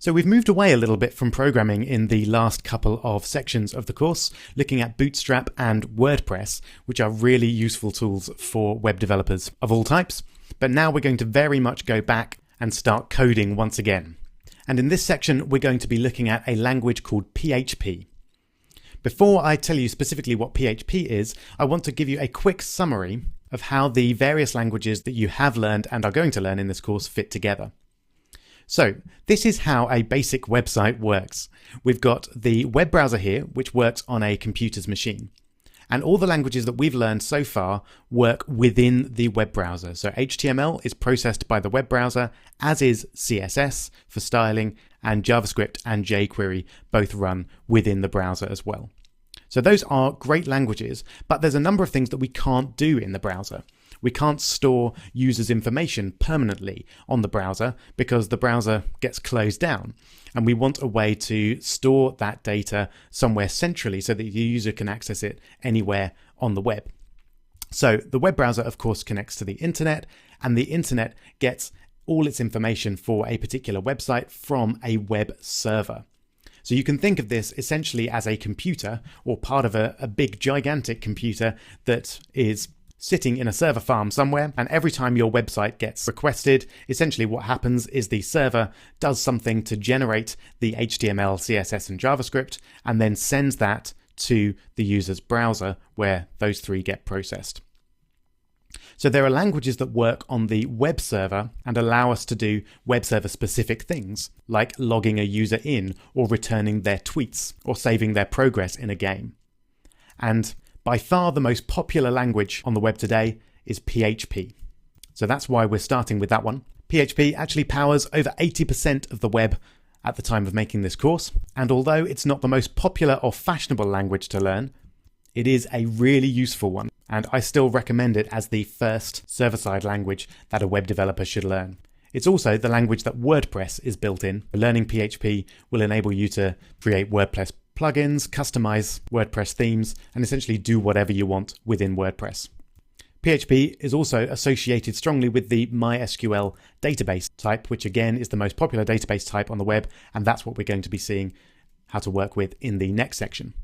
So we've moved away a little bit from programming in the last couple of sections of the course, looking at Bootstrap and WordPress, which are really useful tools for web developers of all types. But now we're going to very much go back and start coding once again. And in this section, we're going to be looking at a language called PHP. Before I tell you specifically what PHP is, I want to give you a quick summary of how the various languages that you have learned and are going to learn in this course fit together. So this is how a basic website works. We've got the web browser here, which works on a computer's machine. And all the languages that we've learned so far work within the web browser. So HTML is processed by the web browser, as is CSS for styling, and JavaScript and jQuery both run within the browser as well. So those are great languages, but there's a number of things that we can't do in the browser. We can't store users' information permanently on the browser because the browser gets closed down. And we want a way to store that data somewhere centrally so that the user can access it anywhere on the web. So the web browser, of course, connects to the internet, and the internet gets all its information for a particular website from a web server. So you can think of this essentially as a computer or part of a big gigantic computer that is sitting in a server farm somewhere, and every time your website gets requested, essentially what happens is the server does something to generate the HTML, CSS and JavaScript, and then sends that to the user's browser where those three get processed. So there are languages that work on the web server and allow us to do web server specific things, like logging a user in or returning their tweets or saving their progress in a game. And by far the most popular language on the web today is PHP. So that's why we're starting with that one. PHP actually powers over 80% of the web at the time of making this course, and although it's not the most popular or fashionable language to learn, it is a really useful one, and I still recommend it as the first server-side language that a web developer should learn. It's also the language that WordPress is built in. Learning PHP will enable you to create WordPress plugins, customize WordPress themes, and essentially do whatever you want within WordPress. PHP is also associated strongly with the MySQL database type, which again is the most popular database type on the web, and that's what we're going to be seeing how to work with in the next section.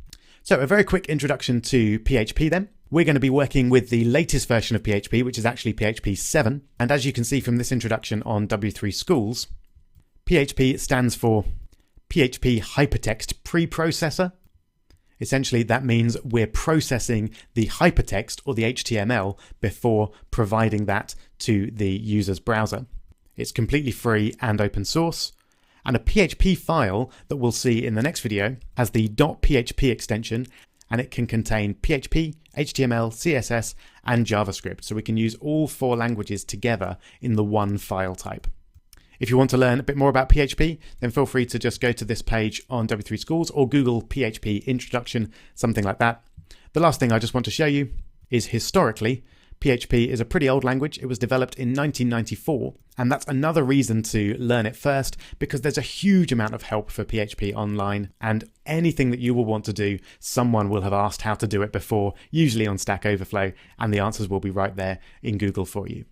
So a very quick introduction to PHP then. We're going to be working with the latest version of PHP, which is actually PHP 7, and as you can see from this introduction on W3 Schools, PHP stands for PHP Hypertext Preprocessor. Essentially, that means we're processing the hypertext or the HTML before providing that to the user's browser. It's completely free and open source. And a PHP file that we'll see in the next video has the .php extension, and it can contain PHP, HTML, CSS, and JavaScript. So we can use all four languages together in the one file type. If you want to learn a bit more about PHP, then feel free to just go to this page on W3 Schools or Google PHP introduction, something like that. The last thing I just want to show you is historically, PHP is a pretty old language. It was developed in 1994, and that's another reason to learn it first, because there's a huge amount of help for PHP online, and anything that you will want to do, someone will have asked how to do it before, usually on Stack Overflow, and the answers will be right there in Google for you.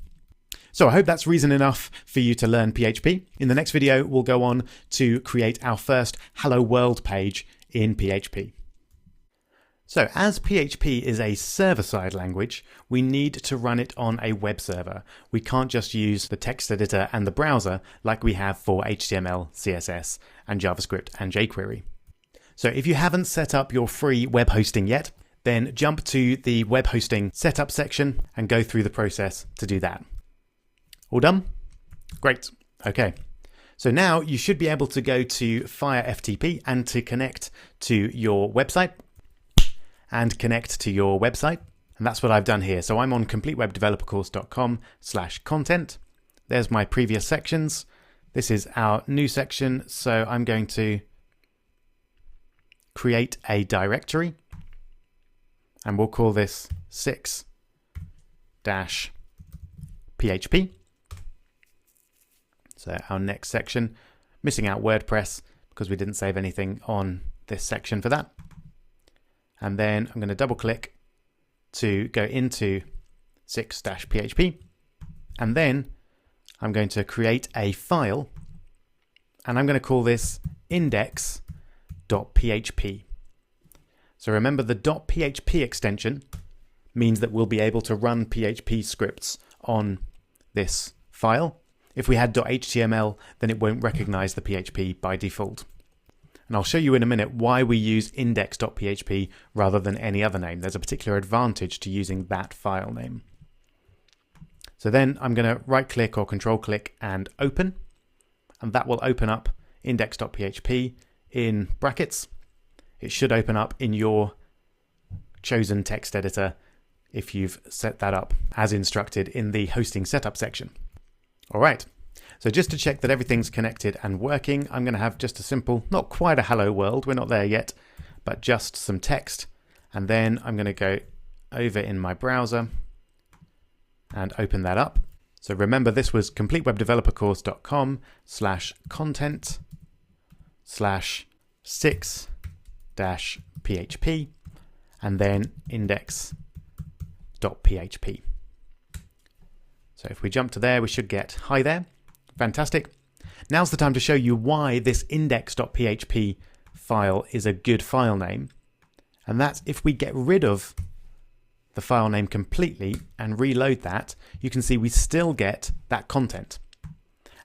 So I hope that's reason enough for you to learn PHP. In the next video, we'll go on to create our first Hello World page in PHP. So as PHP is a server-side language, we need to run it on a web server. We can't just use the text editor and the browser like we have for HTML, CSS, and JavaScript and jQuery. So if you haven't set up your free web hosting yet, then jump to the web hosting setup section and go through the process to do that. All done? Great. Okay. So now you should be able to go to Fire FTP and to connect to your website and connect to your website. And that's what I've done here. So I'm on completewebdevelopercourse.com/content. There's my previous sections. This is our new section. So I'm going to create a directory and we'll call this 6-PHP. So our next section, missing out WordPress because we didn't save anything on this section for that. And then I'm going to double click to go into 6-PHP. And then I'm going to create a file and I'm going to call this index.php. So remember, the .php extension means that we'll be able to run PHP scripts on this file. If we had .html, then it won't recognize the PHP by default. And I'll show you in a minute why we use index.php rather than any other name. There's a particular advantage to using that file name. So then I'm going to right click or control click and open, and that will open up index.php in brackets. It should open up in your chosen text editor if you've set that up as instructed in the hosting setup section. All right. So just to check that everything's connected and working, I'm going to have just a simple, not quite a hello world, we're not there yet, but just some text. And then I'm going to go over in my browser and open that up. So remember, this was completewebdevelopercourse.com/content/6-php and then index.php. So if we jump to there, we should get hi there. Fantastic. Now's the time to show you why this index.php file is a good file name. And that's if we get rid of the file name completely and reload that, you can see we still get that content.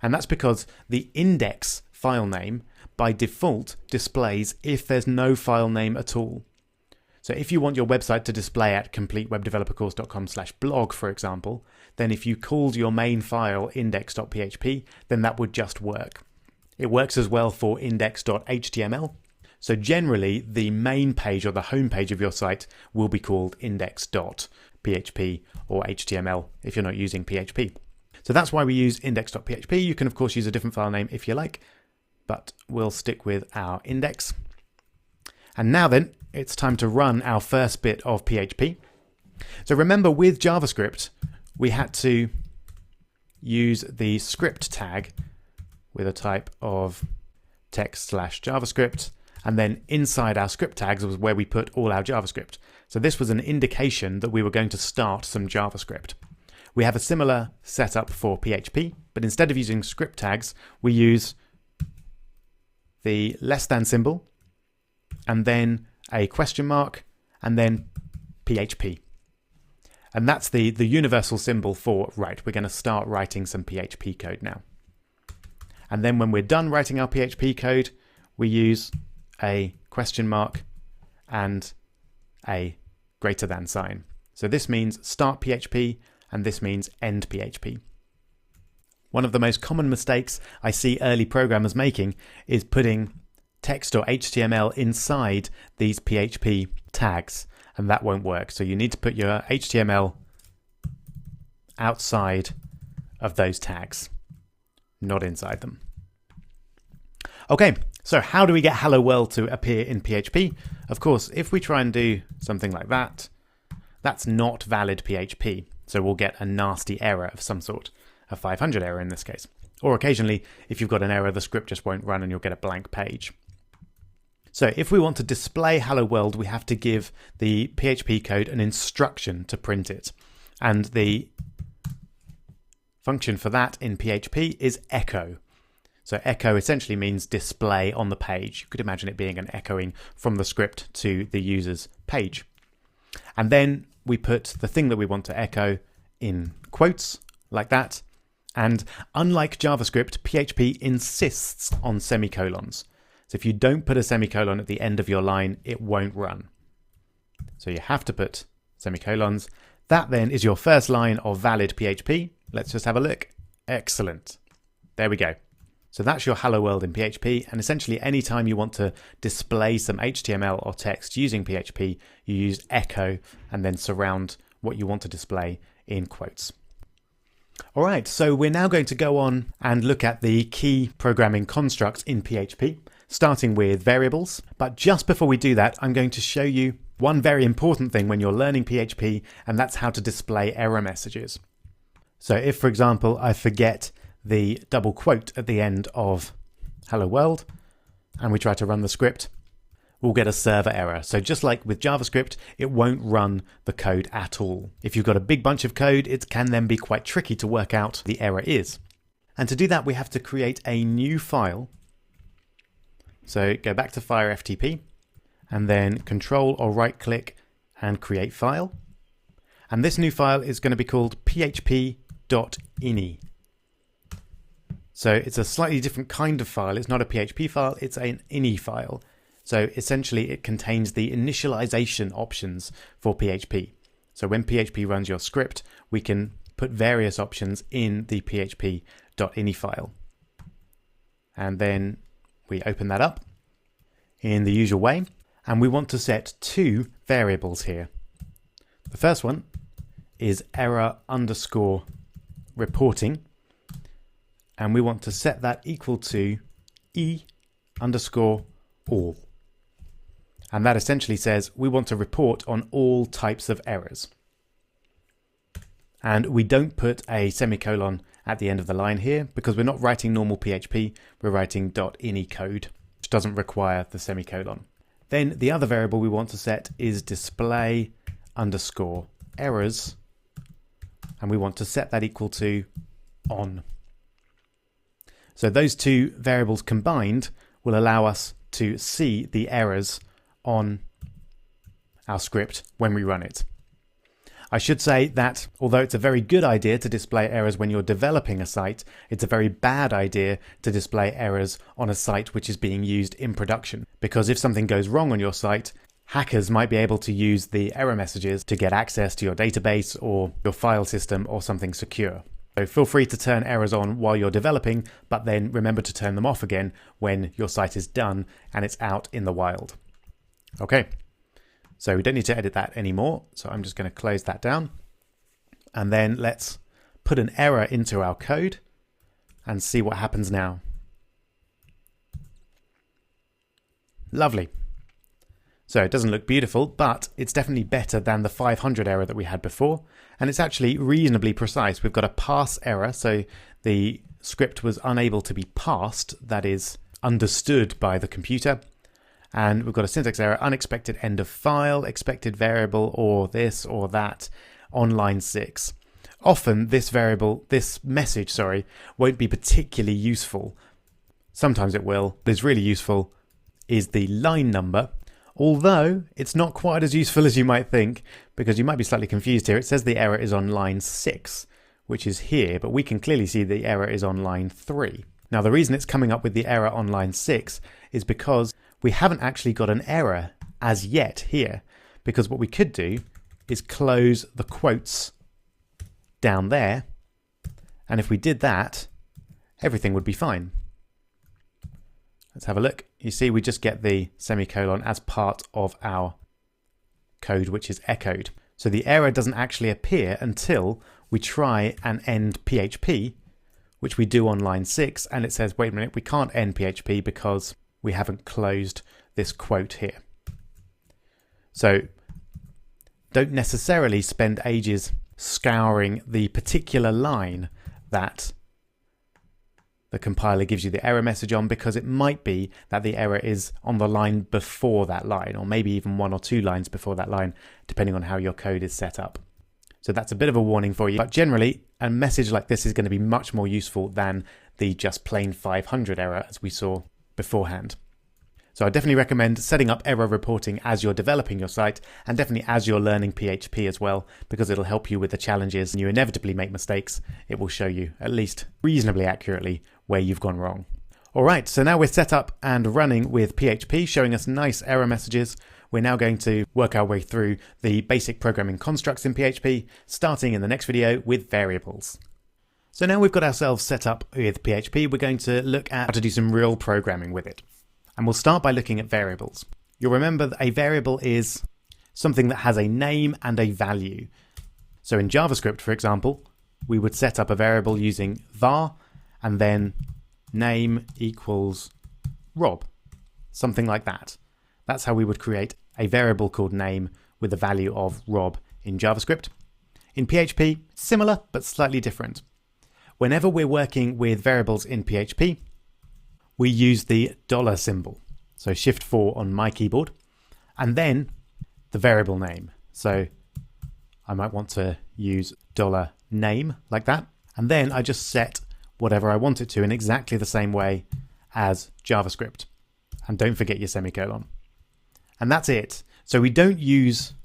And that's because the index file name by default displays if there's no file name at all. So if you want your website to display at completewebdevelopercourse.com/blog, for example, then if you called your main file index.php, then that would just work. It works as well for index.html. So generally, the main page or the home page of your site will be called index.php or HTML if you're not using PHP. So that's why we use index.php. You can, of course, use a different file name if you like, but we'll stick with our index. And now then, it's time to run our first bit of PHP. So remember, with JavaScript, we had to use the script tag with a type of text/JavaScript, and then inside our script tags was where we put all our JavaScript. So this was an indication that we were going to start some JavaScript. We have a similar setup for PHP, but instead of using script tags, we use the less than symbol, and then a question mark, and then PHP. And that's the universal symbol for, right, we're going to start writing some PHP code now. And then when we're done writing our PHP code, we use a question mark and a greater than sign. So this means start PHP, and this means end PHP. One of the most common mistakes I see early programmers making is putting text or HTML inside these PHP tags, and that won't work. So you need to put your HTML outside of those tags, not inside them. Okay, so how do we get hello world to appear in PHP? Of course, if we try and do something like that, that's not valid PHP. So we'll get a nasty error of some sort, a 500 error in this case. Or occasionally, if you've got an error, the script just won't run and you'll get a blank page. So if we want to display hello world, we have to give the PHP code an instruction to print it. And the function for that in PHP is echo. So echo essentially means display on the page. You could imagine it being an echoing from the script to the user's page. And then we put the thing that we want to echo in quotes like that. And unlike JavaScript, PHP insists on semicolons. So if you don't put a semicolon at the end of your line, it won't run. So you have to put semicolons. That then is your first line of valid PHP. Let's just have a look. Excellent. There we go. So that's your hello world in PHP. And essentially anytime you want to display some HTML or text using PHP, you use echo and then surround what you want to display in quotes. All right, so we're now going to go on and look at the key programming constructs in PHP, starting with variables. But just before we do that, I'm going to show you one very important thing when you're learning PHP, and that's how to display error messages. So if, for example, I forget the double quote at the end of hello world, and we try to run the script, we'll get a server error. So just like with JavaScript, it won't run the code at all. If you've got a big bunch of code, it can then be quite tricky to work out the error is. And to do that, we have to create a new file So go back to Fire FTP and then Control or right click and create file. And this new file is going to be called php.ini. So it's a slightly different kind of file. It's not a PHP file, it's an ini file. So essentially it contains the initialization options for PHP. So when PHP runs your script, we can put various options in the php.ini file. And then we open that up in the usual way. And we want to set two variables here. The first one is error_reporting. And we want to set that equal to e_all. And that essentially says we want to report on all types of errors. And we don't put a semicolon at the end of the line here because we're not writing normal PHP, we're writing .ini code, which doesn't require the semicolon. Then the other variable we want to set is display_errors, and we want to set that equal to on. So those two variables combined will allow us to see the errors on our script when we run it. I should say that although it's a very good idea to display errors when you're developing a site, it's a very bad idea to display errors on a site which is being used in production. Because if something goes wrong on your site, hackers might be able to use the error messages to get access to your database or your file system or something secure. So feel free to turn errors on while you're developing, but then remember to turn them off again when your site is done and it's out in the wild. Okay, so we don't need to edit that anymore. So I'm just going to close that down. And then let's put an error into our code and see what happens now. Lovely. So it doesn't look beautiful, but it's definitely better than the 500 error that we had before. And it's actually reasonably precise. We've got a parse error, so the script was unable to be parsed, that is understood by the computer. And we've got a syntax error, unexpected end of file, expected variable, or this or that on line 6. Often this message won't be particularly useful. Sometimes it will, but it's really useful is the line number. Although it's not quite as useful as you might think, because you might be slightly confused here. It says the error is on line 6, which is here, but we can clearly see the error is on line 3. Now the reason it's coming up with the error on line 6 is because we haven't actually got an error as yet here, because what we could do is close the quotes down there, and if we did that, everything would be fine. Let's have a look. You see we just get the semicolon as part of our code which is echoed. So the error doesn't actually appear until we try and end PHP, which we do on line 6, and it says, wait a minute, we can't end PHP because we haven't closed this quote here. So don't necessarily spend ages scouring the particular line that the compiler gives you the error message on, because it might be that the error is on the line before that line, or maybe even one or two lines before that line, depending on how your code is set up. So that's a bit of a warning for you. But generally, a message like this is going to be much more useful than the just plain 500 error as we saw beforehand. So I definitely recommend setting up error reporting as you're developing your site, and definitely as you're learning PHP as well, because it'll help you with the challenges. And you inevitably make mistakes. It will show you, at least reasonably accurately, where you've gone wrong. All right, so now we're set up and running with PHP, showing us nice error messages. We're now going to work our way through the basic programming constructs in PHP, starting in the next video with variables. So now we've got ourselves set up with PHP, we're going to look at how to do some real programming with it. And we'll start by looking at variables. You'll remember that a variable is something that has a name and a value. So in JavaScript, for example, we would set up a variable using var and then name equals Rob, something like that. That's how we would create a variable called name with the value of Rob in JavaScript. In PHP, similar but slightly different. Whenever we're working with variables in PHP, we use the $ symbol. So Shift-4 on my keyboard, and then the variable name. So I might want to use $name like that. And then I just set whatever I want it to in exactly the same way as JavaScript. And don't forget your semicolon. And that's it. So we don't use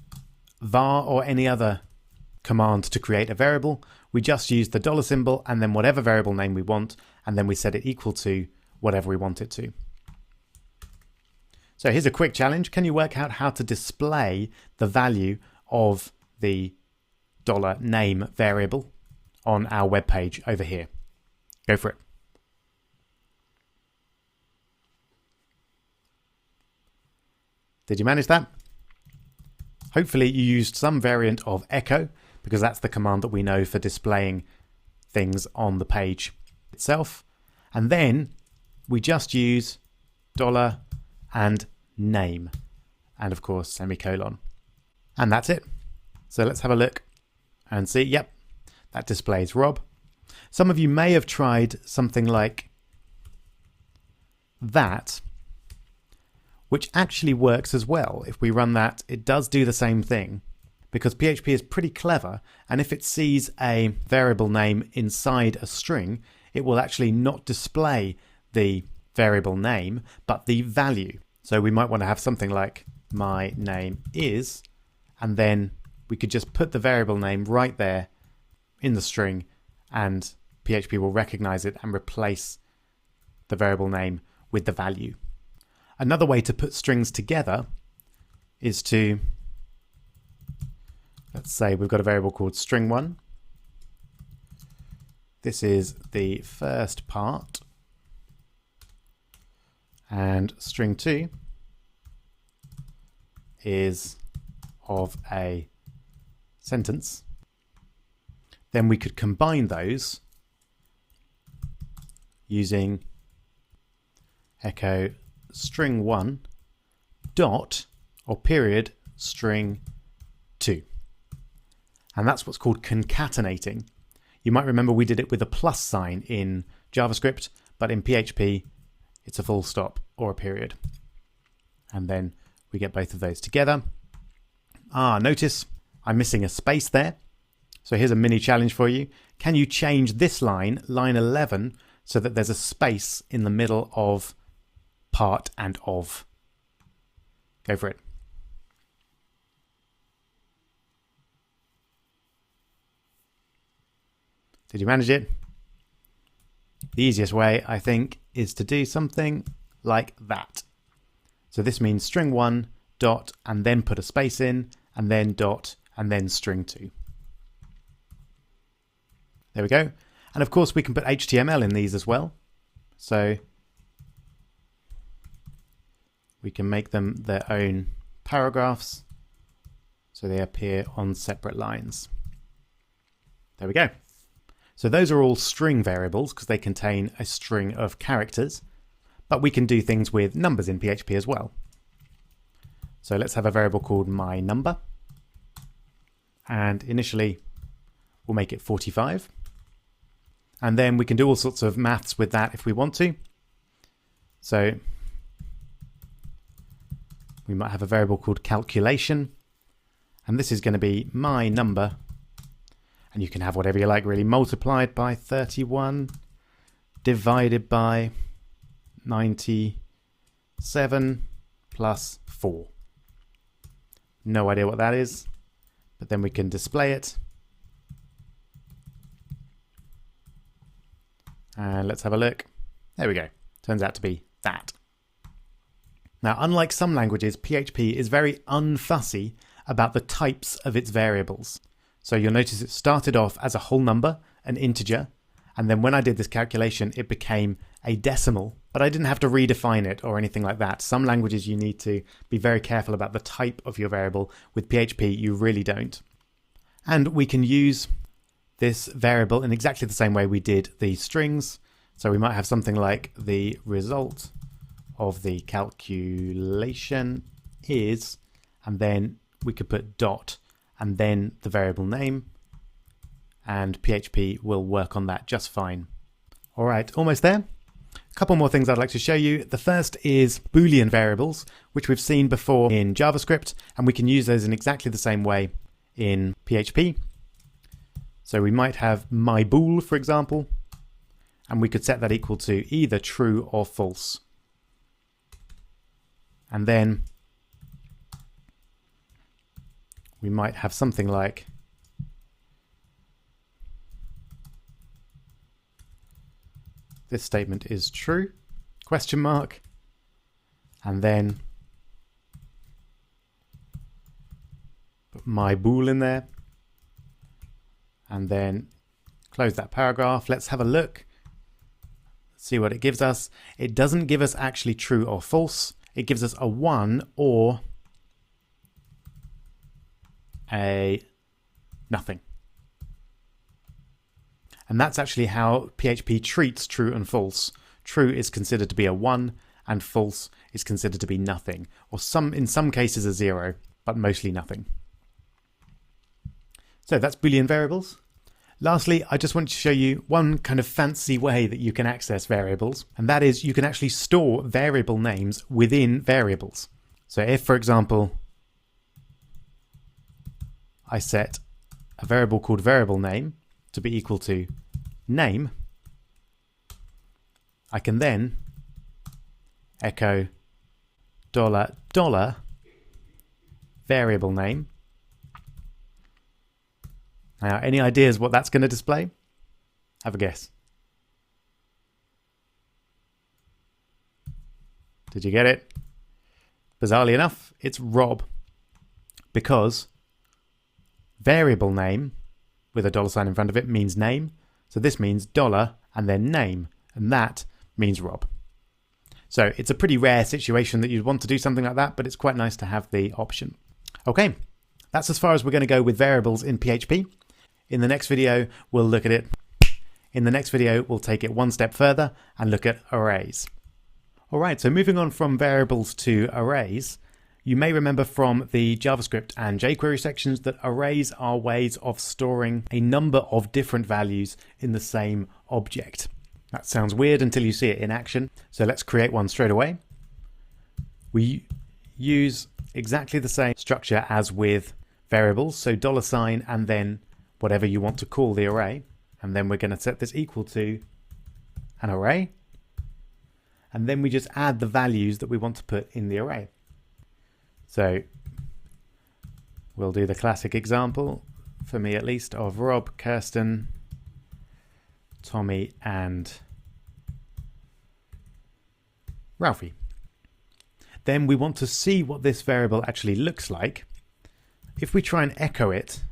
var or any other command to create a variable. We just use the dollar symbol and then whatever variable name we want, and then we set it equal to whatever we want it to. So here's a quick challenge. Can you work out how to display the value of the dollar name variable on our web page over here? Go for it. Did you manage that? Hopefully you used some variant of echo, because that's the command that we know for displaying things on the page itself. And then we just use dollar and name, and of course semicolon. And that's it. So let's have a look and see. Yep, that displays Rob. Some of you may have tried something like that, which actually works as well. If we run that, it does do the same thing, because PHP is pretty clever, and if it sees a variable name inside a string, it will actually not display the variable name, but the value. So we might want to have something like my name is, and then we could just put the variable name right there in the string, and PHP will recognize it and replace the variable name with the value. Another way to put strings together is to, let's say we've got a variable called string1. This is the first part, and string2 is of a sentence. Then we could combine those using echo string1 dot or period string2. And that's what's called concatenating. You might remember we did it with a plus sign in JavaScript, but in PHP it's a full stop or a period. And then we get both of those together. Notice I'm missing a space there. So here's a mini challenge for you. Can you change this line, line 11, so that there's a space in the middle of part and of? Go for it. Did you manage it? The easiest way, I think, is to do something like that. So this means string1 dot and then put a space in, and then dot and then string2. There we go. And of course we can put HTML in these as well. So we can make them their own paragraphs so they appear on separate lines. There we go. So those are all string variables because they contain a string of characters, but we can do things with numbers in PHP as well. So let's have a variable called myNumber, and initially we'll make it 45. And then we can do all sorts of maths with that if we want to. So we might have a variable called calculation, and this is going to be my number, and you can have whatever you like really, multiplied by 31 divided by 97 plus 4. No idea what that is, but then we can display it. And let's have a look. There we go. Turns out to be that. Now, unlike some languages, PHP is very unfussy about the types of its variables. So you'll notice it started off as a whole number, an integer, and then when I did this calculation, it became a decimal, but I didn't have to redefine it or anything like that. Some languages you need to be very careful about the type of your variable. With PHP, you really don't. And we can use this variable in exactly the same way we did the strings. So we might have something like the result of the calculation is, and then we could put dot and then the variable name, and PHP will work on that just fine. All right, almost there. A couple more things I'd like to show you. The first is Boolean variables, which we've seen before in JavaScript, and we can use those in exactly the same way in PHP. So we might have myBool, for example, and we could set that equal to either true or false. And then we might have something like this statement is true, question mark, and then put my bool in there, and then close that paragraph. Let's have a look, see what it gives us. It doesn't give us actually true or false. It gives us a 1 or a nothing. And that's actually how PHP treats true and false. True is considered to be a 1 and false is considered to be nothing, or in some cases a 0, but mostly nothing. So that's Boolean variables. Lastly, I just want to show you one kind of fancy way that you can access variables, and that is you can actually store variable names within variables. So if, for example, I set a variable called variable name to be equal to name, I can then echo $$ variable name. Now, any ideas what that's going to display? Have a guess. Did you get it? Bizarrely enough, it's Rob, because variable name with a $sign in front of it means name. So this means $ and then name, and that means Rob. So it's a pretty rare situation that you'd want to do something like that, but it's quite nice to have the option. Okay, that's as far as we're going to go with variables in PHP. In the next video, we'll look at it. In the next video, we'll take it one step further and look at arrays. All right, so moving on from variables to arrays, you may remember from the JavaScript and jQuery sections that arrays are ways of storing a number of different values in the same object. That sounds weird until you see it in action. So let's create one straight away. We use exactly the same structure as with variables. So $ and then whatever you want to call the array. And then we're going to set this equal to an array. And then we just add the values that we want to put in the array. So we'll do the classic example, for me at least, of Rob, Kirsten, Tommy, and Ralphie. Then we want to see what this variable actually looks like. If we try and echo it,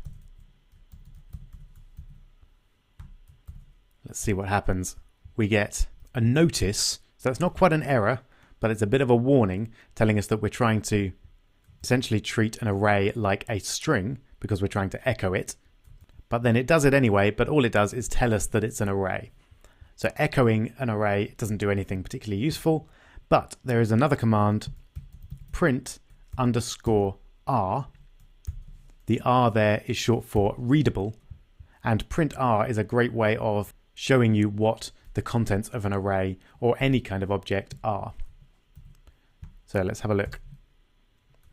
let's see what happens. We get a notice, so it's not quite an error, but it's a bit of a warning telling us that we're trying to essentially treat an array like a string because we're trying to echo it. But then it does it anyway, but all it does is tell us that it's an array. So echoing an array doesn't do anything particularly useful, but there is another command, print _r. The R there is short for readable, and print r is a great way of showing you what the contents of an array or any kind of object are. So let's have a look.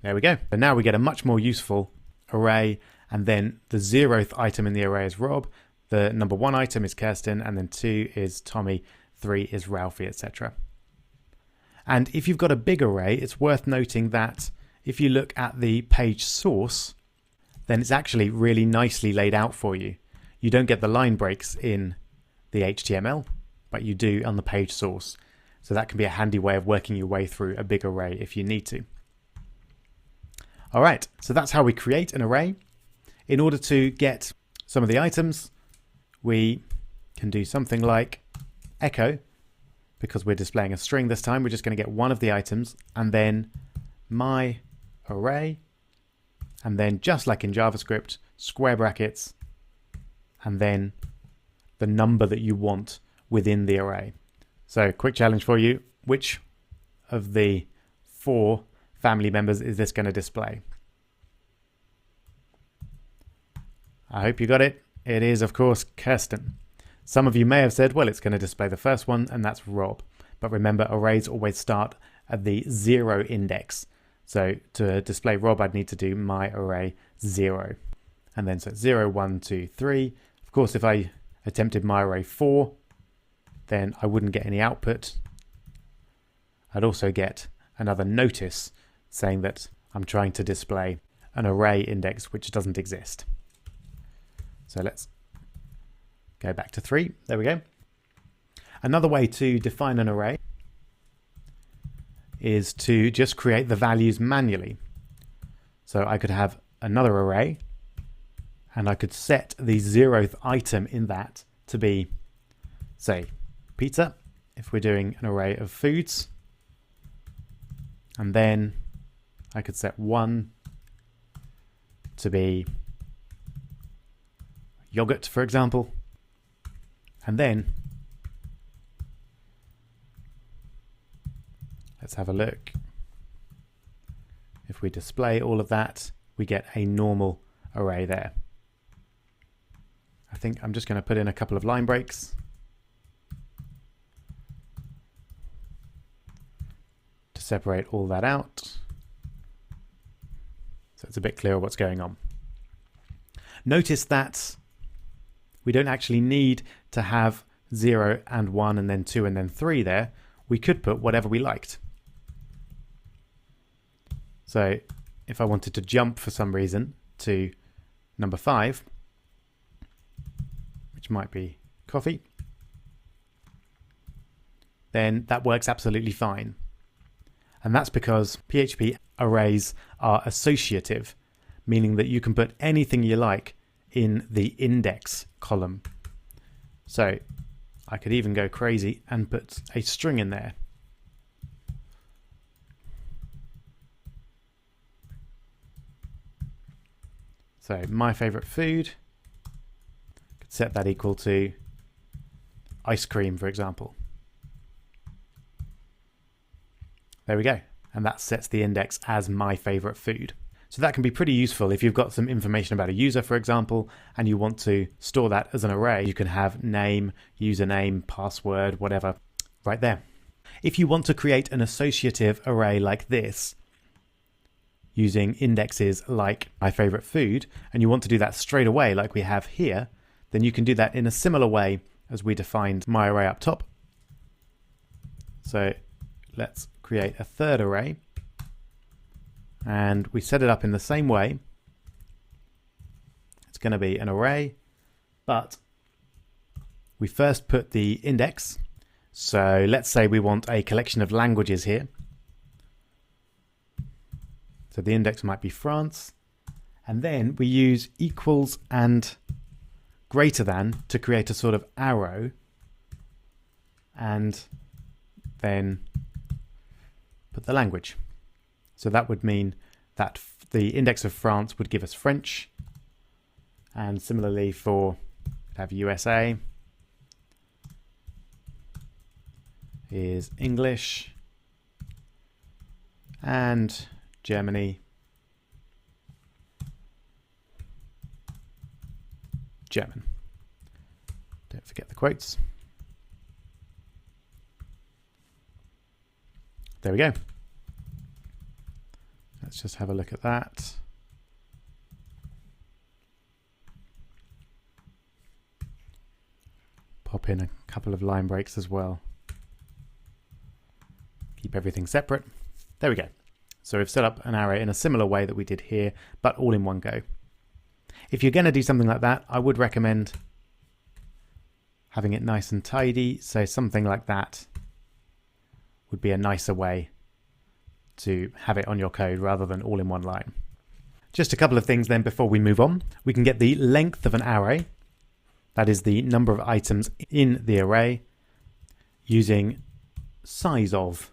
There we go. So now we get a much more useful array, and then the 0th item in the array is Rob, the number 1 item is Kirsten, and then 2 is Tommy, 3 is Ralphie, etc. And if you've got a big array, it's worth noting that if you look at the page source, then it's actually really nicely laid out for you. You don't get the line breaks in the HTML, but you do on the page source. So that can be a handy way of working your way through a big array if you need to. All right, so that's how we create an array. In order to get some of the items, we can do something like echo, because we're displaying a string this time. We're just going to get one of the items, and then my array, and then just like in JavaScript, square brackets, and then the number that you want within the array. So quick challenge for you. Which of the 4 family members is this going to display? I hope you got it. It is, of course, Kirsten. Some of you may have said, well, it's going to display the first one, and that's Rob. But remember, arrays always start at the 0 index. So to display Rob, I'd need to do my array 0. And then so 0, 1, 2, 3. Of course, if I attempted my array 4, then I wouldn't get any output. I'd also get another notice saying that I'm trying to display an array index which doesn't exist. So let's go back to 3. There we go. Another way to define an array is to just create the values manually. So I could have another array and I could set the 0th item in that to be, say, pizza, if we're doing an array of foods. And then I could set 1 to be yogurt, for example. And then let's have a look. If we display all of that, we get a normal array there. I think I'm just going to put in a couple of line breaks to separate all that out, so it's a bit clearer what's going on. Notice that we don't actually need to have 0 and 1 and then 2 and then 3 there. We could put whatever we liked. So if I wanted to jump for some reason to number 5, which might be coffee, then that works absolutely fine. And that's because PHP arrays are associative, meaning that you can put anything you like in the index column. So I could even go crazy and put a string in there. So my favorite food, could set that equal to ice cream, for example. There we go. And that sets the index as my favorite food. So that can be pretty useful if you've got some information about a user, for example, and you want to store that as an array. You can have name, username, password, whatever, right there. If you want to create an associative array like this, using indexes like my favorite food, and you want to do that straight away like we have here, then you can do that in a similar way as we defined my array up top. So let's create a third array, and we set it up in the same way. It's going to be an array, but we first put the index. So let's say we want a collection of languages here. So the index might be France, and then we use equals and greater than to create a sort of arrow, and then put the language. So that would mean that the index of France would give us French, and similarly for have USA is English, and Germany, German. Don't forget the quotes. There we go. Let's just have a look at that. Pop in a couple of line breaks as well. Keep everything separate. There we go. So we've set up an array in a similar way that we did here, but all in one go. If you're going to do something like that, I would recommend having it nice and tidy. So something like that would be a nicer way to have it on your code rather than all in one line. Just a couple of things then before we move on. We can get the length of an array, that is the number of items in the array, using size of.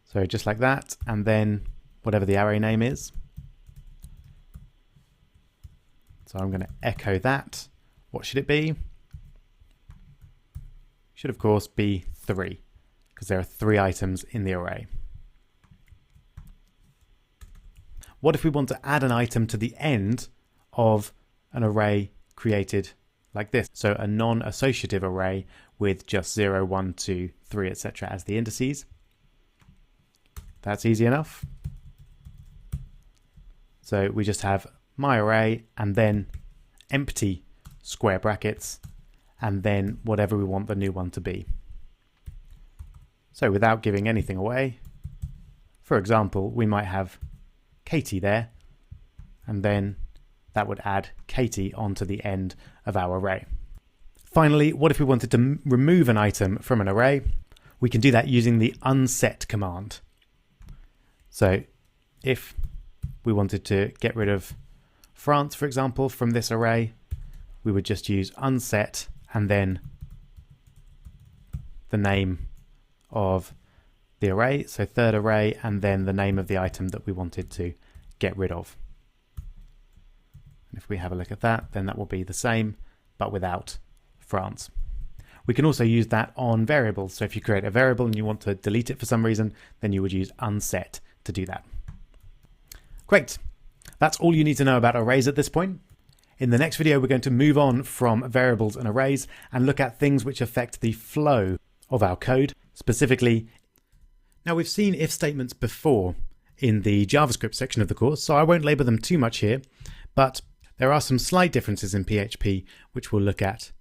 So just like that, and then whatever the array name is. So I'm going to echo that. What should it be? Should of course be 3, because there are 3 items in the array. What if we want to add an item to the end of an array created like this? So a non-associative array with just 0, 1, 2, 3, etc. as the indices. That's easy enough. So we just have my array and then empty square brackets and then whatever we want the new one to be. So without giving anything away, for example, we might have Katie there, and then that would add Katie onto the end of our array. Finally, what if we wanted to remove an item from an array? We can do that using the unset command. So if we wanted to get rid of France, for example, from this array, we would just use unset and then the name of the array, so third array, and then the name of the item that we wanted to get rid of. And if we have a look at that, then that will be the same, but without France. We can also use that on variables. So if you create a variable and you want to delete it for some reason, then you would use unset to do that. Great. That's all you need to know about arrays at this point. In the next video, we're going to move on from variables and arrays and look at things which affect the flow of our code, specifically. Now, we've seen if statements before in the JavaScript section of the course, so I won't labor them too much here, but there are some slight differences in PHP which we'll look at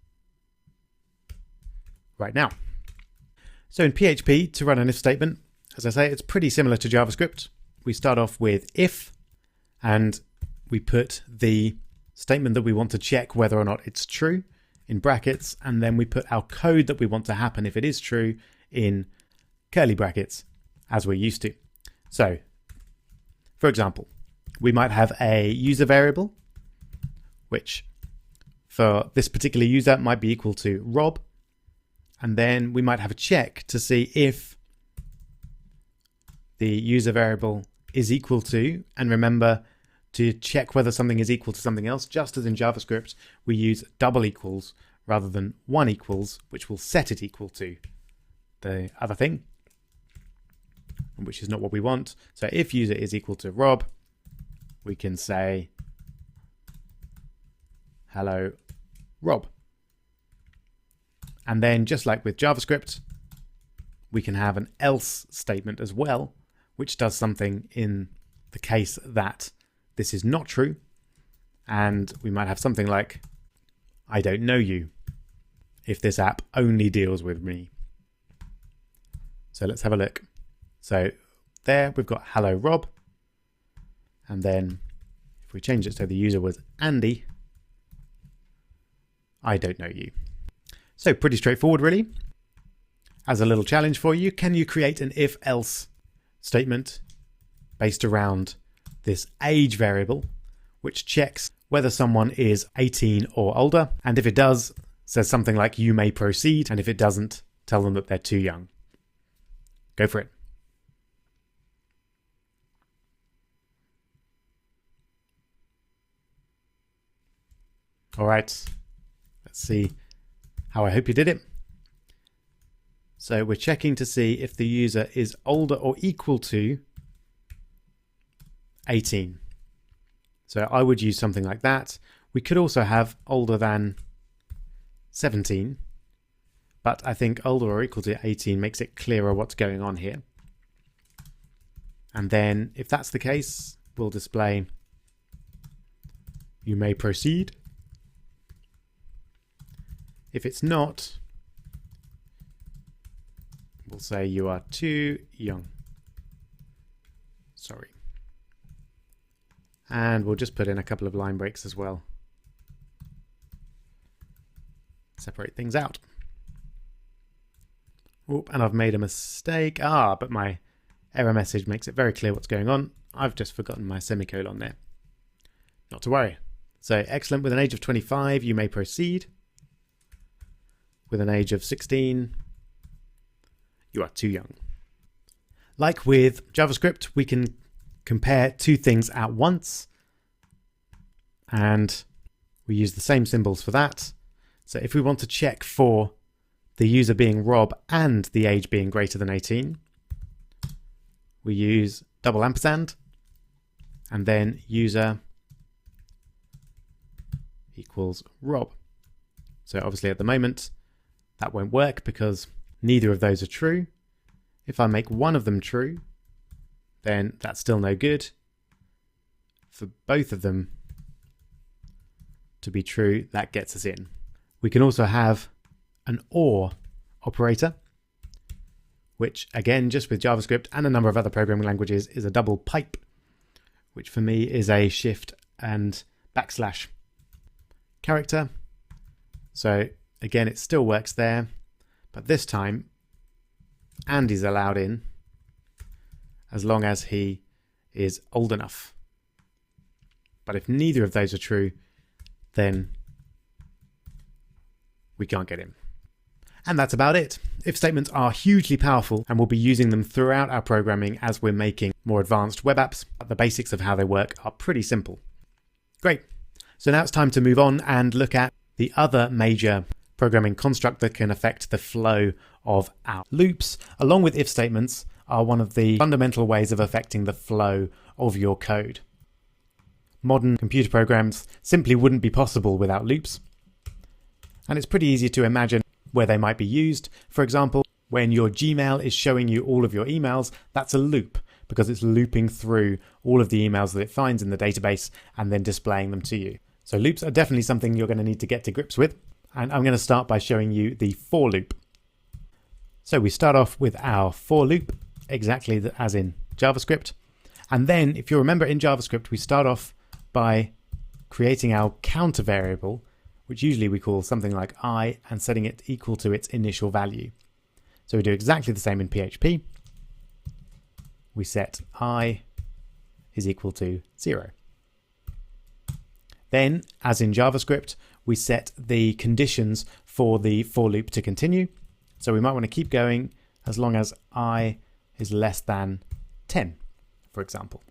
right now. So in PHP, to run an if statement, as I say, it's pretty similar to JavaScript. We start off with if, and we put the statement that we want to check whether or not it's true in brackets, and then we put our code that we want to happen if it is true in curly brackets, as we're used to. So, for example, we might have a user variable, which for this particular user might be equal to Rob, and then we might have a check to see if the user variable is equal to, and remember to check whether something is equal to something else, just as in JavaScript, we use double equals rather than one equals, which will set it equal to the other thing, which is not what we want. So if user is equal to Rob, we can say, hello, Rob. And then just like with JavaScript, we can have an else statement as well, which does something in the case that this is not true. And we might have something like, I don't know you, if this app only deals with me. So let's have a look. So there we've got hello Rob. And then if we change it so the user was Andy, I don't know you. So pretty straightforward, really. As a little challenge for you, can you create an if-else statement based around this age variable, which checks whether someone is 18 or older, and if it does, says something like you may proceed, and if it doesn't, tell them that they're too young. Go for it. All right, let's see how I hope you did it. So we're checking to see if the user is older or equal to 18. So I would use something like that. We could also have older than 17, but I think older or equal to 18 makes it clearer what's going on here. And then if that's the case, we'll display you may proceed. If it's not, we'll say you are too young. Sorry. And we'll just put in a couple of line breaks as well. Separate things out. Oop, and I've made a mistake. But my error message makes it very clear what's going on. I've just forgotten my semicolon there. Not to worry. So excellent. With an age of 25, you may proceed. With an age of 16, you are too young. Like with JavaScript, we can compare two things at once, and we use the same symbols for that. So if we want to check for the user being Rob and the age being greater than 18, we use double ampersand and then user equals Rob. So obviously at the moment that won't work because neither of those are true. If I make one of them true, then that's still no good. For both of them to be true, that gets us in. We can also have an OR operator, which again, just with JavaScript and a number of other programming languages, is a double pipe, which for me is a shift and backslash character. So again, it still works there, but this time Andy's allowed in as long as he is old enough. But if neither of those are true, then we can't get in. And that's about it. If statements are hugely powerful, and we'll be using them throughout our programming as we're making more advanced web apps. But the basics of how they work are pretty simple. Great. So now it's time to move on and look at the other major programming construct that can affect the flow of our loops, along with if statements, are one of the fundamental ways of affecting the flow of your code. Modern computer programs simply wouldn't be possible without loops. And it's pretty easy to imagine where they might be used. For example, when your Gmail is showing you all of your emails, that's a loop because it's looping through all of the emails that it finds in the database and then displaying them to you. So loops are definitely something you're going to need to get to grips with. And I'm going to start by showing you the for loop. So we start off with our for loop, exactly as in JavaScript. And then, if you remember in JavaScript, we start off by creating our counter variable, which usually we call something like I, and setting it equal to its initial value. So we do exactly the same in PHP. We set I is equal to 0. Then, as in JavaScript, we set the conditions for the for loop to continue. So we might want to keep going as long as I is less than 10, for example.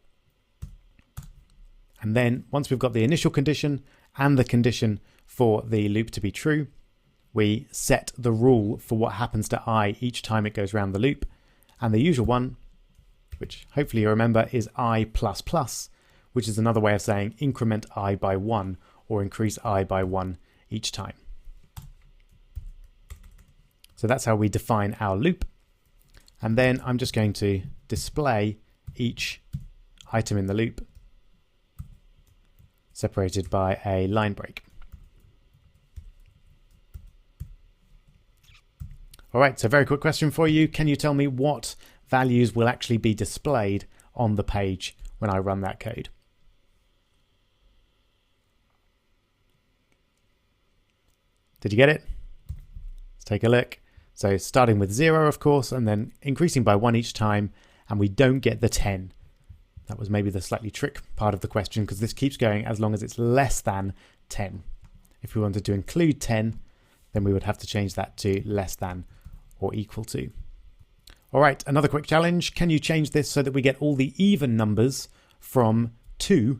And then once we've got the initial condition and the condition for the loop to be true, we set the rule for what happens to I each time it goes around the loop. And the usual one, which hopefully you remember, is I++, which is another way of saying increment I by 1 or increase I by 1 each time. So that's how we define our loop. And then I'm just going to display each item in the loop separated by a line break. All right, so very quick question for you. Can you tell me what values will actually be displayed on the page when I run that code? Did you get it? Let's take a look. So starting with 0, of course, and then increasing by 1 each time, and we don't get the 10. That was maybe the slightly trick part of the question, because this keeps going as long as it's less than 10. If we wanted to include 10, then we would have to change that to less than or equal to. All right, another quick challenge. Can you change this so that we get all the even numbers from 2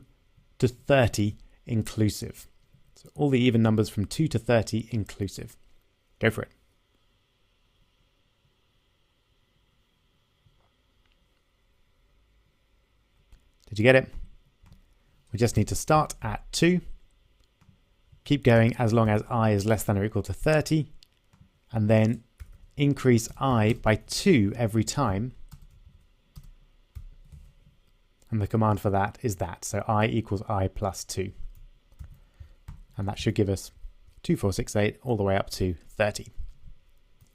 to 30 inclusive? So all the even numbers from 2 to 30 inclusive. Go for it. Did you get it? We just need to start at 2, keep going as long as I is less than or equal to 30, and then increase I by 2 every time. And the command for that is that. So I equals I plus 2. And that should give us 2, 4, 6, 8 all the way up to 30.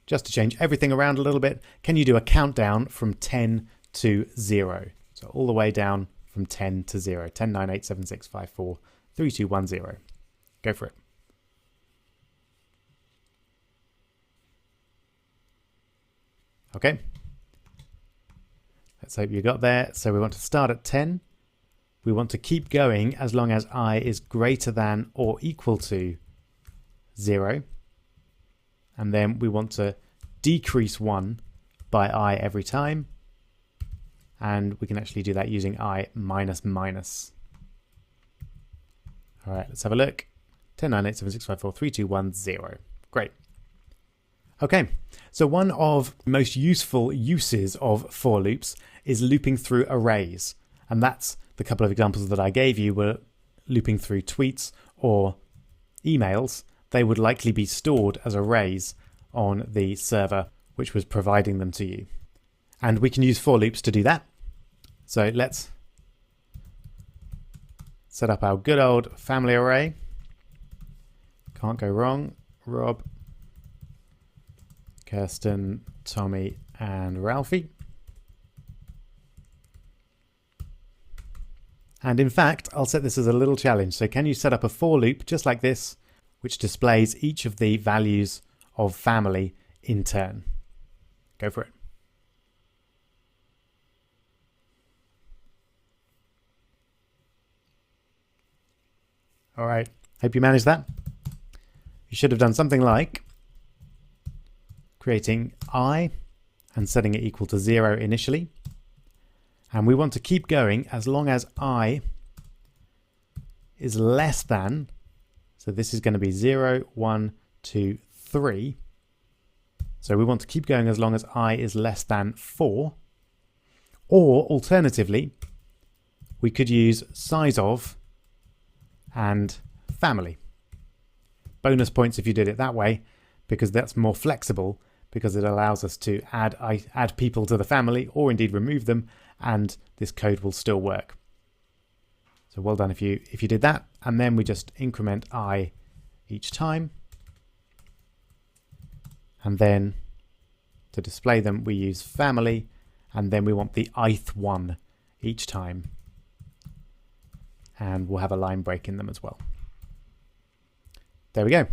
Just to change everything around a little bit, can you do a countdown from 10 to 0? So all the way down from 10 to 0. 10, 9, 8, 7, 6, 5, 4, 3, 2, 1, 0. Go for it. Okay. Let's hope you got there. So we want to start at 10. We want to keep going as long as I is greater than or equal to 0. And then we want to decrease 1 by I every time. And we can actually do that using I minus minus. All right, let's have a look. 10, 9, 8, 7, 6, 5, 4, 3, 2, 1, 0. Great. Okay, so one of the most useful uses of for loops is looping through arrays. And that's the couple of examples that I gave you were looping through tweets or emails. They would likely be stored as arrays on the server which was providing them to you. And we can use for loops to do that. So let's set up our good old family array. Can't go wrong. Rob, Kirsten, Tommy, and Ralphie. And in fact, I'll set this as a little challenge. So can you set up a for loop just like this, which displays each of the values of family in turn? Go for it. All right, hope you managed that. You should have done something like creating I and setting it equal to 0 initially. And we want to keep going as long as I is less than, so this is going to be 0, 1, 2, 3. So we want to keep going as long as I is less than 4. Or alternatively, we could use size of and family. Bonus points if you did it that way, because that's more flexible, because it allows us to add people to the family or indeed remove them, and this code will still work. So well done if you did that. And then we just increment I each time. And then to display them, we use family, and then we want the ith one each time. And we'll have a line break in them as well. There we go.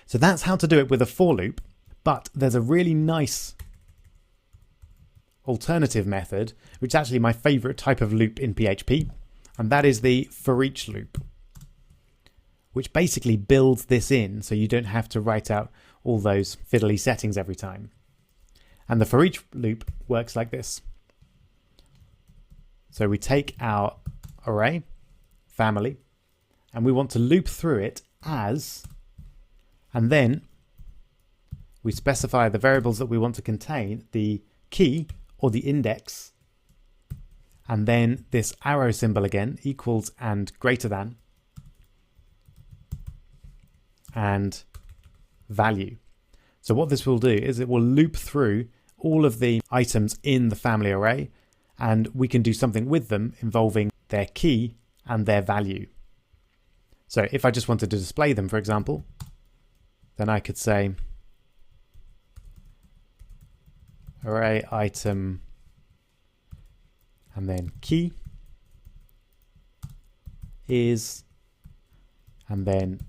So that's how to do it with a for loop, but there's a really nice alternative method, which is actually my favorite type of loop in PHP, and that is the for each loop, which basically builds this in so you don't have to write out all those fiddly settings every time. And the for each loop works like this. So we take our array, family, and we want to loop through it as, and then we specify the variables that we want to contain, the key or the index, and then this arrow symbol again, equals and greater than, and value. So what this will do is it will loop through all of the items in the family array, and we can do something with them involving their key and their value. So if I just wanted to display them, for example, then I could say array item and then key is, and then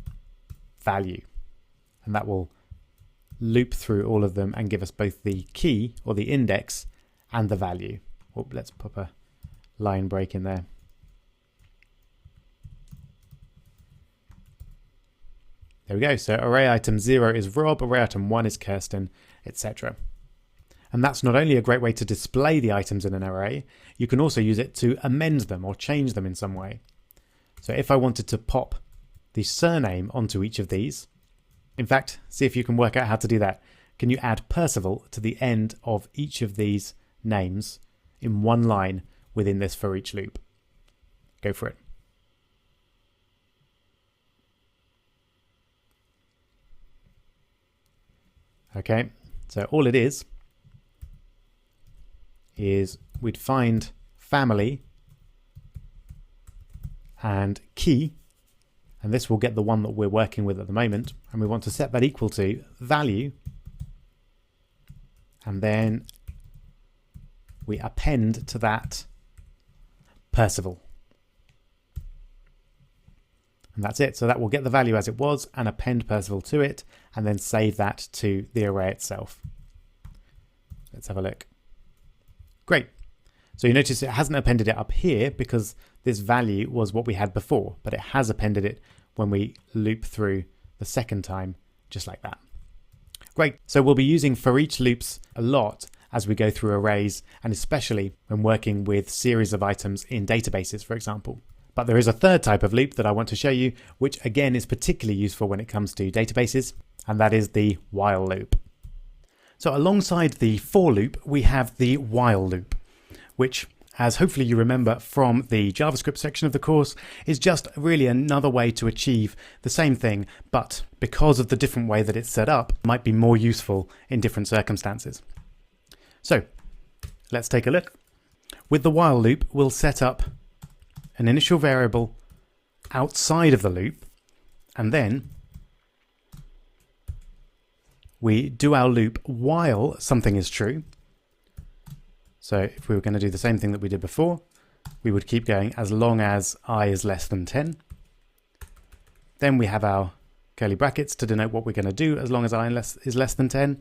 value. And that will loop through all of them and give us both the key or the index and the value. Oh, let's pop a line break in there. There we go. So array item 0 is Rob, array item 1 is Kirsten, etc. And that's not only a great way to display the items in an array, you can also use it to amend them or change them in some way. So if I wanted to pop the surname onto each of these, in fact, see if you can work out how to do that. Can you add Percival to the end of each of these names in one line within this for each loop? Go for it. Okay, so all it is we'd find family and key, and this will get the one that we're working with at the moment, and we want to set that equal to value, and then we append to that Percival. And that's it. So that will get the value as it was and append Percival to it, and then save that to the array itself. Let's have a look. Great. So you notice it hasn't appended it up here because this value was what we had before, but it has appended it when we loop through the second time, just like that. Great. So we'll be using for each loops a lot as we go through arrays, and especially when working with series of items in databases, for example. But there is a third type of loop that I want to show you, which again is particularly useful when it comes to databases, and that is the while loop. So alongside the for loop, we have the while loop, which, as hopefully you remember from the JavaScript section of the course, is just really another way to achieve the same thing, but because of the different way that it's set up, might be more useful in different circumstances. So let's take a look. With the while loop, we'll set up an initial variable outside of the loop, and then we do our loop while something is true. So if we were going to do the same thing that we did before, we would keep going as long as I is less than 10. Then we have our curly brackets to denote what we're going to do as long as I is less than 10.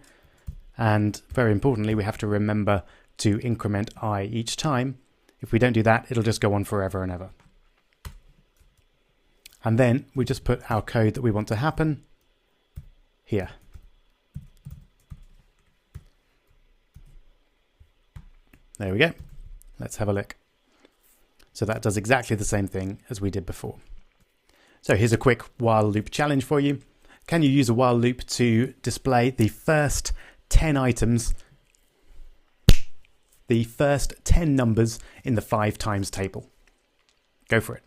And very importantly, we have to remember to increment I each time. If we don't do that, it'll just go on forever and ever. And then we just put our code that we want to happen here. There we go. Let's have a look. So that does exactly the same thing as we did before. So here's a quick while loop challenge for you. Can you use a while loop to display the first 10 items, the first 10 numbers in the 5 times table? Go for it.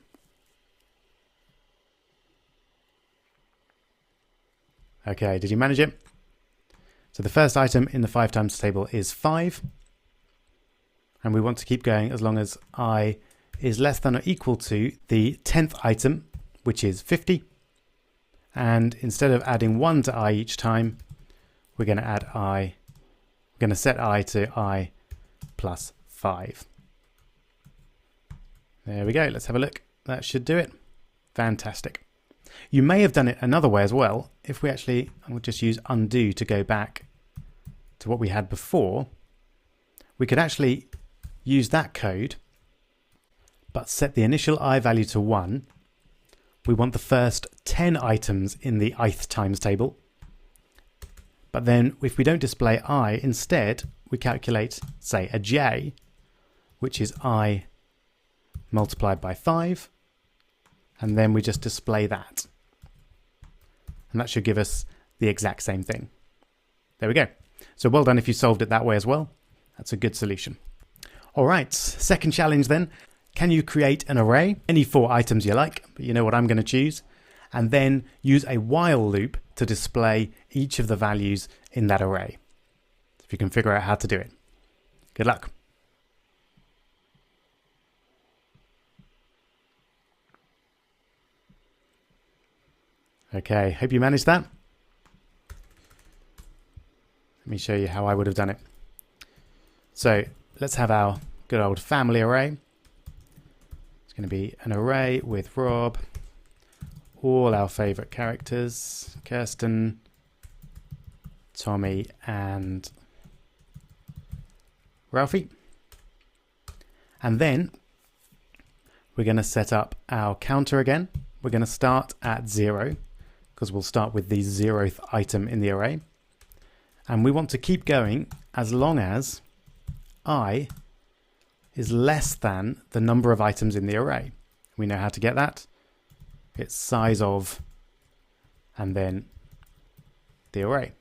Okay, did you manage it? So the first item in the 5 times table is 5. And we want to keep going as long as I is less than or equal to the 10th item, which is 50. And instead of adding 1 to I each time, we're going to add I. We're going to set I to I plus 5. There we go. Let's have a look. That should do it. Fantastic. You may have done it another way as well. If we actually, I will just use undo to go back to what we had before. We could actually use that code, but set the initial I value to 1. We want the first 10 items in the ith times table. But then if we don't display I, instead we calculate, say, a j, which is I multiplied by 5. And then we just display that. And that should give us the exact same thing. There we go. So well done if you solved it that way as well. That's a good solution. All right, second challenge then. Can you create an array, any 4 items you like, but you know what I'm going to choose, and then use a while loop to display each of the values in that array? If you can figure out how to do it. Good luck. Okay, hope you managed that. Let me show you how I would have done it. So let's have our good old family array. It's going to be an array with Rob, all our favorite characters, Kirsten, Tommy, and Ralphie. And then we're going to set up our counter again. We're going to start at 0 because we'll start with the 0th item in the array. And we want to keep going as long as I is less than the number of items in the array. We know how to get that. It's size of, and then the array.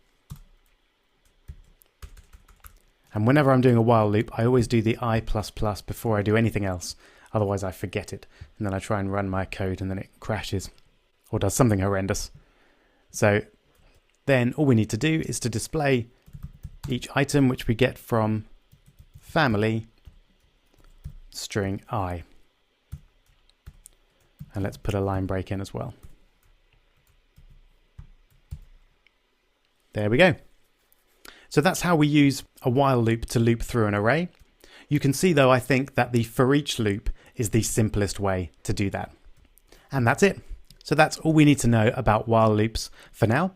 And whenever I'm doing a while loop, I always do the I++ before I do anything else. Otherwise I forget it. And then I try and run my code and then it crashes or does something horrendous. So then all we need to do is to display each item which we get from family string I. And let's put a line break in as well. There we go. So that's how we use a while loop to loop through an array. You can see though, I think that the for each loop is the simplest way to do that. And that's it. So that's all we need to know about while loops for now.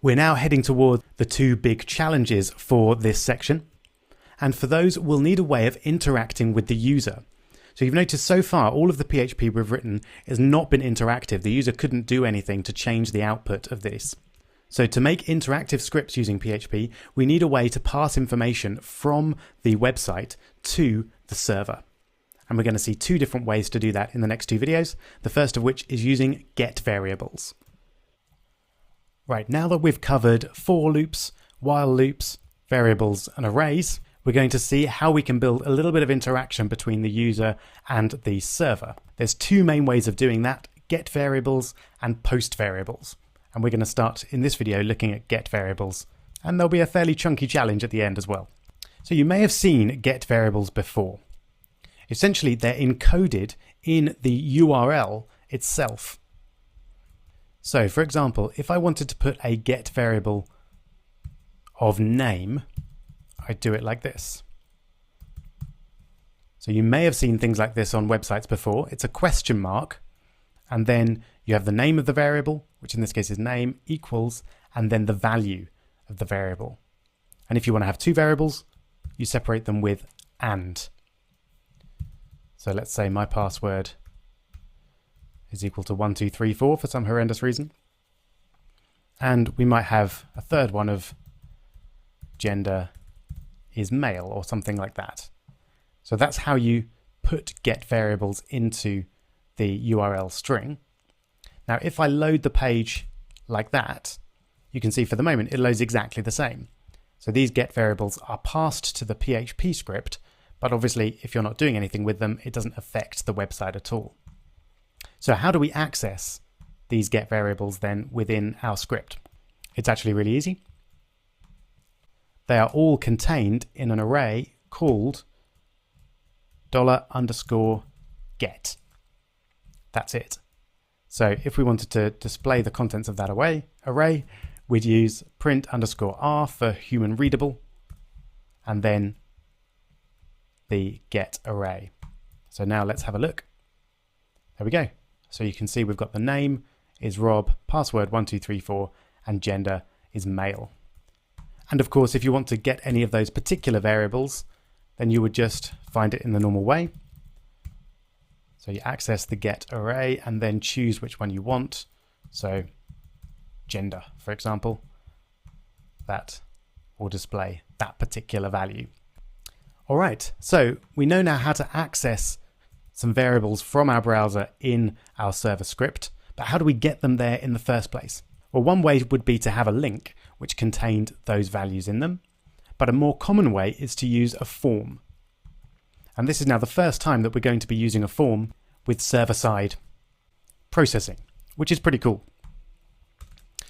We're now heading toward the 2 big challenges for this section. And for those, we'll need a way of interacting with the user. So you've noticed so far, all of the PHP we've written has not been interactive. The user couldn't do anything to change the output of this. So to make interactive scripts using PHP, we need a way to pass information from the website to the server. And we're going to see 2 different ways to do that in the next 2 videos. The first of which is using get variables. Right, now that we've covered for loops, while loops, variables, and arrays, we're going to see how we can build a little bit of interaction between the user and the server. There's 2 main ways of doing that, get variables and post variables. And we're going to start in this video looking at get variables. And there'll be a fairly chunky challenge at the end as well. So you may have seen get variables before. Essentially, they're encoded in the URL itself. So for example, if I wanted to put a get variable of name, I do it like this. So you may have seen things like this on websites before. It's a question mark, and then you have the name of the variable, which in this case is name, equals, and then the value of the variable. And if you want to have two variables, you separate them with and. So let's say my password is equal to 1234 for some horrendous reason. And we might have a third one of gender is male or something like that. So that's how you put get variables into the URL string. Now, if I load the page like that, you can see for the moment it loads exactly the same. So these get variables are passed to the PHP script, but obviously if you're not doing anything with them, it doesn't affect the website at all. So how do we access these get variables then within our script? It's actually really easy. They are all contained in an array called $_get. That's it. So if we wanted to display the contents of that array, we'd use print_r for human readable, and then the get array. So now let's have a look. There we go. So you can see we've got the name is Rob, password 1234, and gender is male. And of course, if you want to get any of those particular variables, then you would just find it in the normal way. So you access the get array and then choose which one you want. So gender, for example, that will display that particular value. All right, so we know now how to access some variables from our browser in our server script, but how do we get them there in the first place? Well, one way would be to have a link which contained those values in them, but a more common way is to use a form. And this is now the first time that we're going to be using a form with server-side processing, which is pretty cool.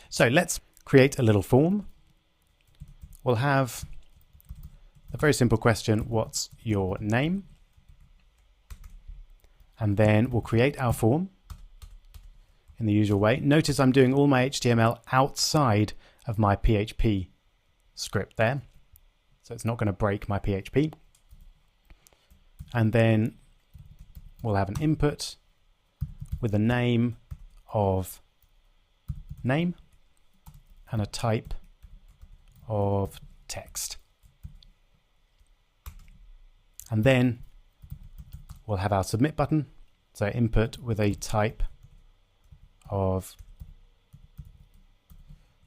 So let's create a little form. We'll have a very simple question, what's your name? And then we'll create our form in the usual way. Notice I'm doing all my HTML outside of my PHP script there. So it's not going to break my PHP. And then we'll have an input with a name of name and a type of text. And then we'll have our submit button. So input with a type of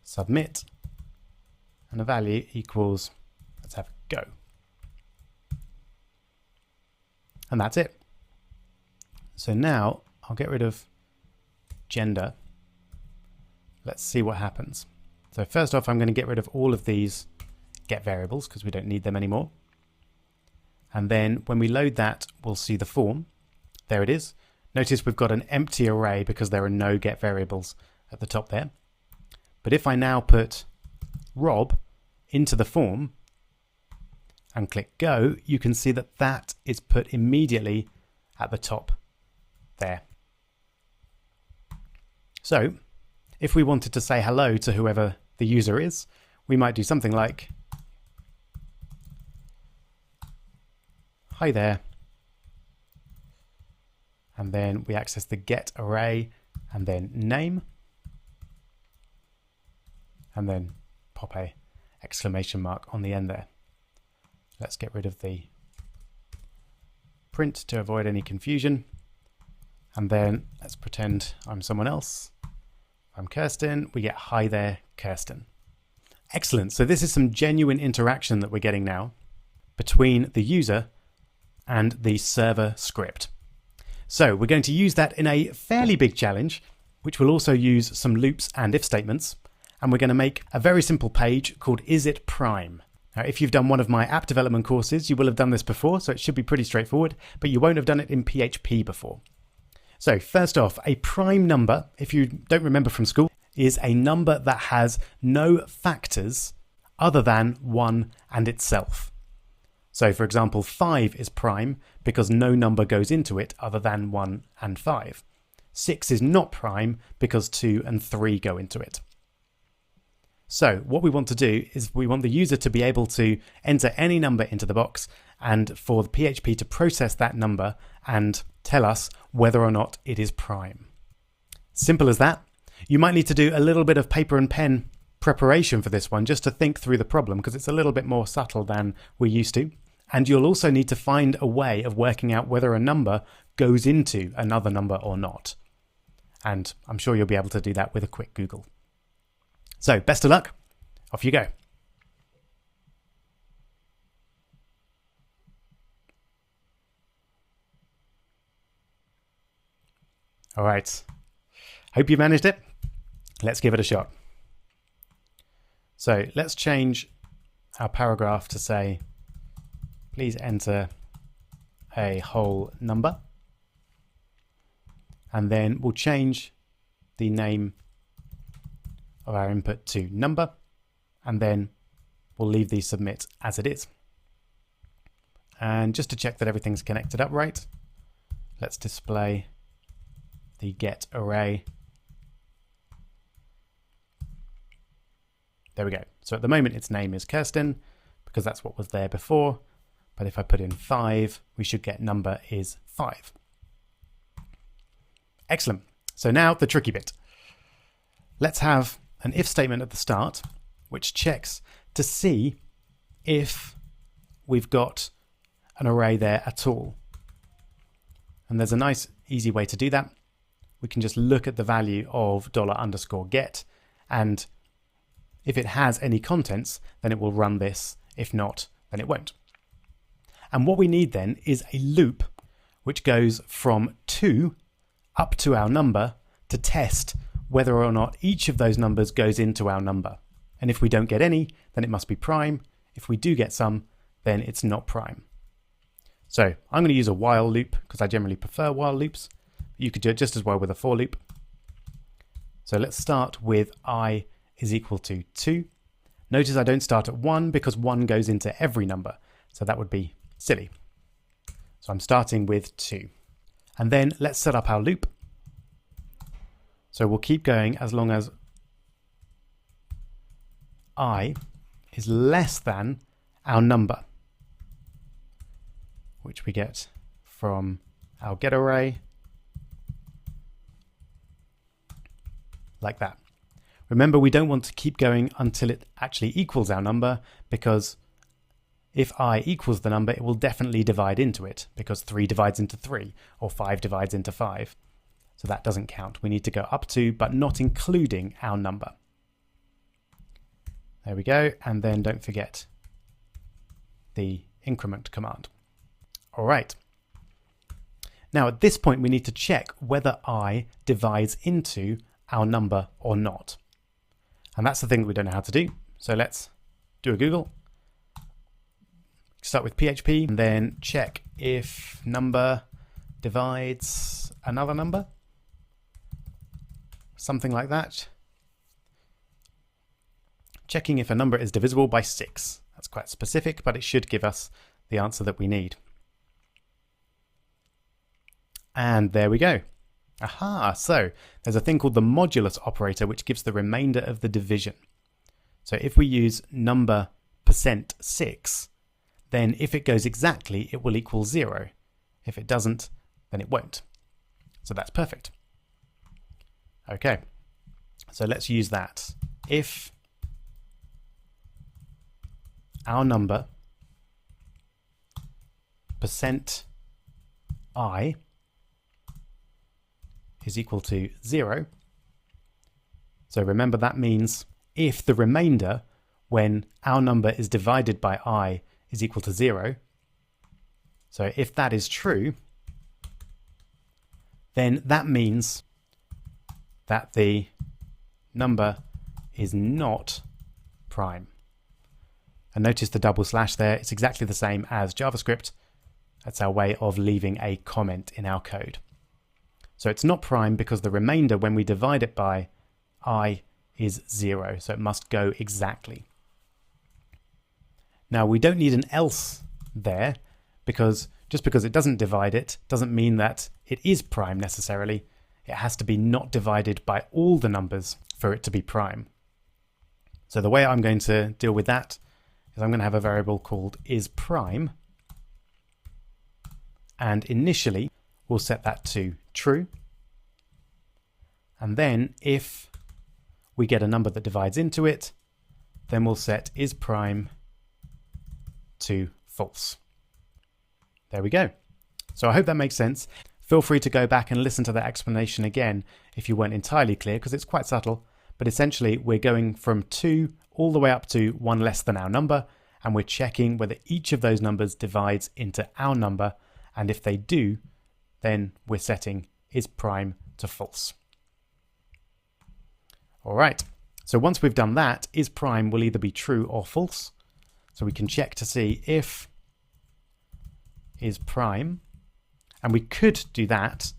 submit and a value equals, let's have a go. And that's it. So now I'll get rid of gender. Let's see what happens. So first off, I'm going to get rid of all of these get variables because we don't need them anymore. And then when we load that, we'll see the form. There it is. Notice we've got an empty array because there are no get variables at the top there. But if I now put Rob into the form and click go, you can see that that is put immediately at the top there. So if we wanted to say hello to whoever the user is, we might do something like, hi there. And then we access the get array and then name. And then pop a exclamation mark on the end there. Let's get rid of the print to avoid any confusion. And then let's pretend I'm someone else. I'm Kirsten. We get hi there, Kirsten. Excellent. So this is some genuine interaction that we're getting now between the user and the server script. So we're going to use that in a fairly big challenge, which will also use some loops and if statements. And we're going to make a very simple page called Is It Prime? Now, if you've done one of my app development courses, you will have done this before, so it should be pretty straightforward, but you won't have done it in PHP before. So first off, a prime number, if you don't remember from school, is a number that has no factors other than 1 and itself. So for example, 5 is prime because no number goes into it other than 1 and 5. 6 is not prime because 2 and 3 go into it. So what we want to do is we want the user to be able to enter any number into the box and for the PHP to process that number and tell us whether or not it is prime. Simple as that. You might need to do a little bit of paper and pen preparation for this one just to think through the problem because it's a little bit more subtle than we're used to. And you'll also need to find a way of working out whether a number goes into another number or not. And I'm sure you'll be able to do that with a quick Google. So best of luck. Off you go. All right. Hope you managed it. Let's give it a shot. So let's change our paragraph to say, please enter a whole number. And then we'll change the name of our input to number. And then we'll leave the submit as it is. And just to check that everything's connected up right, let's display the get array. There we go. So at the moment its name is Kirsten because that's what was there before. But if I put in 5, we should get number is 5. Excellent. So now the tricky bit. Let's have an if statement at the start, which checks to see if we've got an array there at all. And there's a nice easy way to do that. We can just look at the value of $_get, and if it has any contents, then it will run this. If not, then it won't. And what we need then is a loop which goes from 2 up to our number to test whether or not each of those numbers goes into our number. And if we don't get any, then it must be prime. If we do get some, then it's not prime. So I'm going to use a while loop because I generally prefer while loops. You could do it just as well with a for loop. So let's start with I is equal to 2. Notice I don't start at 1 because 1 goes into every number. So that would be silly. So I'm starting with 2. And then let's set up our loop. So we'll keep going as long as I is less than our number, which we get from our get array, like that. Remember, we don't want to keep going until it actually equals our number, because if I equals the number, it will definitely divide into it, because 3 divides into 3, or 5 divides into 5. So that doesn't count. We need to go up to, but not including our number. There we go. And then don't forget the increment command. All right. Now at this point, we need to check whether I divides into our number or not. And that's the thing we don't know how to do. So let's do a Google. Start with PHP and then check if number divides another number. Something like that. Checking if a number is divisible by 6. That's quite specific, but it should give us the answer that we need. And there we go. Aha, so there's a thing called the modulus operator, which gives the remainder of the division. So if we use number %6, then if it goes exactly, it will equal 0. If it doesn't, then it won't. So that's perfect. Okay, so let's use that. If our number %i is equal to 0. So remember, that means if the remainder when our number is divided by I is equal to 0. So if that is true, then that means that the number is not prime. And notice the double slash there. It's exactly the same as JavaScript. That's our way of leaving a comment in our code. So it's not prime because the remainder when we divide it by I is 0. So it must go exactly. Now we don't need an else there, because just because it doesn't divide it doesn't mean that it is prime necessarily. It has to be not divided by all the numbers for it to be prime. So the way I'm going to deal with that is I'm going to have a variable called isPrime. And initially, we'll set that to true. And then if we get a number that divides into it, then we'll set isPrime to false. There we go. So I hope that makes sense. Feel free to go back and listen to that explanation again if you weren't entirely clear, because it's quite subtle. But essentially, we're going from 2 all the way up to 1 less than our number, and we're checking whether each of those numbers divides into our number, and if they do, then we're setting isPrime to false. All right, so once we've done that, isPrime will either be true or false. So we can check to see if isPrime, and we could do that,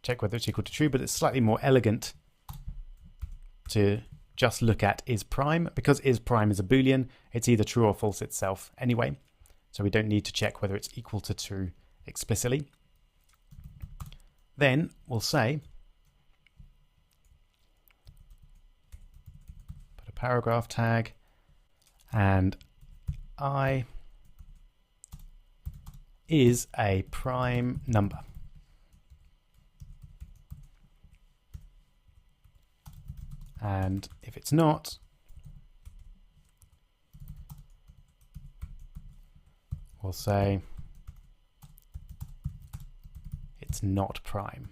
check whether it's equal to true, but it's slightly more elegant to just look at isPrime. Because isPrime is a Boolean, it's either true or false itself anyway. So we don't need to check whether it's equal to true explicitly. Then we'll say, put a paragraph tag, and I is a prime number. And if it's not, we'll say it's not prime.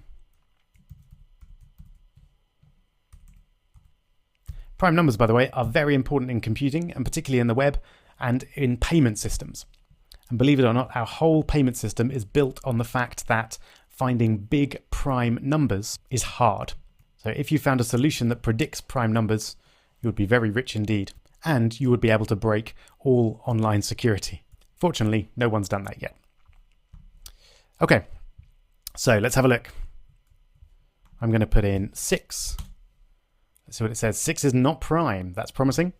Prime numbers, by the way, are very important in computing, and particularly in the web and in payment systems. And believe it or not, our whole payment system is built on the fact that finding big prime numbers is hard. So if you found a solution that predicts prime numbers, you would be very rich indeed, and you would be able to break all online security. Fortunately, no one's done that yet. Okay, so let's have a look. I'm going to put in 6. Let's see what it says. 6 is not prime. That's promising.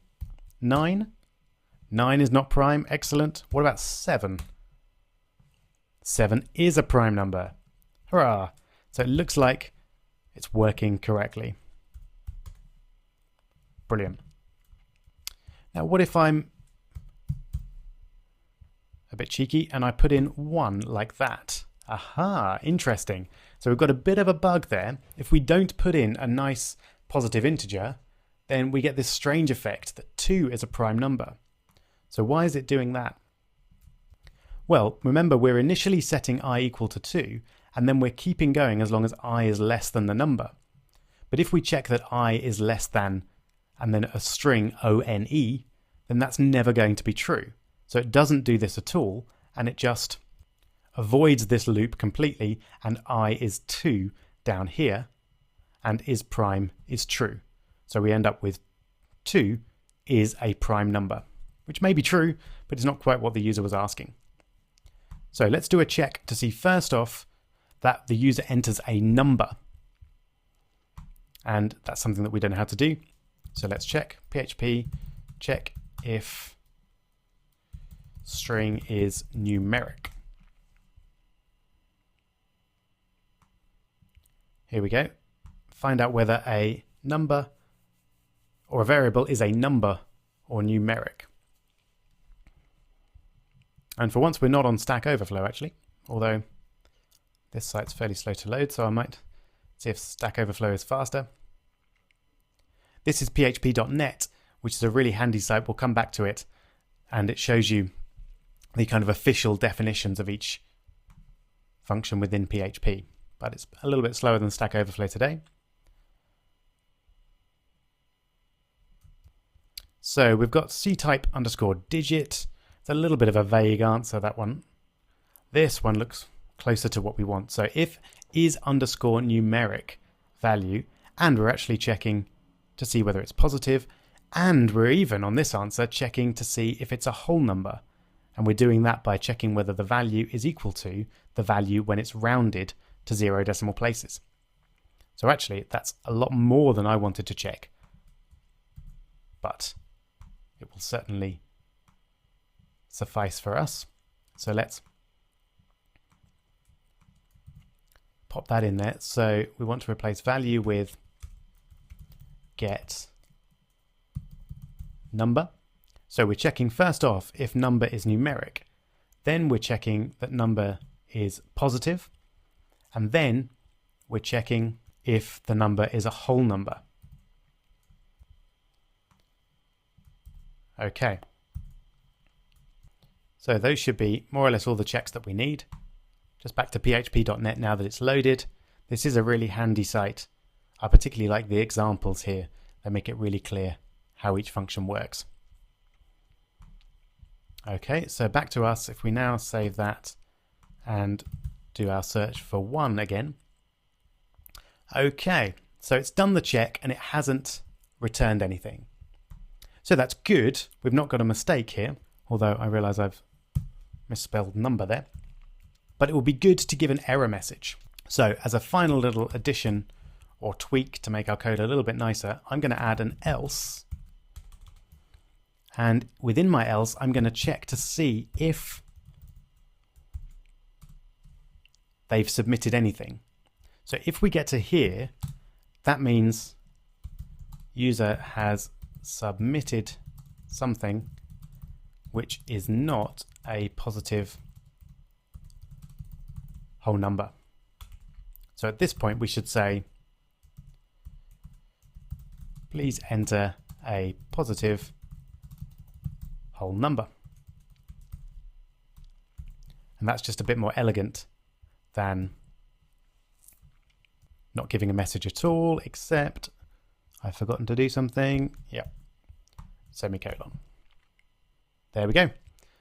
9. 9 is not prime. Excellent. What about 7? 7 is a prime number. Hurrah! So it looks like it's working correctly. Brilliant. Now, what if I'm a bit cheeky and I put in 1 like that? Aha, interesting. So we've got a bit of a bug there. If we don't put in a nice positive integer, then we get this strange effect that 2 is a prime number. So why is it doing that? Well, remember, we're initially setting I equal to 2, and then we're keeping going as long as I is less than the number. But if we check that I is less than, and then a string ONE, then that's never going to be true. So it doesn't do this at all, and it just avoids this loop completely, and I is 2 down here, and isPrime is true. So we end up with 2 is a prime number, which may be true, but it's not quite what the user was asking. So let's do a check to see first off that the user enters a number. And that's something that we don't know how to do. So let's check PHP, check if string is numeric. Here we go. Find out whether a number or a variable is a number or numeric. And for once, we're not on Stack Overflow, actually, although this site's fairly slow to load, so I might see if Stack Overflow is faster. This is php.net, which is a really handy site. We'll come back to it, and it shows you the kind of official definitions of each function within PHP, but it's a little bit slower than Stack Overflow today. So we've got ctype underscore digit. It's a little bit of a vague answer, that one. This one looks closer to what we want. So if is underscore numeric value, and we're actually checking to see whether it's positive, and we're even on this answer checking to see if it's a whole number. And we're doing that by checking whether the value is equal to the value when it's rounded to 0 decimal places. So actually, that's a lot more than I wanted to check. But it will certainly suffice for us. So let's pop that in there. So we want to replace value with get number. So we're checking first off if number is numeric. Then we're checking that number is positive. And then we're checking if the number is a whole number. Okay. So those should be more or less all the checks that we need. Just back to php.net now that it's loaded. This is a really handy site. I particularly like the examples here. They make it really clear how each function works. Okay, so back to us. If we now save that and do our search for 1 again. Okay, so it's done the check and it hasn't returned anything. So that's good. We've not got a mistake here, although I realize I've misspelled number there. But it will be good to give an error message. So as a final little addition or tweak to make our code a little bit nicer, I'm going to add an else. And within my else, I'm going to check to see if they've submitted anything. So if we get to here, that means user has submitted something which is not a positive whole number. So at this point we should say, please enter a positive whole number. And that's just a bit more elegant than not giving a message at all, except I've forgotten to do something. Yep. Semicolon. There we go.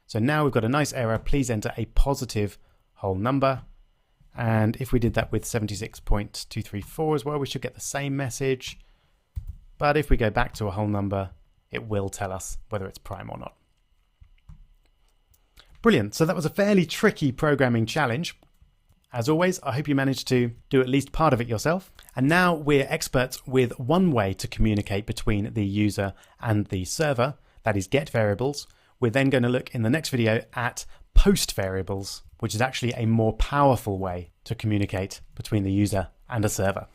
So now we've got a nice error. Please enter a positive whole number. And if we did that with 76.234 as well, we should get the same message. But if we go back to a whole number, it will tell us whether it's prime or not. Brilliant. So that was a fairly tricky programming challenge. As always, I hope you managed to do at least part of it yourself. And now we're experts with one way to communicate between the user and the server, that is get variables. We're then going to look in the next video at post variables, which is actually a more powerful way to communicate between the user and a server.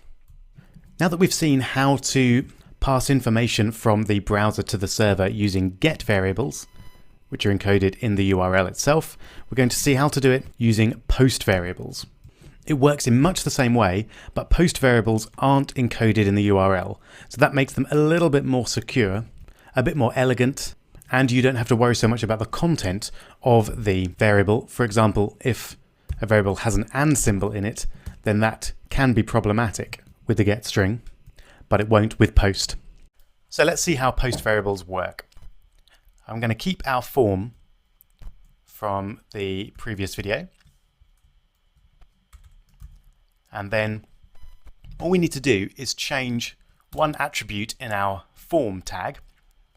Now that we've seen how to pass information from the browser to the server using get variables, which are encoded in the URL itself, we're going to see how to do it using post variables. It works in much the same way, but post variables aren't encoded in the URL. So that makes them a little bit more secure, a bit more elegant, and you don't have to worry so much about the content of the variable. For example, if a variable has an and symbol in it, then that can be problematic with the get string, but it won't with post. So let's see how post variables work. I'm going to keep our form from the previous video. And then all we need to do is change one attribute in our form tag,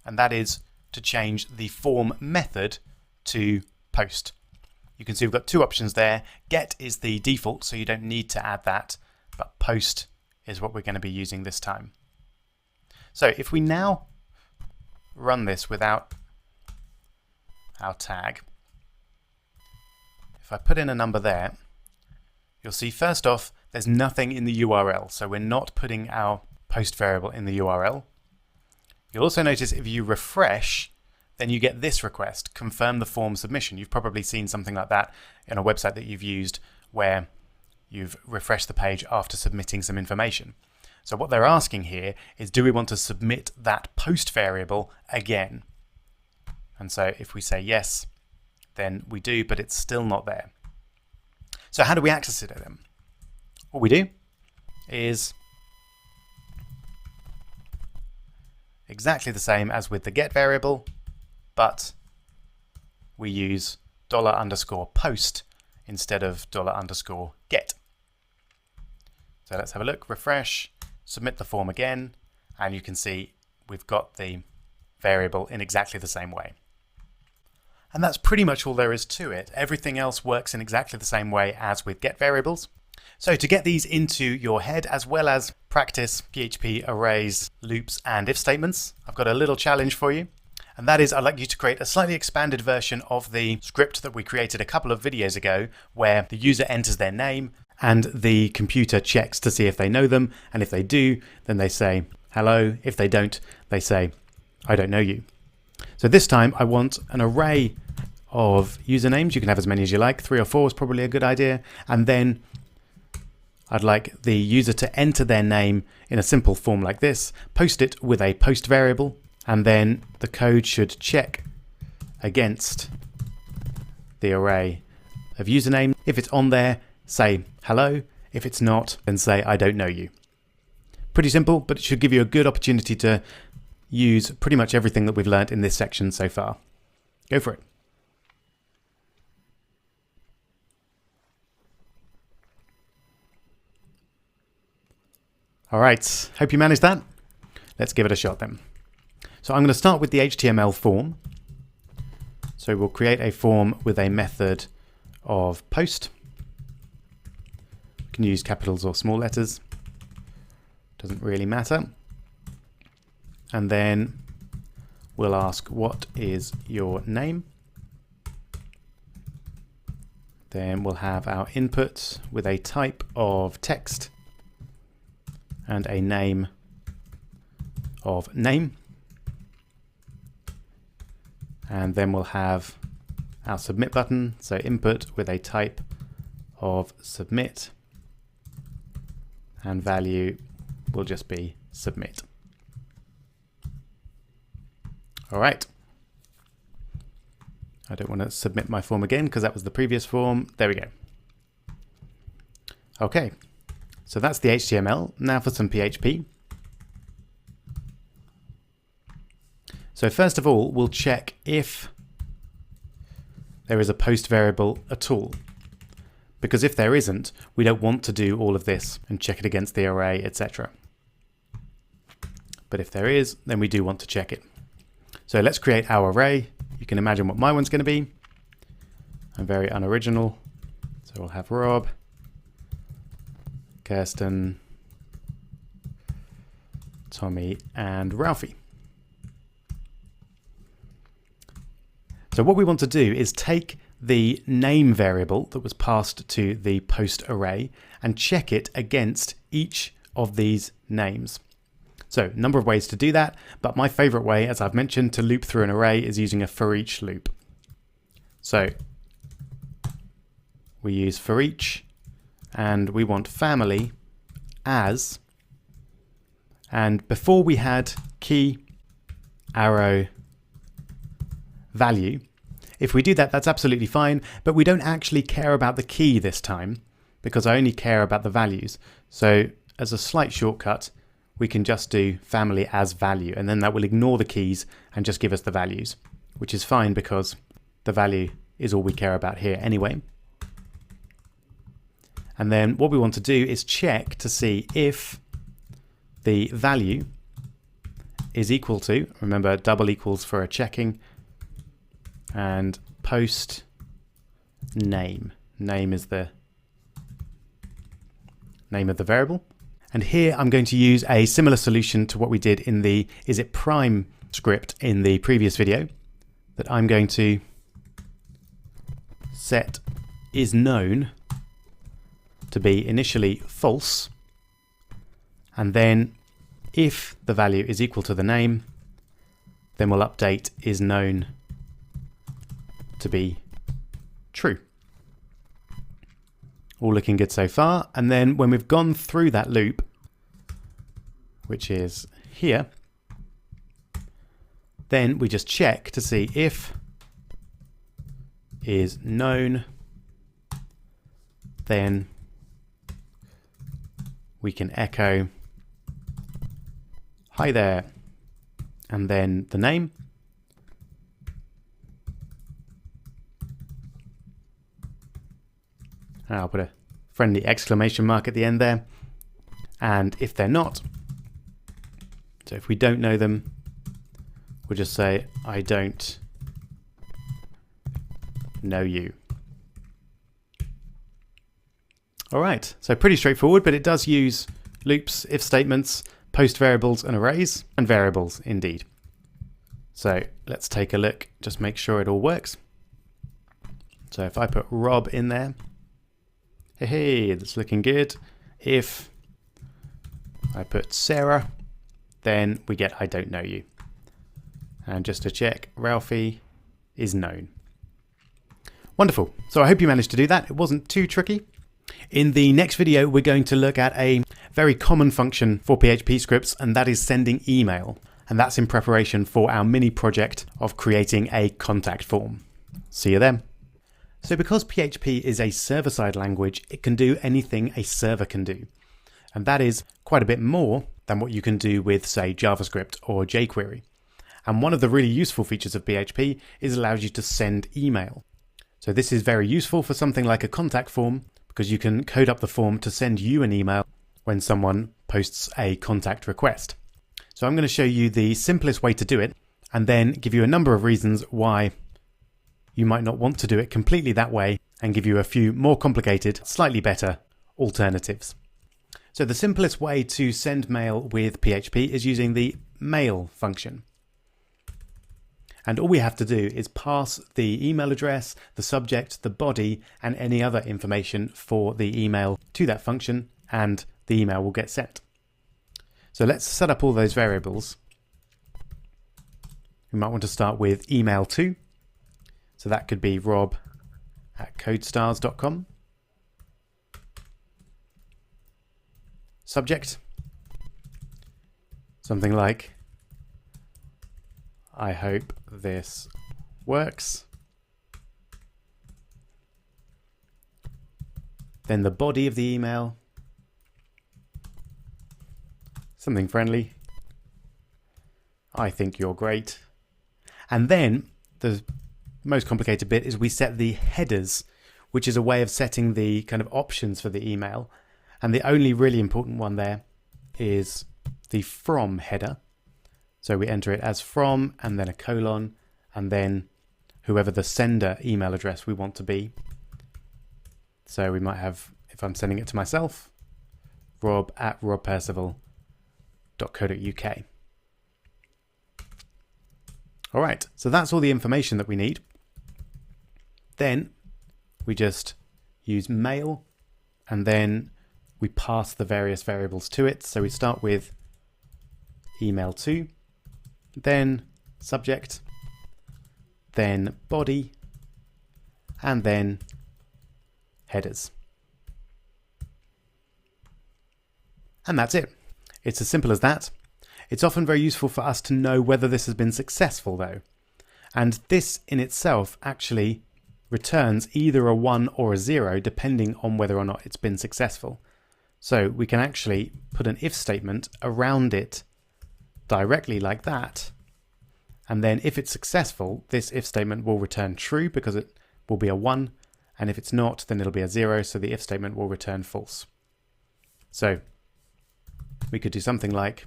and that is to change the form method to post. You can see we've got two options there. Get is the default, so you don't need to add that, but post is what we're going to be using this time. So if we now run this without our tag, if I put in a number there, you'll see first off there's nothing in the URL, so we're not putting our post variable in the URL. You'll also notice if you refresh, then you get this request, confirm the form submission. You've probably seen something like that in a website that you've used where you've refreshed the page after submitting some information. So what they're asking here is, do we want to submit that post variable again? And so if we say yes, then we do, but it's still not there. So how do we access it then? What we do is exactly the same as with the get variable, but we use $_post instead of $_get. So let's have a look, refresh, submit the form again, and you can see we've got the variable in exactly the same way. And that's pretty much all there is to it. Everything else works in exactly the same way as with get variables. So to get these into your head, as well as practice PHP arrays, loops, and if statements, I've got a little challenge for you. And that is, I'd like you to create a slightly expanded version of the script that we created a couple of videos ago, where the user enters their name and the computer checks to see if they know them. And if they do, then they say hello. If they don't, they say, I don't know you. So this time I want an array of usernames. You can have as many as you like. 3 or 4 is probably a good idea. And then I'd like the user to enter their name in a simple form like this, post it with a post variable, and then the code should check against the array of username. If it's on there, say hello. If it's not, then say I don't know you. Pretty simple, but it should give you a good opportunity to use pretty much everything that we've learned in this section so far. Go for it. All right, hope you managed that. Let's give it a shot then. So I'm going to start with the HTML form. So we'll create a form with a method of post. You can use capitals or small letters. Doesn't really matter. And then we'll ask, what is your name? Then we'll have our input with a type of text and a name of name. And then we'll have our submit button. So input with a type of submit, and value will just be submit. All right. I don't want to submit my form again because that was the previous form. There we go. Okay. So that's the HTML. Now for some PHP. So first of all, we'll check if there is a post variable at all. Because if there isn't, we don't want to do all of this and check it against the array, etc. But if there is, then we do want to check it. So let's create our array. You can imagine what my one's going to be. I'm very unoriginal. So we'll have Rob, Kirsten, Tommy, and Ralphie. So what we want to do is take the name variable that was passed to the post array and check it against each of these names. So a number of ways to do that, but my favorite way, as I've mentioned, to loop through an array is using a for each loop. So we use for each, and we want family as, and before we had key, arrow, value. If we do that, that's absolutely fine, but we don't actually care about the key this time because I only care about the values. So as a slight shortcut, we can just do family as value, and then that will ignore the keys and just give us the values, which is fine because the value is all we care about here anyway. And then what we want to do is check to see if the value is equal to, remember double equals for a checking, and post name. Name is the name of the variable. And here I'm going to use a similar solution to what we did in the isItPrime script in the previous video, that I'm going to set isKnown to be initially false, and then if the value is equal to the name, then we'll update isKnown to be true. All looking good so far. And then when we've gone through that loop, which is here, then we just check to see if isKnown, then we can echo hi there, and then the name. I'll put a friendly exclamation mark at the end there. And if they're not, so if we don't know them, we'll just say, I don't know you. All right, so pretty straightforward, but it does use loops, if statements, post variables and arrays, and variables indeed. So let's take a look, just make sure it all works. So if I put Rob in there, hey, that's looking good. If I put Sarah, then we get I don't know you. And just to check, Ralphie is known. Wonderful. So I hope you managed to do that. It wasn't too tricky. In the next video, we're going to look at a very common function for PHP scripts, and that is sending email. And that's in preparation for our mini project of creating a contact form. See you then. So because PHP is a server-side language, it can do anything a server can do. And that is quite a bit more than what you can do with, say, JavaScript or jQuery. And one of the really useful features of PHP is it allows you to send email. So this is very useful for something like a contact form, because you can code up the form to send you an email when someone posts a contact request. So I'm going to show you the simplest way to do it, and then give you a number of reasons why you might not want to do it completely that way, and give you a few more complicated, slightly better alternatives. So the simplest way to send mail with PHP is using the mail function. And all we have to do is pass the email address, the subject, the body, and any other information for the email to that function, and the email will get sent. So let's set up all those variables. We might want to start with email2. So that could be rob@codestars.com. Subject, something like, I hope this works. Then the body of the email, something friendly, I think you're great. And then the most complicated bit is we set the headers, which is a way of setting the kind of options for the email. And the only really important one there is the from header. So we enter it as from, and then a colon, and then whoever the sender email address we want to be. So we might have, if I'm sending it to myself, rob@robpercival.co.uk. All right, so that's all the information that we need. Then we just use mail, and then we pass the various variables to it. So we start with email2, then subject, then body, and then headers. And that's it. It's as simple as that. It's often very useful for us to know whether this has been successful though. And this in itself actually returns either a 1 or a 0 depending on whether or not it's been successful. So we can actually put an if statement around it directly like that, and then if it's successful, this if statement will return true because it will be a 1, and if it's not, then it'll be a 0, so the if statement will return false. So we could do something like,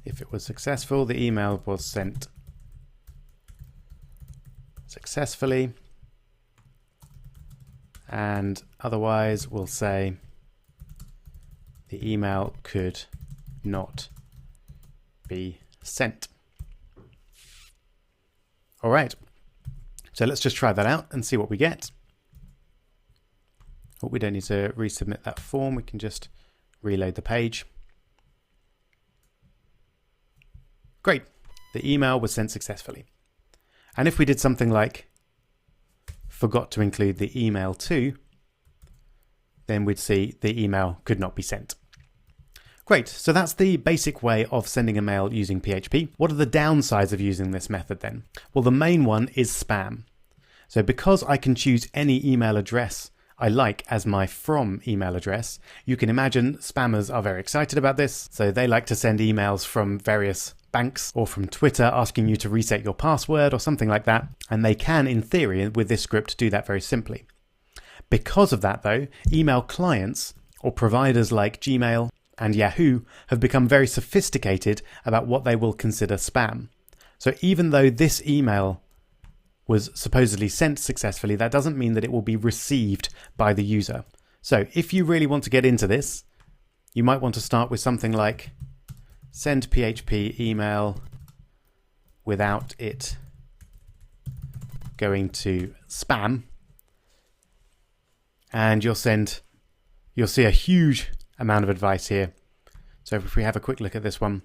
if it was successful, the email was sent successfully, and otherwise we'll say the email could not be sent. All right, so let's just try that out and see what we get. Oh, we don't need to resubmit that form, we can just reload the page. Great, the email was sent successfully. And if we did something like forgot to include the email to, then we'd see the email could not be sent. Great, so that's the basic way of sending a mail using PHP. What are the downsides of using this method then? Well, the main one is spam. So because I can choose any email address I like as my from email address, you can imagine spammers are very excited about this. So they like to send emails from various banks or from Twitter asking you to reset your password or something like that. And they can, in theory, with this script, do that very simply. Because of that though, email clients or providers like Gmail and Yahoo have become very sophisticated about what they will consider spam. So even though this email was supposedly sent successfully, that doesn't mean that it will be received by the user. So if you really want to get into this, you might want to start with something like send PHP email without it going to spam, and you'll see a huge amount of advice here. So if we have a quick look at this one,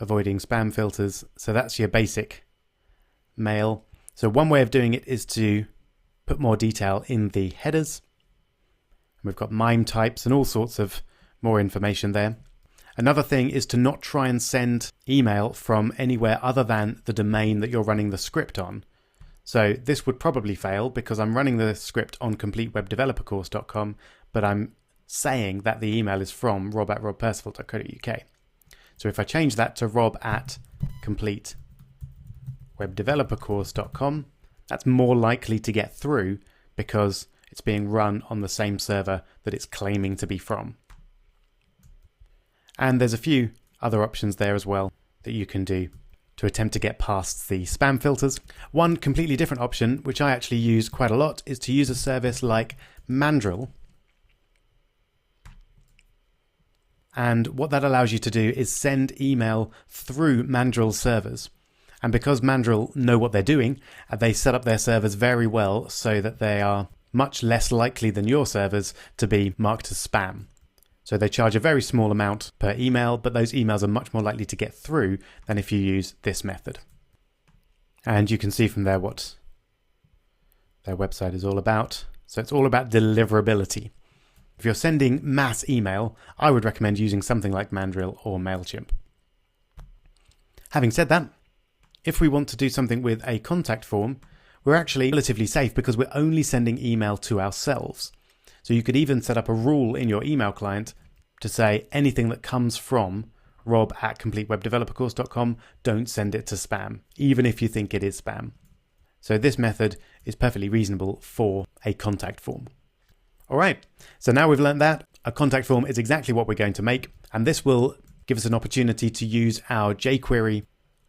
avoiding spam filters. So that's your basic mail. So one way of doing it is to put more detail in the headers. We've got MIME types and all sorts of more information there. Another thing is to not try and send email from anywhere other than the domain that you're running the script on. So this would probably fail because I'm running the script on completewebdevelopercourse.com, but I'm saying that the email is from rob@robpercival.co.uk. So if I change that to rob@completewebdevelopercourse.com, that's more likely to get through because it's being run on the same server that it's claiming to be from. And there's a few other options there as well that you can do to attempt to get past the spam filters. One completely different option, which I actually use quite a lot, is to use a service like Mandrill. And what that allows you to do is send email through Mandrill servers. And because Mandrill know what they're doing, they set up their servers very well so that they are much less likely than your servers to be marked as spam. So they charge a very small amount per email, but those emails are much more likely to get through than if you use this method. And you can see from there what their website is all about. So it's all about deliverability. If you're sending mass email, I would recommend using something like Mandrill or MailChimp. Having said that, if we want to do something with a contact form, we're actually relatively safe because we're only sending email to ourselves. So you could even set up a rule in your email client to say anything that comes from rob@completewebdevelopercourse.com, don't send it to spam, even if you think it is spam. So this method is perfectly reasonable for a contact form. All right, so now we've learned that a contact form is exactly what we're going to make, and this will give us an opportunity to use our jQuery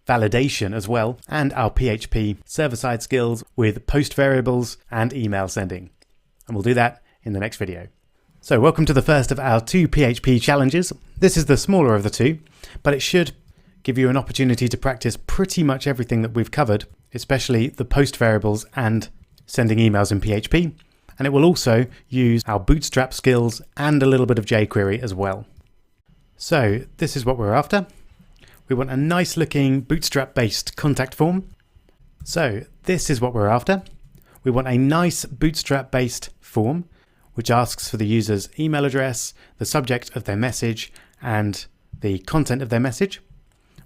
validation as well, and our PHP server-side skills with post variables and email sending. And we'll do that in the next video. So welcome to the first of our 2 PHP challenges. This is the smaller of the two, but it should give you an opportunity to practice pretty much everything that we've covered, especially the post variables and sending emails in PHP. And it will also use our Bootstrap skills and a little bit of jQuery as well. So this is what we're after. We want a nice looking Bootstrap based contact form. So this is what we're after. We want a nice Bootstrap based form which asks for the user's email address, the subject of their message, and the content of their message.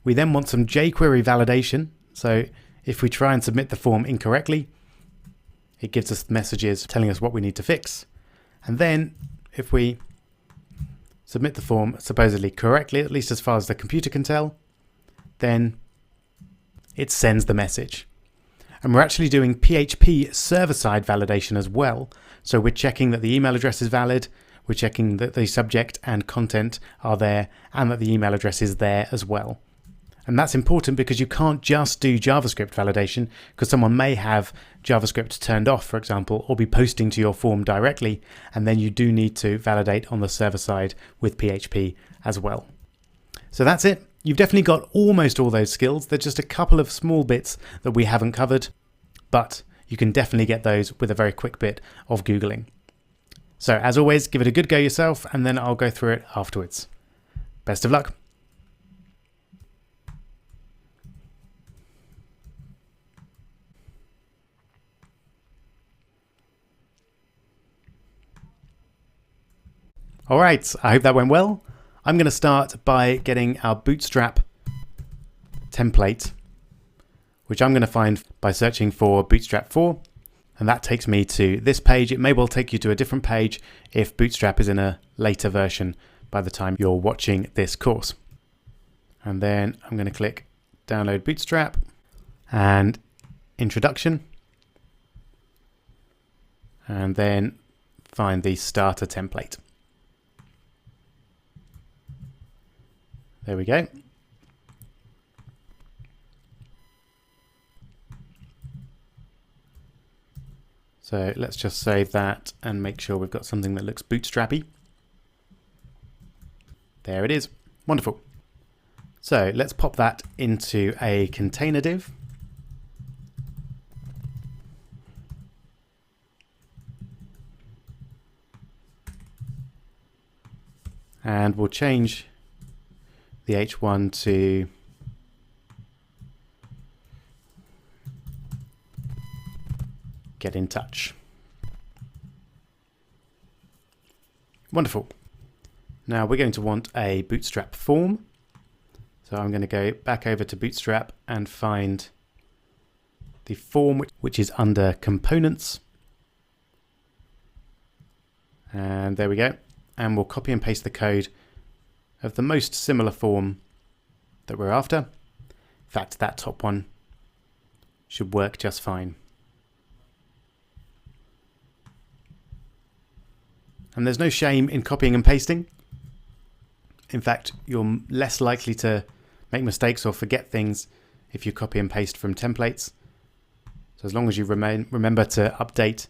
We then want some jQuery validation. So if we try and submit the form incorrectly, it gives us messages telling us what we need to fix. And then if we submit the form supposedly correctly, at least as far as the computer can tell, then it sends the message. And we're actually doing PHP server-side validation as well. So we're checking that the email address is valid, we're checking that the subject and content are there, and that the email address is there as well. And that's important because you can't just do JavaScript validation, because someone may have JavaScript turned off, for example, or be posting to your form directly, and then you do need to validate on the server side with PHP as well. So that's it. You've definitely got almost all those skills. There's just a couple of small bits that we haven't covered, but you can definitely get those with a very quick bit of Googling. So as always, give it a good go yourself, and then I'll go through it afterwards. Best of luck. All right, I hope that went well. I'm going to start by getting our Bootstrap template, which I'm going to find by searching for Bootstrap 4. And that takes me to this page. It may well take you to a different page if Bootstrap is in a later version by the time you're watching this course. And then I'm going to click Download Bootstrap and Introduction. And then find the starter template. There we go. So let's just save that and make sure we've got something that looks bootstrappy. There it is. Wonderful. So let's pop that into a container div. And we'll change the H1 to get in touch. Wonderful. Now we're going to want a Bootstrap form. So I'm going to go back over to Bootstrap and find the form which is under components. And there we go. And we'll copy and paste the code of the most similar form that we're after. In fact, that top one should work just fine. And there's no shame in copying and pasting. In fact, you're less likely to make mistakes or forget things if you copy and paste from templates. So as long as you remember to update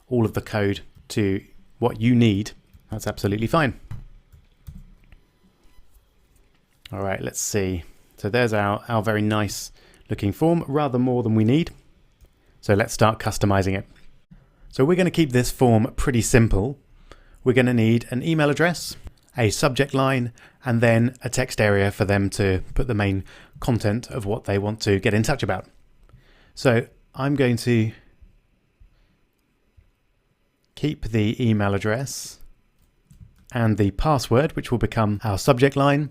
all of the code to what you need, that's absolutely fine. All right, let's see. So there's our very nice looking form, rather more than we need. So let's start customizing it. So we're going to keep this form pretty simple. We're going to need an email address, a subject line, and then a text area for them to put the main content of what they want to get in touch about. So I'm going to keep the email address and the password, which will become our subject line.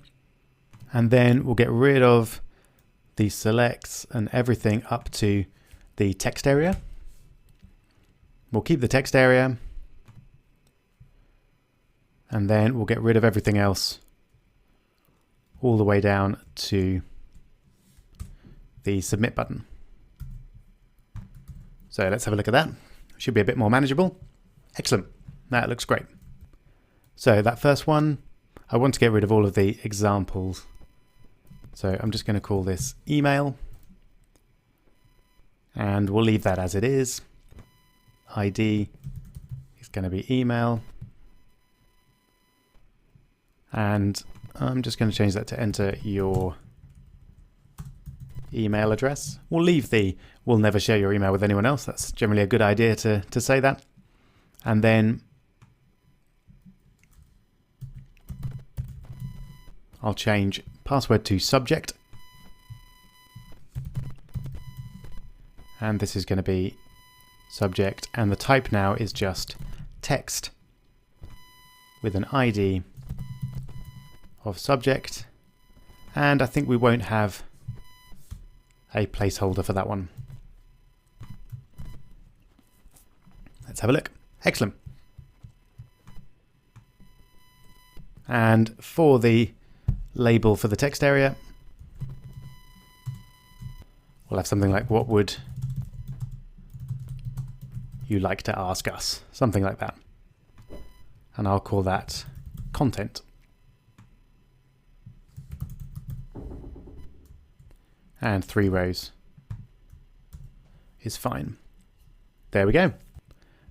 And then we'll get rid of the selects and everything up to the text area. We'll keep the text area. And then we'll get rid of everything else all the way down to the submit button. So let's have a look at that. Should be a bit more manageable. Excellent. That looks great. So that first one, I want to get rid of all of the examples. So I'm just going to call this email. And we'll leave that as it is. ID is going to be email. And I'm just going to change that to enter your email address. We'll leave the "we'll never share your email with anyone else." That's generally a good idea to say that. And then I'll change password to subject. And this is going to be subject. And the type now is just text with an ID of subject. And I think we won't have a placeholder for that one. Let's have a look. Excellent. And for the label for the text area, we'll have something like, "What would you like to ask us?" Something like that. And I'll call that content. And 3 rows is fine. There we go.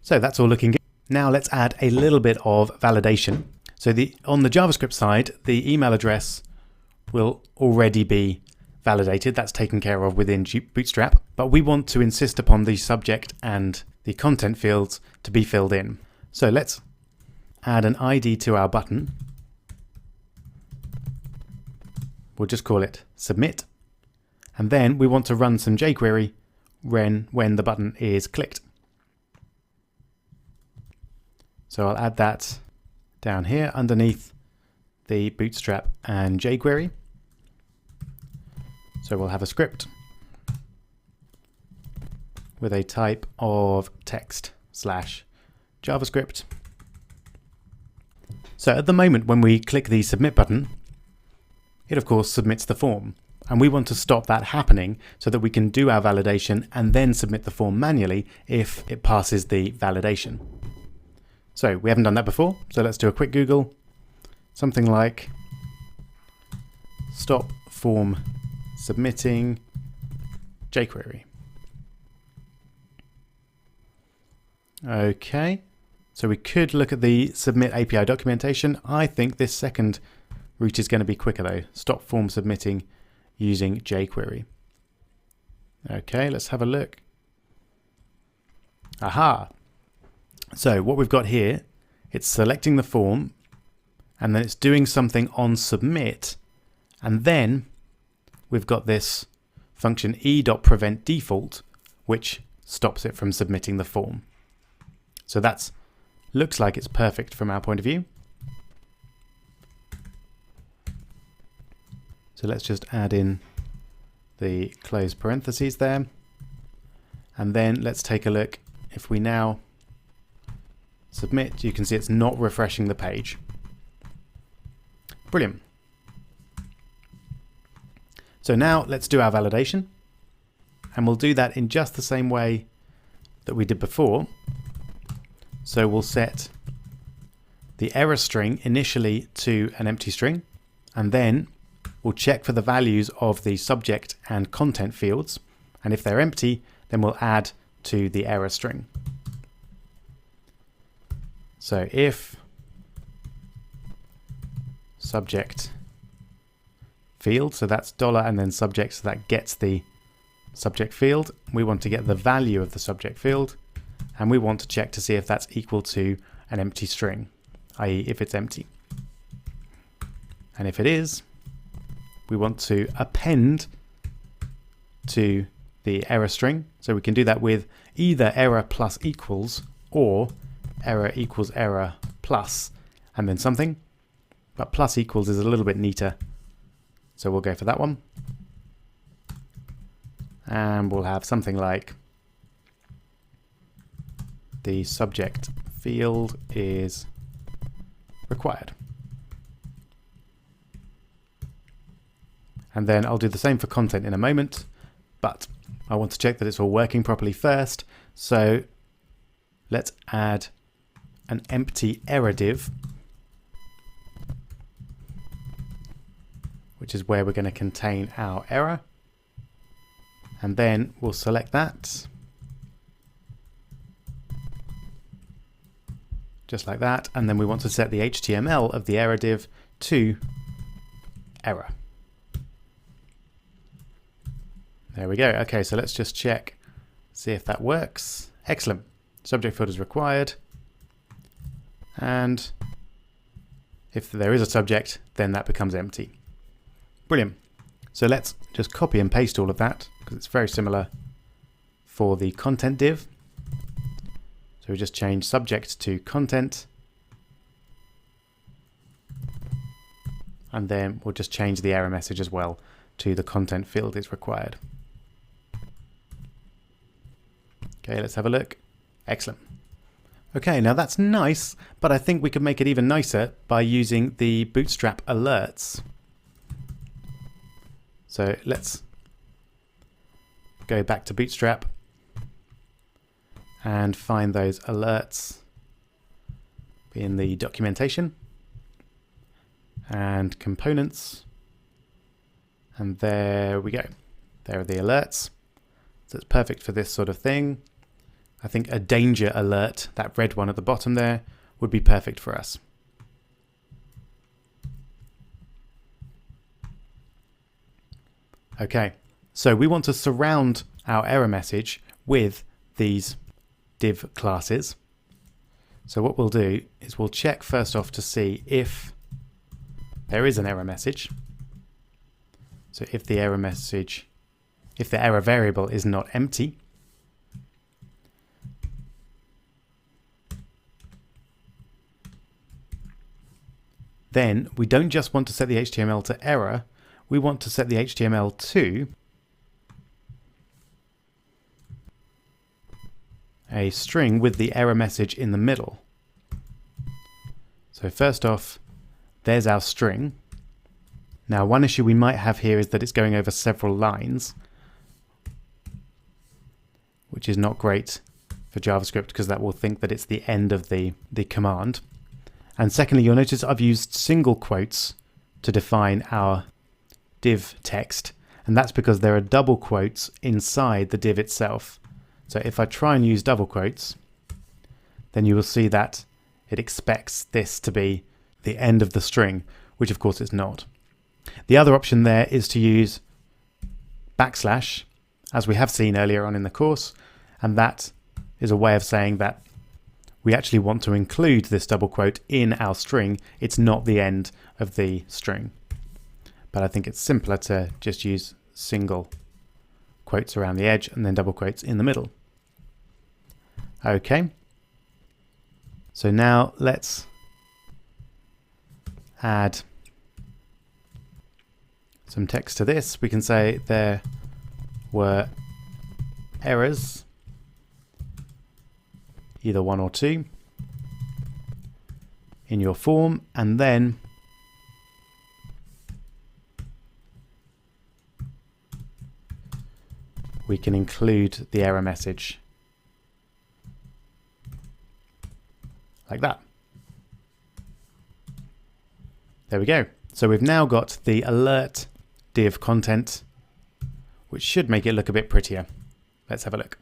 So that's all looking good. Now let's add a little bit of validation. So on the JavaScript side, the email address will already be validated. That's taken care of within Bootstrap. But we want to insist upon the subject and the content fields to be filled in. So let's add an ID to our button. We'll just call it submit. And then we want to run some jQuery when the button is clicked. So I'll add that down here underneath the Bootstrap and jQuery. So we'll have a script with a type of text/JavaScript. So at the moment when we click the submit button, it of course submits the form. And we want to stop that happening so that we can do our validation and then submit the form manually if it passes the validation. So we haven't done that before, so let's do a quick Google. Something like stop form submitting jQuery. Okay, so we could look at the submit API documentation. I think this second route is going to be quicker though. Stop form submitting using jQuery. Okay, let's have a look. Aha! So what we've got here, it's selecting the form and then it's doing something on submit, and then we've got this function e.preventDefault, which stops it from submitting the form. So that looks like it's perfect from our point of view. So let's just add in the close parentheses there. And then let's take a look. If we now submit, you can see it's not refreshing the page. Brilliant. So now let's do our validation. And we'll do that in just the same way that we did before. So we'll set the error string initially to an empty string, and then we'll check for the values of the subject and content fields. And if they're empty, then we'll add to the error string. So if subject field, so that's dollar and then subject, so that gets the subject field. We want to get the value of the subject field, and we want to check to see if that's equal to an empty string, i.e. if it's empty. And if it is, we want to append to the error string. So we can do that with either error plus equals or error equals error plus and then something. But plus equals is a little bit neater, so we'll go for that one. And we'll have something like the subject field is required. And then I'll do the same for content in a moment, but I want to check that it's all working properly first. So let's add an empty error div, which is where we're going to contain our error. And then we'll select that, just like that. And then we want to set the HTML of the error div to error. There we go. Okay, so let's just check, see if that works. Excellent. Subject field is required. And if there is a subject, then that becomes empty. Brilliant. So let's just copy and paste all of that, because it's very similar for the content div. So we just change subject to content. And then we'll just change the error message as well to the content field is required. Okay, let's have a look. Excellent. Okay, now that's nice, but I think we could make it even nicer by using the Bootstrap alerts. So let's go back to Bootstrap and find those alerts in the documentation and components. And there we go. There are the alerts. So it's perfect for this sort of thing. I think a danger alert, that red one at the bottom there, would be perfect for us. Okay, so we want to surround our error message with these div classes. So what we'll do is we'll check first off to see if there is an error message. So if the error message, if the error variable is not empty, then we don't just want to set the HTML to error, we want to set the HTML to a string with the error message in the middle. So first off, there's our string. Now one issue we might have here is that it's going over several lines, which is not great for JavaScript because that will think that it's the end of the command. And secondly, you'll notice I've used single quotes to define our div text, and that's because there are double quotes inside the div itself. So if I try and use double quotes, then you will see that it expects this to be the end of the string, which of course it's not. The other option there is to use backslash, as we have seen earlier on in the course, and that is a way of saying that we actually want to include this double quote in our string. It's not the end of the string. But I think it's simpler to just use single quotes around the edge and then double quotes in the middle. Okay. So now let's add some text to this. We can say there were errors, either 1 or 2, in your form, and then we can include the error message like that. There we go. So we've now got the alert div content, which should make it look a bit prettier. Let's have a look.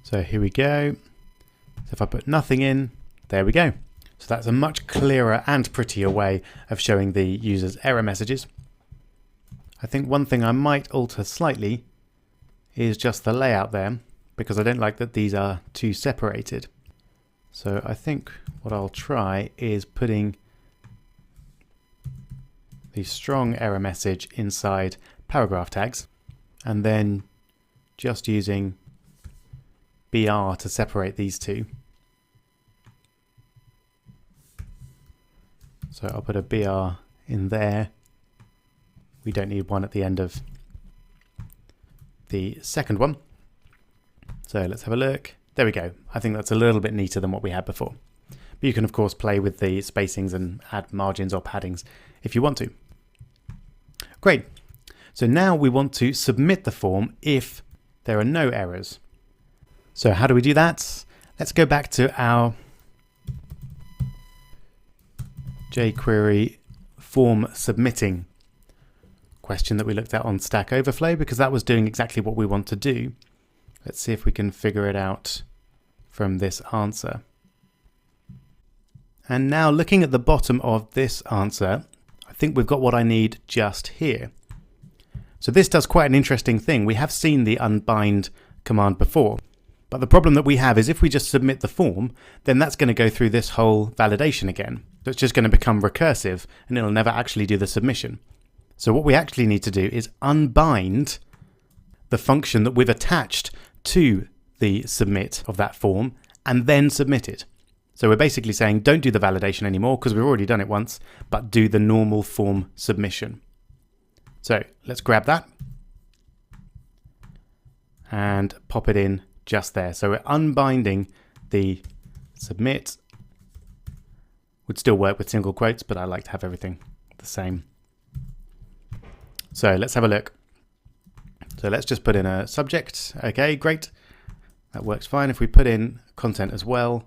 So here we go. So if I put nothing in, there we go. So that's a much clearer and prettier way of showing the user's error messages. I think one thing I might alter slightly is just the layout there, because I don't like that these are too separated. So I think what I'll try is putting the strong error message inside paragraph tags, and then just using BR to separate these two. So I'll put a BR in there. We don't need one at the end of the second one. So let's have a look. There we go. I think that's a little bit neater than what we had before. But you can of course play with the spacings and add margins or paddings if you want to. Great. So now we want to submit the form if there are no errors. So how do we do that? Let's go back to our jQuery form submitting question that we looked at on Stack Overflow, because that was doing exactly what we want to do. Let's see if we can figure it out from this answer. And now looking at the bottom of this answer, I think we've got what I need just here. So this does quite an interesting thing. We have seen the unbind command before, but the problem that we have is if we just submit the form, then that's going to go through this whole validation again. So it's just going to become recursive and it'll never actually do the submission. So what we actually need to do is unbind the function that we've attached to the submit of that form and then submit it. So we're basically saying don't do the validation anymore because we've already done it once, but do the normal form submission. So let's grab that and pop it in just there. So we're unbinding the submit. Would still work with single quotes, but I like to have everything the same. So let's have a look. So let's just put in a subject. Okay, great. That works fine. If we put in content as well,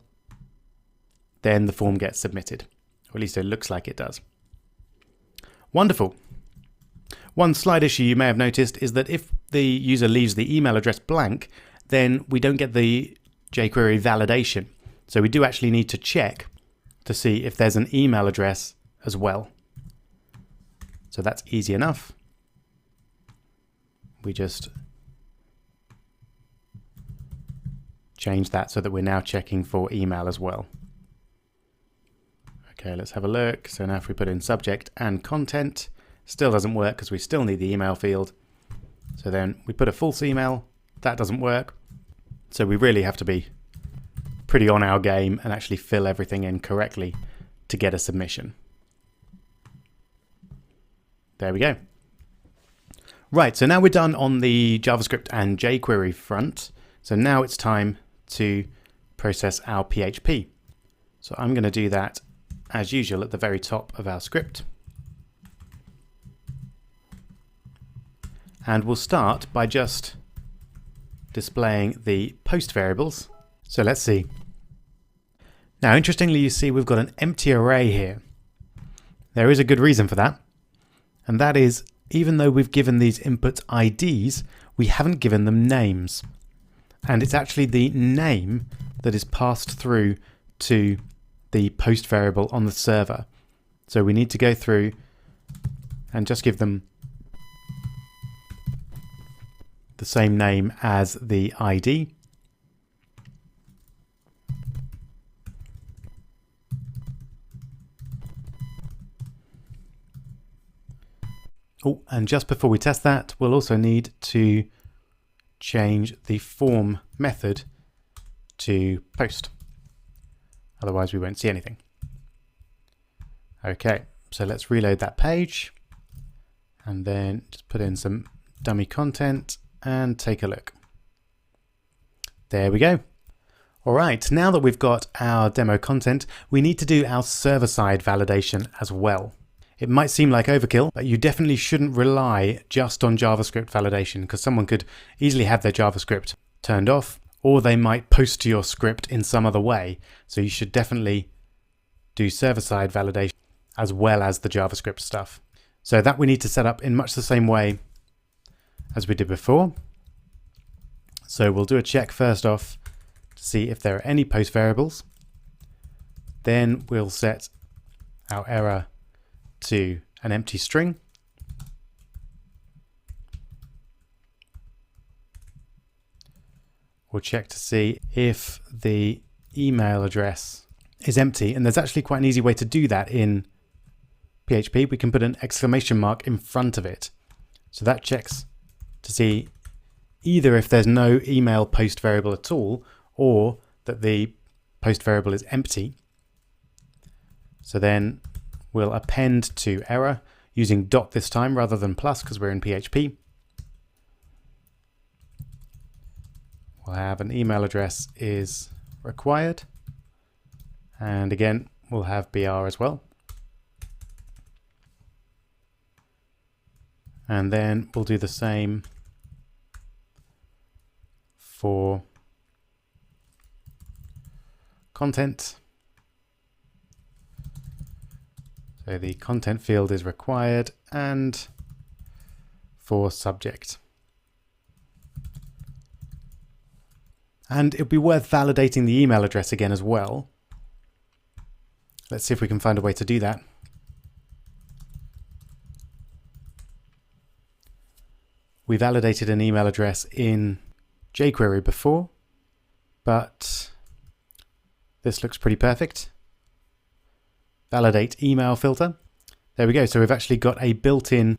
then the form gets submitted, or at least it looks like it does. Wonderful. One slight issue you may have noticed is that if the user leaves the email address blank, then we don't get the jQuery validation. So we do actually need to check to see if there's an email address as well. So that's easy enough. We just change that so that we're now checking for email as well. Okay, let's have a look. So now if we put in subject and content, still doesn't work because we still need the email field. So then we put a false email, that doesn't work. So we really have to be pretty on our game and actually fill everything in correctly to get a submission. There we go. Right, so now we're done on the JavaScript and jQuery front. So now it's time to process our PHP. So I'm going to do that as usual at the very top of our script. And we'll start by just displaying the post variables. So let's see. Now, interestingly, you see we've got an empty array here. There is a good reason for that. And that is, even though we've given these input IDs, we haven't given them names. And it's actually the name that is passed through to the post variable on the server. So we need to go through and just give them the same name as the ID. Oh, and just before we test that, we'll also need to change the form method to post. Otherwise we won't see anything. Okay, so let's reload that page and then just put in some dummy content and take a look. There we go. All right, now that we've got our demo content, we need to do our server-side validation as well. It might seem like overkill, but you definitely shouldn't rely just on JavaScript validation, because someone could easily have their JavaScript turned off, or they might post to your script in some other way. So you should definitely do server-side validation as well as the JavaScript stuff. So that we need to set up in much the same way as we did before. So we'll do a check first off to see if there are any post variables. Then we'll set our error to an empty string. We'll check to see if the email address is empty, and there's actually quite an easy way to do that in PHP. We can put an exclamation mark in front of it. So that checks to see either if there's no email post variable at all, or that the post variable is empty. So then we'll append to error using dot this time rather than plus, because we're in PHP. We'll have an email address is required, and again we'll have BR as well. And then we'll do the same for content. So the content field is required, and for subject. And it'd be worth validating the email address again as well. Let's see if we can find a way to do that. We validated an email address in jQuery before, but this looks pretty perfect. Validate email filter. There we go. So we've actually got a built-in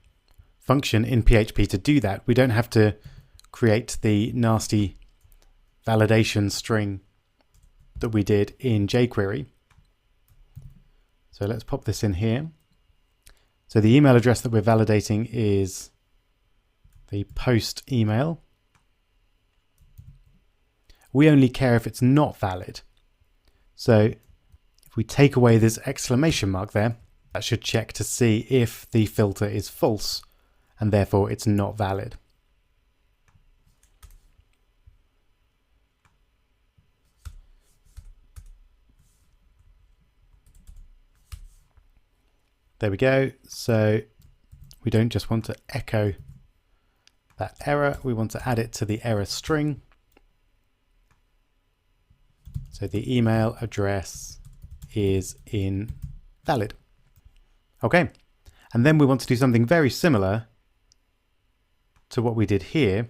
function in PHP to do that. We don't have to create the nasty validation string that we did in jQuery. So let's pop this in here. So the email address that we're validating is the post email. We only care if it's not valid. So if we take away this exclamation mark there, that should check to see if the filter is false, and therefore it's not valid. There we go. So we don't just want to echo that error, we want to add it to the error string. So the email address is invalid. Okay, and then we want to do something very similar to what we did here.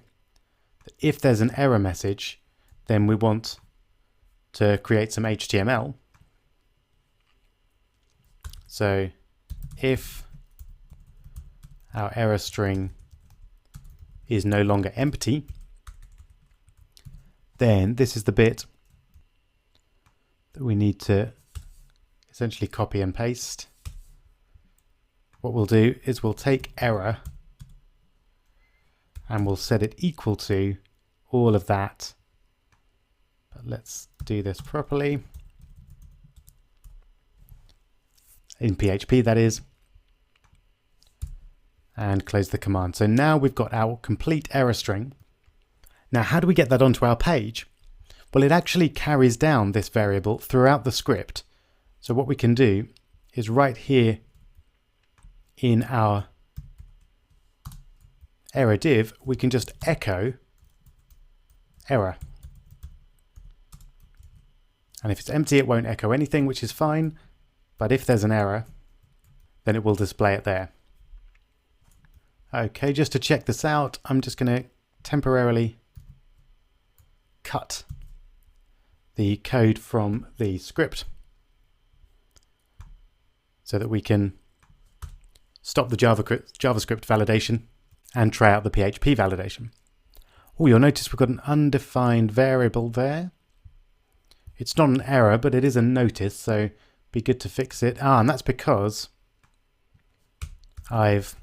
If there's an error message, then we want to create some HTML. So if our error string is no longer empty, then this is the bit that we need to essentially copy and paste. What we'll do is we'll take error and we'll set it equal to all of that. But let's do this properly. In PHP, that is. And close the command. So now we've got our complete error string. Now, how do we get that onto our page? Well, it actually carries down this variable throughout the script. So what we can do is right here in our error div, we can just echo error. And if it's empty, it won't echo anything, which is fine. But if there's an error, then it will display it there. Okay, just to check this out, I'm just going to temporarily cut the code from the script so that we can stop the JavaScript validation and try out the PHP validation. Oh, you'll notice we've got an undefined variable there. It's not an error, but it is a notice, so be good to fix it. And that's because I've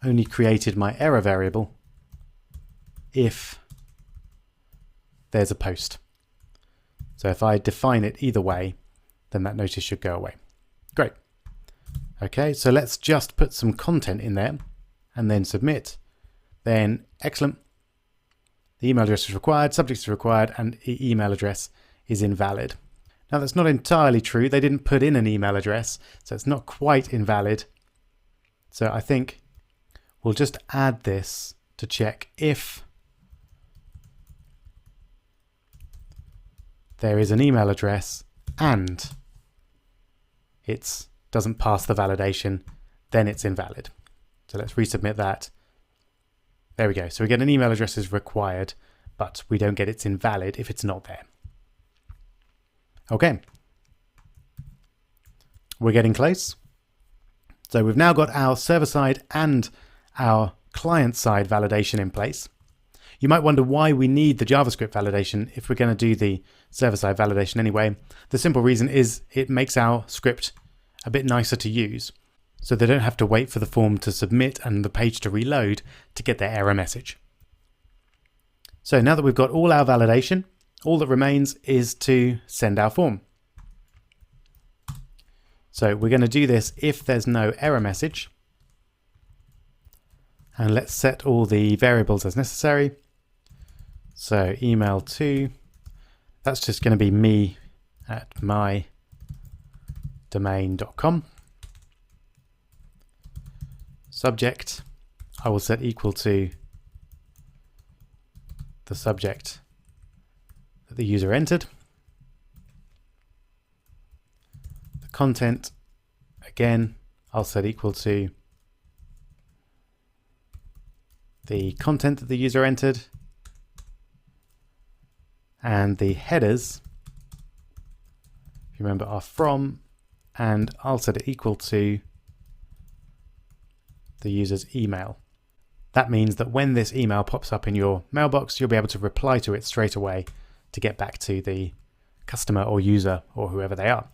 only created my error variable if there's a post. So if I define it either way, then that notice should go away. Great. Okay, so let's just put some content in there and then submit. Then excellent. The email address is required, subject is required, and the email address is invalid. Now that's not entirely true. They didn't put in an email address, so it's not quite invalid. So I think we'll just add this to check if there is an email address and it doesn't pass the validation, then it's invalid. So let's resubmit that. There we go. So we get an email address is required, but we don't get it's invalid if it's not there. Okay. We're getting close. So we've now got our server-side and our client-side validation in place. You might wonder why we need the JavaScript validation if we're going to do the server-side validation anyway. The simple reason is it makes our script a bit nicer to use, so they don't have to wait for the form to submit and the page to reload to get their error message. So now that we've got all our validation, all that remains is to send our form. So we're going to do this if there's no error message. And let's set all the variables as necessary. So email to, that's just going to be me at mydomain.com. Subject, I will set equal to the subject that the user entered. The content, again, I'll set equal to the content that the user entered. And the headers, if you remember, are from, and I'll set it equal to the user's email. That means that when this email pops up in your mailbox, you'll be able to reply to it straight away to get back to the customer or user or whoever they are.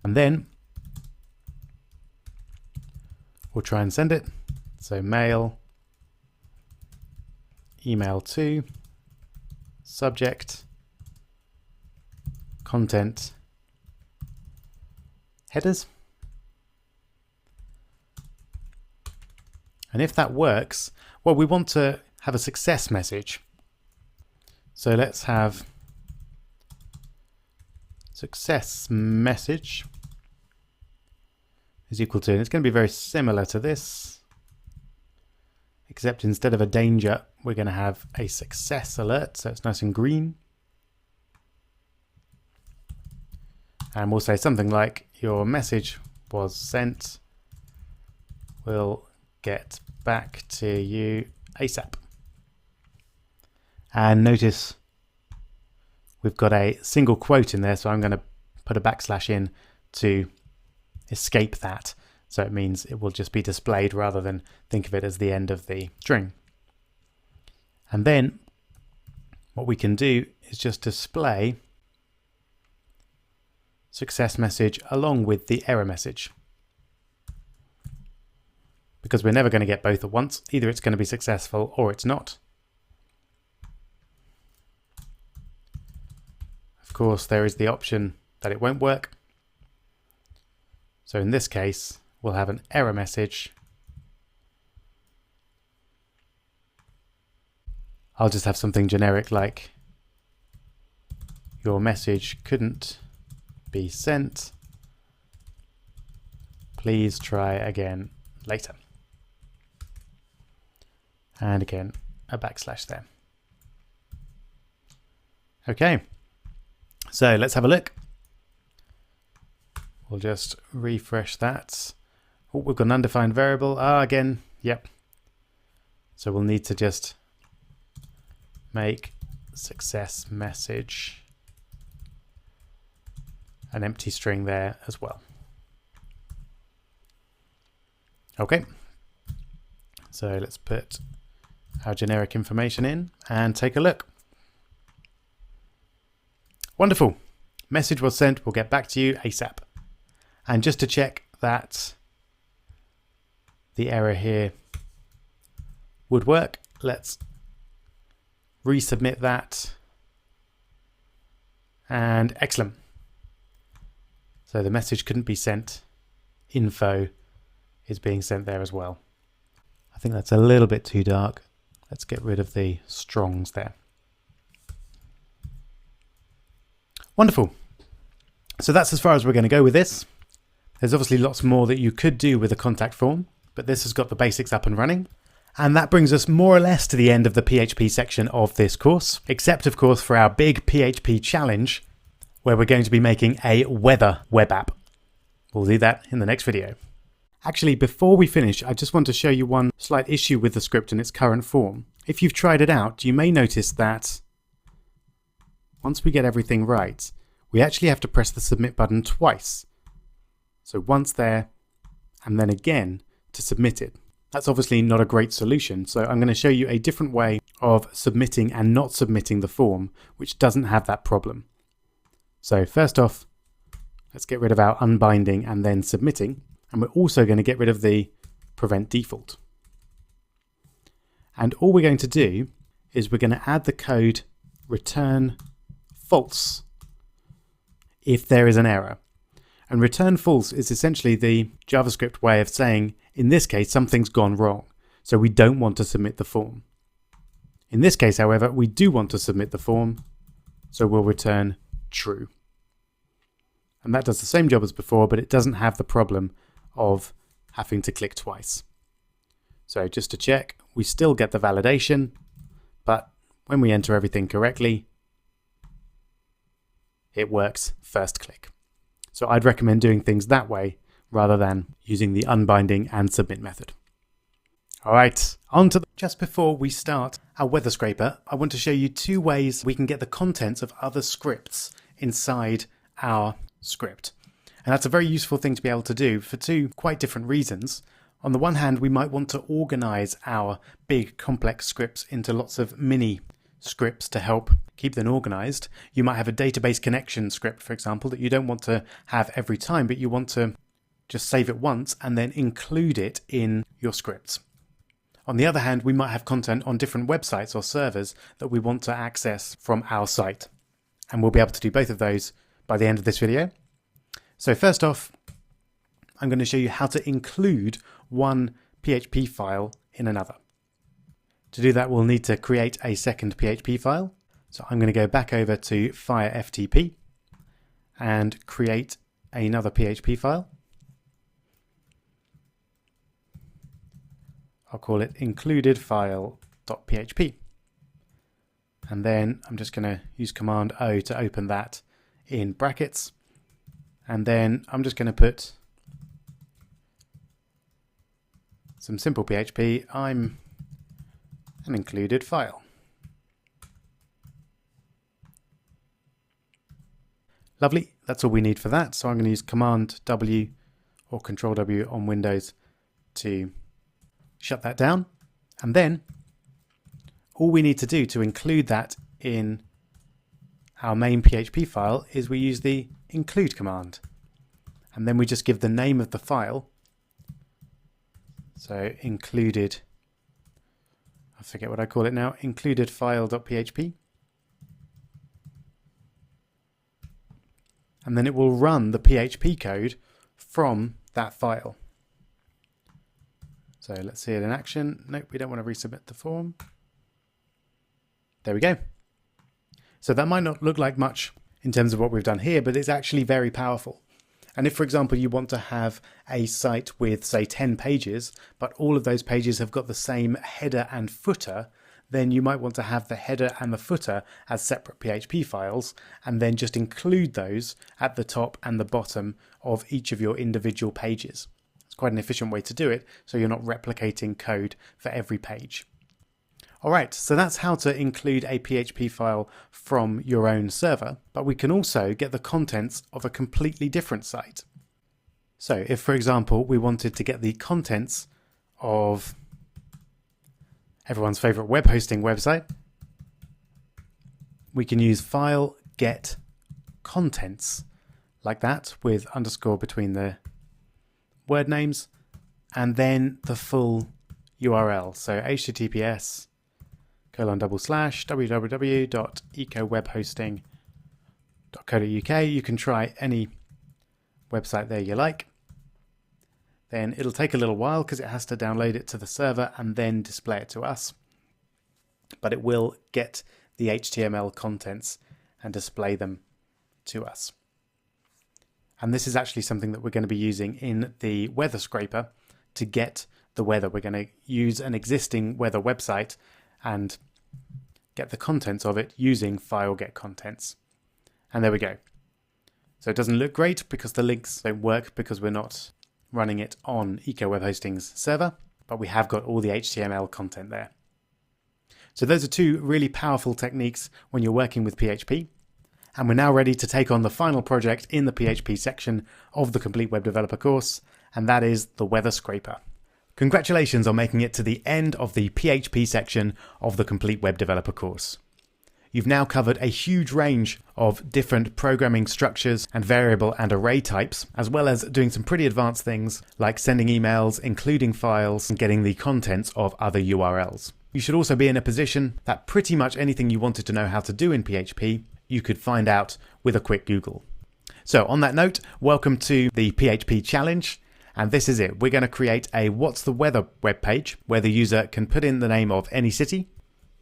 And then we'll try and send it. So mail, email to, subject, content, headers. And if that works, well, we want to have a success message. So let's have success message is equal to, and it's going to be very similar to this, except instead of a danger, we're going to have a success alert. So it's nice and green. And we'll say something like, your message was sent. We'll get back to you ASAP. And notice we've got a single quote in there, so I'm going to put a backslash in to escape that. So it means it will just be displayed rather than think of it as the end of the string. And then what we can do is just display success message along with the error message. Because we're never going to get both at once. Either it's going to be successful or it's not. Of course, there is the option that it won't work. So in this case, we'll have an error message. I'll just have something generic like, your message couldn't be sent. Please try again later. And again, a backslash there. Okay, so let's have a look. We'll just refresh that. Oh, we've got an undefined variable. Again, yep. So we'll need to just make success message an empty string there as well. Okay, so let's put our generic information in and take a look. Wonderful. Message was sent. We'll get back to you ASAP. And just to check that the error here would work, let's resubmit that. And excellent. So the message couldn't be sent. Info is being sent there as well. I think that's a little bit too dark. Let's get rid of the strongs there. Wonderful. So that's as far as we're going to go with this. There's obviously lots more that you could do with a contact form, but this has got the basics up and running. And that brings us more or less to the end of the PHP section of this course, except of course for our big PHP challenge, where we're going to be making a weather web app. We'll do that in the next video. Actually, before we finish, I just want to show you one slight issue with the script in its current form. If you've tried it out, you may notice that once we get everything right, we actually have to press the submit button twice. So once there, and then again to submit it. That's obviously not a great solution, so I'm going to show you a different way of submitting and not submitting the form, which doesn't have that problem. So first off, let's get rid of our unbinding and then submitting. And we're also going to get rid of the prevent default. And all we're going to do is we're going to add the code return false if there is an error. And return false is essentially the JavaScript way of saying, in this case, something's gone wrong. So we don't want to submit the form. In this case, however, we do want to submit the form. So we'll return true. And that does the same job as before, but it doesn't have the problem of having to click twice. So just to check, we still get the validation, but when we enter everything correctly, it works first click. So I'd recommend doing things that way rather than using the unbinding and submit method. All right, on to just before we start our weather scraper, I want to show you two ways we can get the contents of other scripts inside our script. And that's a very useful thing to be able to do for two quite different reasons. On the one hand, we might want to organize our big complex scripts into lots of mini scripts to help keep them organized. You might have a database connection script, for example, that you don't want to have every time, but you want to just save it once and then include it in your scripts. On the other hand, we might have content on different websites or servers that we want to access from our site. And we'll be able to do both of those by the end of this video. So first off, I'm going to show you how to include one PHP file in another. To do that, we'll need to create a second PHP file. So I'm going to go back over to Fire FTP and create another PHP file. I'll call it includedfile.php. And then I'm just going to use Command O to open that in brackets. And then I'm just going to put some simple PHP. I'm an included file. Lovely, that's all we need for that. So I'm going to use Command W or Control W on Windows to shut that down. And then all we need to do to include that in our main PHP file is we use the include command. And then we just give the name of the file. So included, I forget what I call it now, includedfile.php. And then it will run the PHP code from that file. So let's see it in action. Nope, we don't want to resubmit the form. There we go. So that might not look like much in terms of what we've done here, but it's actually very powerful. And if, for example, you want to have a site with, say, 10 pages, but all of those pages have got the same header and footer, then you might want to have the header and the footer as separate PHP files, and then just include those at the top and the bottom of each of your individual pages. It's quite an efficient way to do it, so you're not replicating code for every page. Alright, so that's how to include a PHP file from your own server, but we can also get the contents of a completely different site. So if, for example, we wanted to get the contents of everyone's favorite web hosting website, we can use file get contents like that with underscore between the word names and then the full URL. So https://www.ecowebhosting.co.uk. You can try any website there you like. Then it'll take a little while because it has to download it to the server and then display it to us. But it will get the HTML contents and display them to us. And this is actually something that we're going to be using in the weather scraper to get the weather. We're going to use an existing weather website and get the contents of it using file get contents. And there we go. So it doesn't look great because the links don't work because we're not running it on EcoWeb Hosting's server, but we have got all the HTML content there. So those are two really powerful techniques when you're working with PHP. And we're now ready to take on the final project in the PHP section of the Complete Web Developer course, and that is the weather scraper. Congratulations on making it to the end of the PHP section of the Complete Web Developer course. You've now covered a huge range of different programming structures and variable and array types, as well as doing some pretty advanced things like sending emails, including files, and getting the contents of other URLs. You should also be in a position that pretty much anything you wanted to know how to do in PHP, you could find out with a quick Google. So on that note, welcome to the PHP challenge. And this is it. We're going to create a What's the Weather web page where the user can put in the name of any city.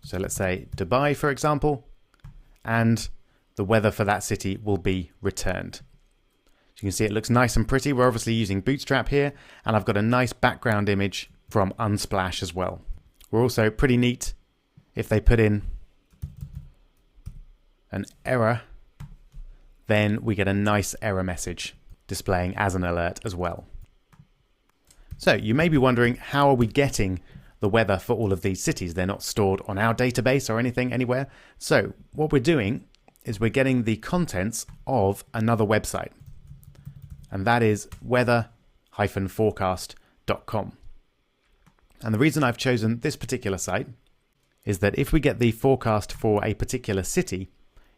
So let's say Dubai, for example, and the weather for that city will be returned. So you can see it looks nice and pretty. We're obviously using Bootstrap here, and I've got a nice background image from Unsplash as well. We're also pretty neat if they put in an error, then we get a nice error message displaying as an alert as well. So you may be wondering, how are we getting the weather for all of these cities? They're not stored on our database or anything anywhere. So what we're doing is we're getting the contents of another website, and that is weather-forecast.com. And the reason I've chosen this particular site is that if we get the forecast for a particular city,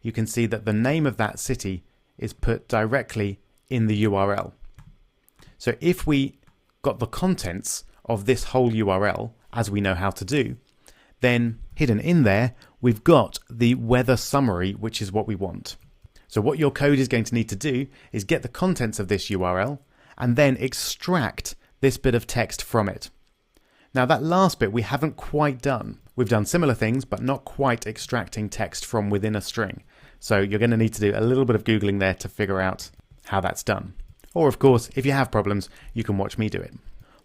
you can see that the name of that city is put directly in the URL. So if we got the contents of this whole URL, as we know how to do, then hidden in there, we've got the weather summary, which is what we want. So what your code is going to need to do is get the contents of this URL and then extract this bit of text from it. Now that last bit we haven't quite done. We've done similar things, but not quite extracting text from within a string. So you're going to need to do a little bit of Googling there to figure out how that's done. Or of course, if you have problems, you can watch me do it.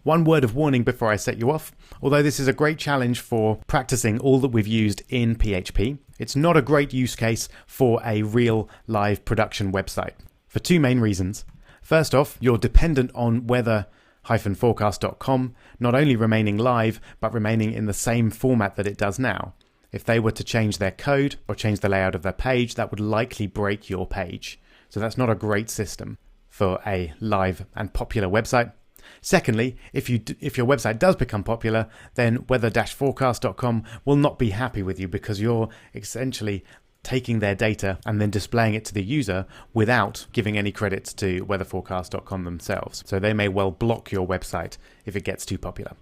One word of warning before I set you off. Although this is a great challenge for practicing all that we've used in PHP, it's not a great use case for a real live production website for two main reasons. First off, you're dependent on weather-forecast.com not only remaining live, but remaining in the same format that it does now. If they were to change their code or change the layout of their page, that would likely break your page. So that's not a great system for a live and popular website. Secondly, if your website does become popular, then weather-forecast.com will not be happy with you because you're essentially taking their data and then displaying it to the user without giving any credits to weatherforecast.com themselves. So they may well block your website if it gets too popular.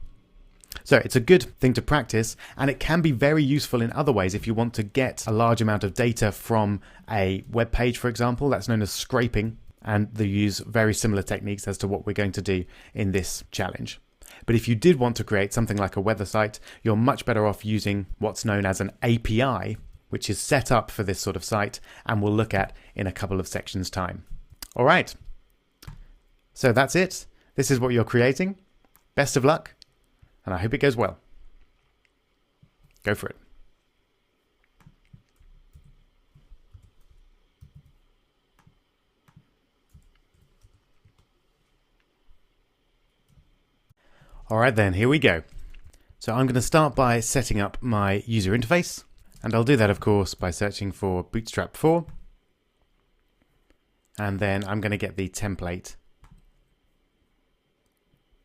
So it's a good thing to practice, and it can be very useful in other ways if you want to get a large amount of data from a web page, for example. That's known as scraping, and they use very similar techniques as to what we're going to do in this challenge. But if you did want to create something like a weather site, you're much better off using what's known as an API, which is set up for this sort of site, and we'll look at in a couple of sections' time. All right. So that's it. This is what you're creating. Best of luck, and I hope it goes well. Go for it. All right then, here we go. So I'm going to start by setting up my user interface, and I'll do that, of course, by searching for Bootstrap 4. And then I'm going to get the template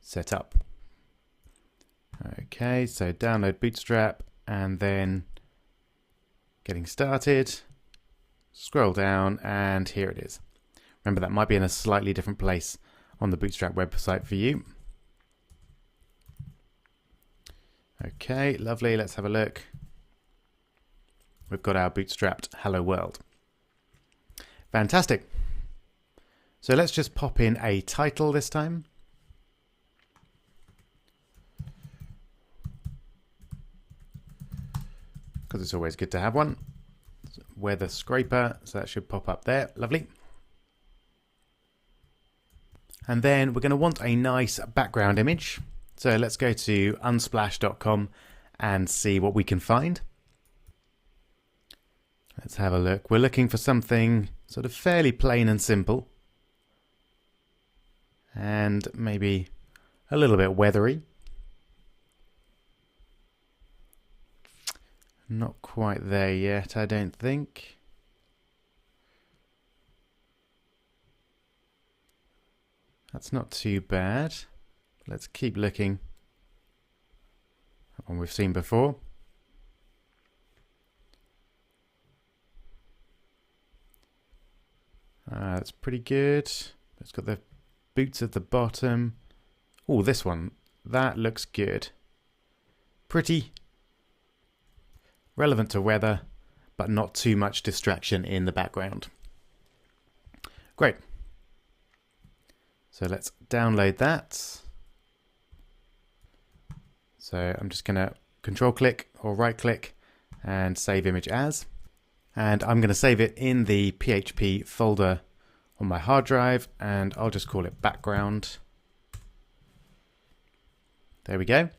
set up. Okay, so download Bootstrap and then getting started. scroll down, and here it is. Remember, that might be in a slightly different place on the Bootstrap website for you. Okay, lovely. Let's have a look. We've got our bootstrapped Hello World. Fantastic. So let's just pop in a title this time. Because it's always good to have one. Weather scraper, so that should pop up there. Lovely. And then we're going to want a nice background image. So let's go to unsplash.com and see what we can find. Let's have a look. We're looking for something sort of fairly plain and simple. And maybe a little bit weathery. Not quite there yet, I don't think. That's not too bad. Let's keep looking. That one we've seen before. That's pretty good. It's got the boots at the bottom. Oh, this one. That looks good. Pretty relevant to weather, but not too much distraction in the background. Great. So let's download that. So I'm just going to control click or right click and save image as. And I'm going to save it in the PHP folder on my hard drive, and I'll just call it background. There we go.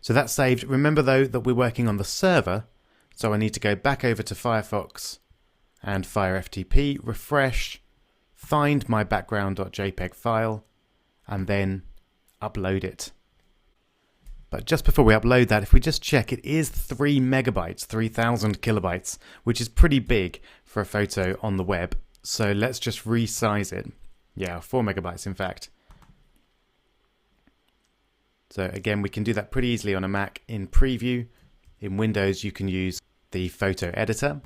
So that's saved. Remember though that we're working on the server, so I need to go back over to Firefox and Fire FTP, refresh, find my background.jpg file, and then upload it. But just before we upload that, if we just check, it is 3 megabytes, 3000 kilobytes, which is pretty big for a photo on the web. So let's just resize it. Yeah, 4 megabytes in fact. So again, we can do that pretty easily on a Mac in Preview. In Windows, you can use the photo editor.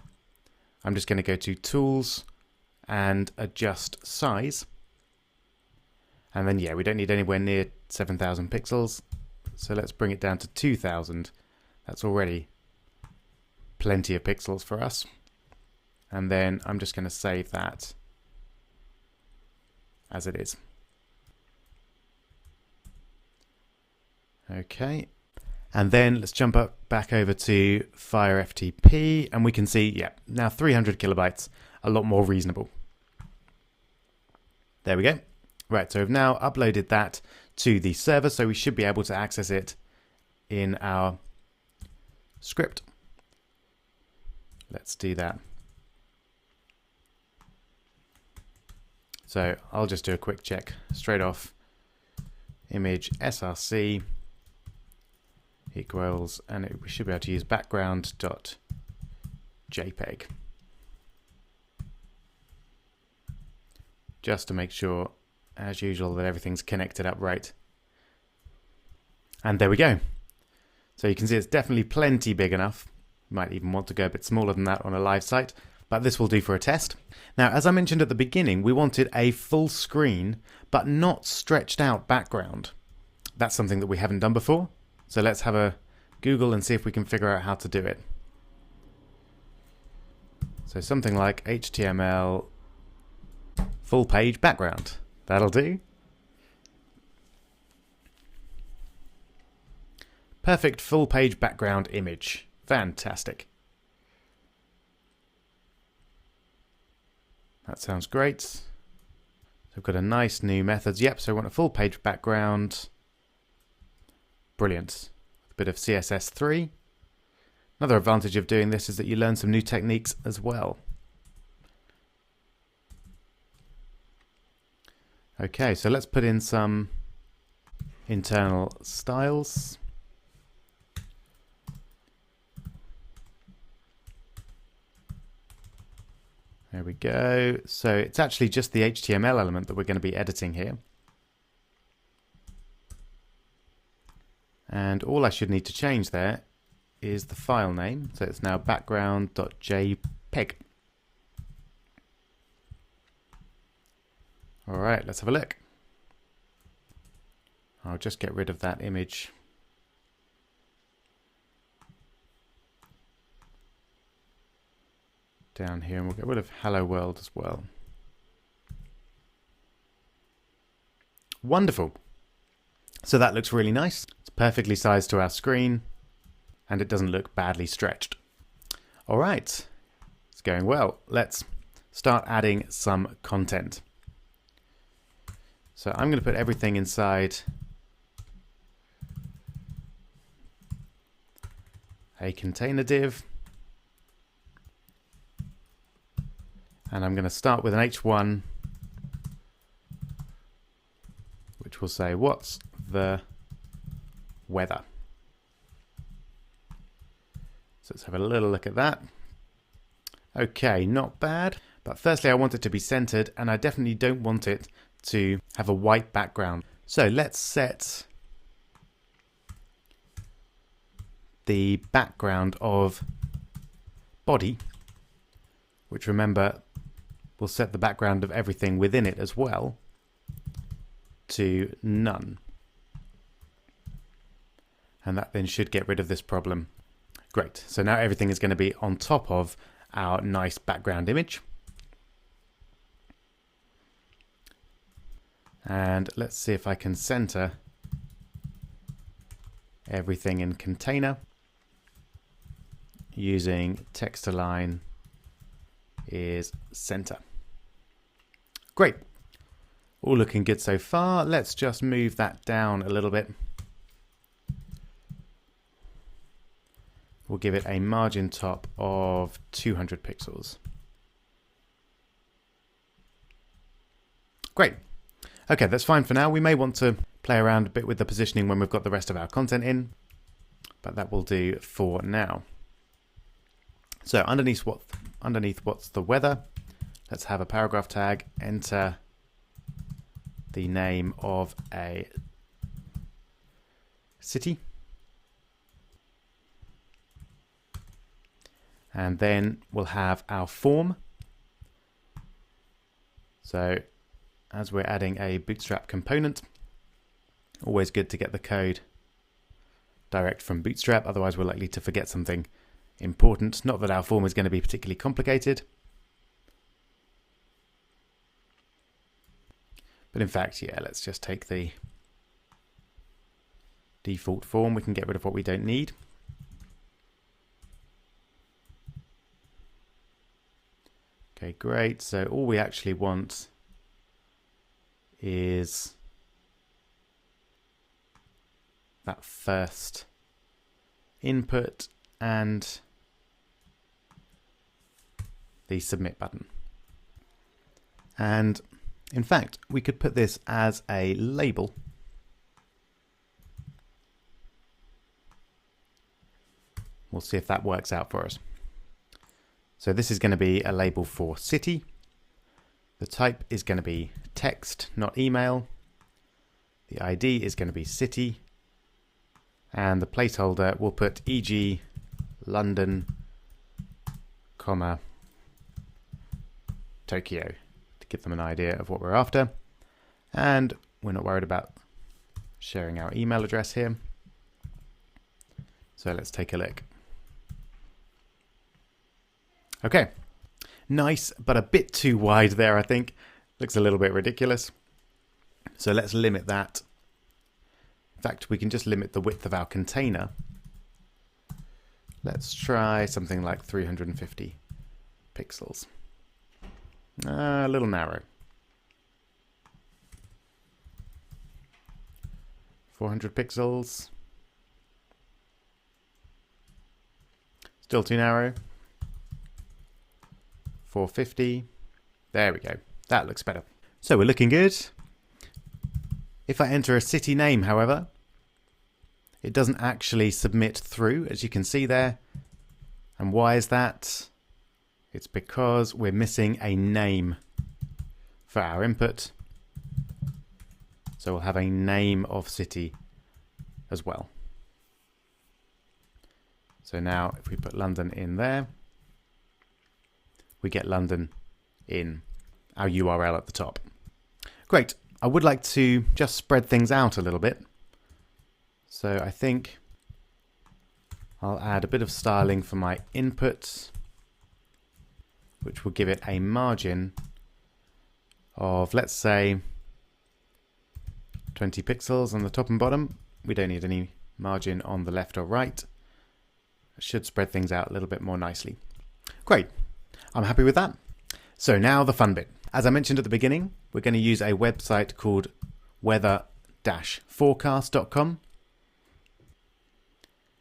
I'm just going to go to Tools and Adjust Size. And then, yeah, we don't need anywhere near 7,000 pixels. So let's bring it down to 2,000. That's already plenty of pixels for us. And then I'm just going to save that as it is. Okay. And then let's jump up back over to Fire FTP, and we can see, yeah, now 300 kilobytes, a lot more reasonable. There we go. Right, so we've now uploaded that to the server, so we should be able to access it in our script. Let's do that. So I'll just do a quick check straight off. Image src equals, and we should be able to use background.jpg just to make sure, as usual, that everything's connected up right. And there we go. So you can see it's definitely plenty big enough. You might even want to go a bit smaller than that on a live site, but this will do for a test. Now, as I mentioned at the beginning, we wanted a full screen, but not stretched out background. That's something that we haven't done before. So let's have a Google and see if we can figure out how to do it. So something like HTML full page background. That'll do. Perfect full page background image. Fantastic. That sounds great. So we've got a nice new methods. Yep, so we want a full page background. Brilliant. A bit of CSS3. Another advantage of doing this is that you learn some new techniques as well. Okay, so let's put in some internal styles. There we go. So it's actually just the HTML element that we're going to be editing here. And all I should need to change there is the file name. So it's now background.jpg. All right, let's have a look. I'll just get rid of that image. Down here, and we'll get rid of Hello World as well. Wonderful. So that looks really nice. It's perfectly sized to our screen, and it doesn't look badly stretched. All right, it's going well. Let's start adding some content. So I'm going to put everything inside a container div. And I'm going to start with an H1, which will say, what's the weather? So let's have a little look at that. Okay, not bad. But firstly, I want it to be centered, and I definitely don't want it to have a white background. So let's set the background of body, which, remember, will set the background of everything within it as well, to none. And that then should get rid of this problem. Great. So now everything is going to be on top of our nice background image. And let's see if I can center everything in container using text align is center. Great. All looking good so far. Let's just move that down a little bit. We'll give it a margin top of 200 pixels. Great. Okay, that's fine for now. We may want to play around a bit with the positioning when we've got the rest of our content in, but that will do for now. So underneath what's the weather, let's have a paragraph tag, enter the name of a city. And then we'll have our form. So as we're adding a Bootstrap component, always good to get the code direct from Bootstrap, otherwise we're likely to forget something important. Not that our form is going to be particularly complicated, but in fact, yeah, let's just take the default form. We can get rid of what we don't need. Okay, great. So all we actually want is that first input and the submit button. And in fact, we could put this as a label. We'll see if that works out for us. So this is going to be a label for city. The type is going to be text, not email. The ID is going to be city. And the placeholder will put e.g. London, comma, Tokyo, to give them an idea of what we're after. And we're not worried about sharing our email address here. So let's take a look. Okay, nice, but a bit too wide there, I think. Looks a little bit ridiculous. So let's limit that. In fact, we can just limit the width of our container. Let's try something like 350 pixels. A little narrow. 400 pixels. Still too narrow. 450. There we go. That looks better. So we're looking good. If I enter a city name, however, it doesn't actually submit through, as you can see there. And why is that? It's because we're missing a name for our input. So we'll have a name of city as well. So now if we put London in there, we get London in our URL at the top. Great. I would like to just spread things out a little bit. So I think I'll add a bit of styling for my input, which will give it a margin of, let's say, 20 pixels on the top and bottom. We don't need any margin on the left or right. It should spread things out a little bit more nicely. Great. I'm happy with that. So now the fun bit. As I mentioned at the beginning, we're going to use a website called weather-forecast.com.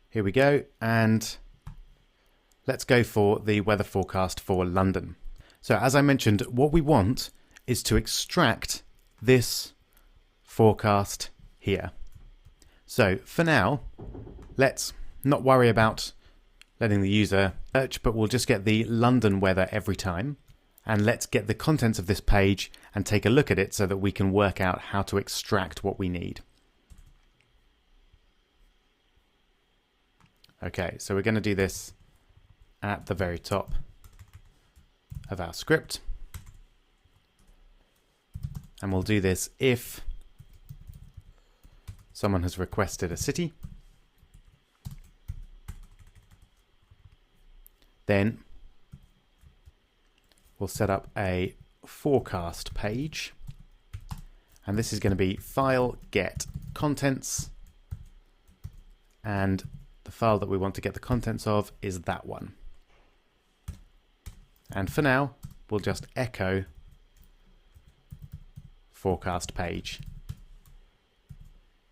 Here we go, and let's go for the weather forecast for London. So as I mentioned, what we want is to extract this forecast here. So for now, let's not worry about letting the user search, but we'll just get the London weather every time. And let's get the contents of this page and take a look at it so that we can work out how to extract what we need. Okay, so we're going to do this at the very top of our script. And we'll do this if someone has requested a city. Then we'll set up a forecast page. And this is going to be file get contents. And the file that we want to get the contents of is that one. And for now, we'll just echo forecast page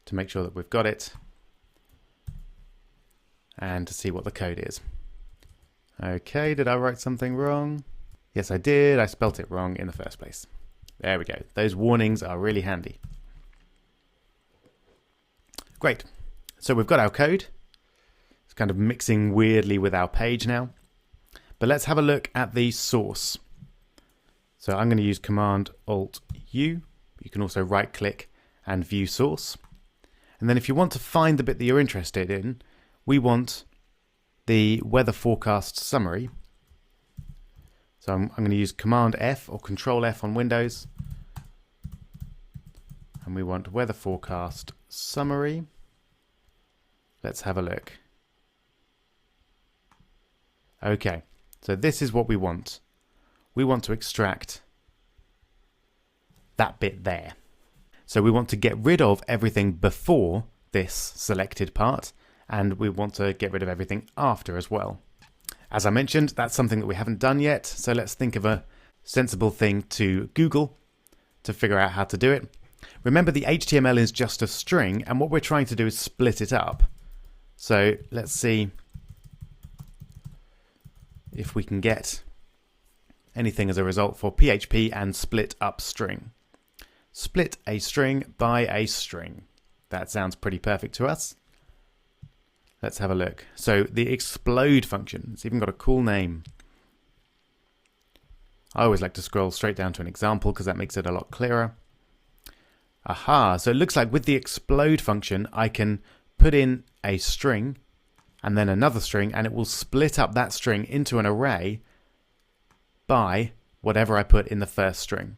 to make sure that we've got it and to see what the code is. Okay, did I write something wrong? Yes, I did. I spelt it wrong in the first place. There we go. Those warnings are really handy. Great. So we've got our code. It's kind of mixing weirdly with our page now. But let's have a look at the source. So I'm going to use Command-Alt-U. You can also right-click and view source. And then if you want to find the bit that you're interested in, we want the weather forecast summary. So I'm going to use Command-F or Control-F on Windows. And we want weather forecast summary. Let's have a look. Okay, so this is what we want. We want to extract that bit there. So we want to get rid of everything before this selected part, and we want to get rid of everything after as well. As I mentioned, that's something that we haven't done yet, so let's think of a sensible thing to Google to figure out how to do it. Remember, the HTML is just a string, and what we're trying to do is split it up. So let's see if we can get anything as a result for PHP and split up string. Split a string by a string. That sounds pretty perfect to us. Let's have a look. So the explode function, it's even got a cool name. I always like to scroll straight down to an example because that makes it a lot clearer. Aha, so it looks like with the explode function, I can put in a string and then another string, and it will split up that string into an array by whatever I put in the first string.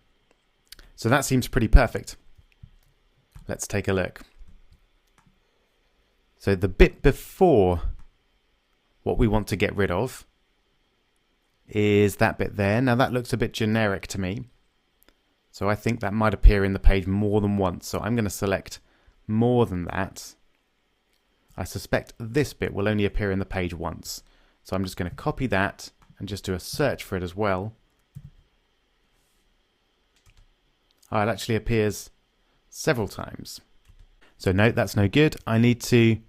So that seems pretty perfect. Let's take a look. So the bit before what we want to get rid of is that bit there. Now that looks a bit generic to me. So I think that might appear in the page more than once. So I'm going to select more than that. I suspect this bit will only appear in the page once. So I'm just going to copy that and just do a search for it as well. Oh, it actually appears several times. So no, that's no good. I need to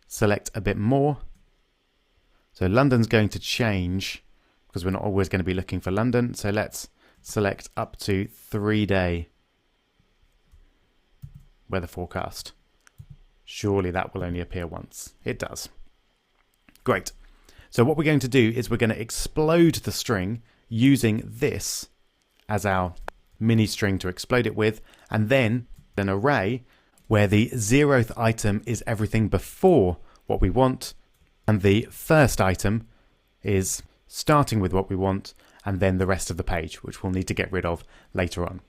select a bit more. So London's going to change because we're not always going to be looking for London. So let's select up to 3-day weather forecast. Surely that will only appear once. It does. Great. So what we're going to do is we're going to explode the string using this as our mini string to explode it with, and then an array where the 0th item is everything before what we want, and the first item is starting with what we want, and then the rest of the page, which we'll need to get rid of later on.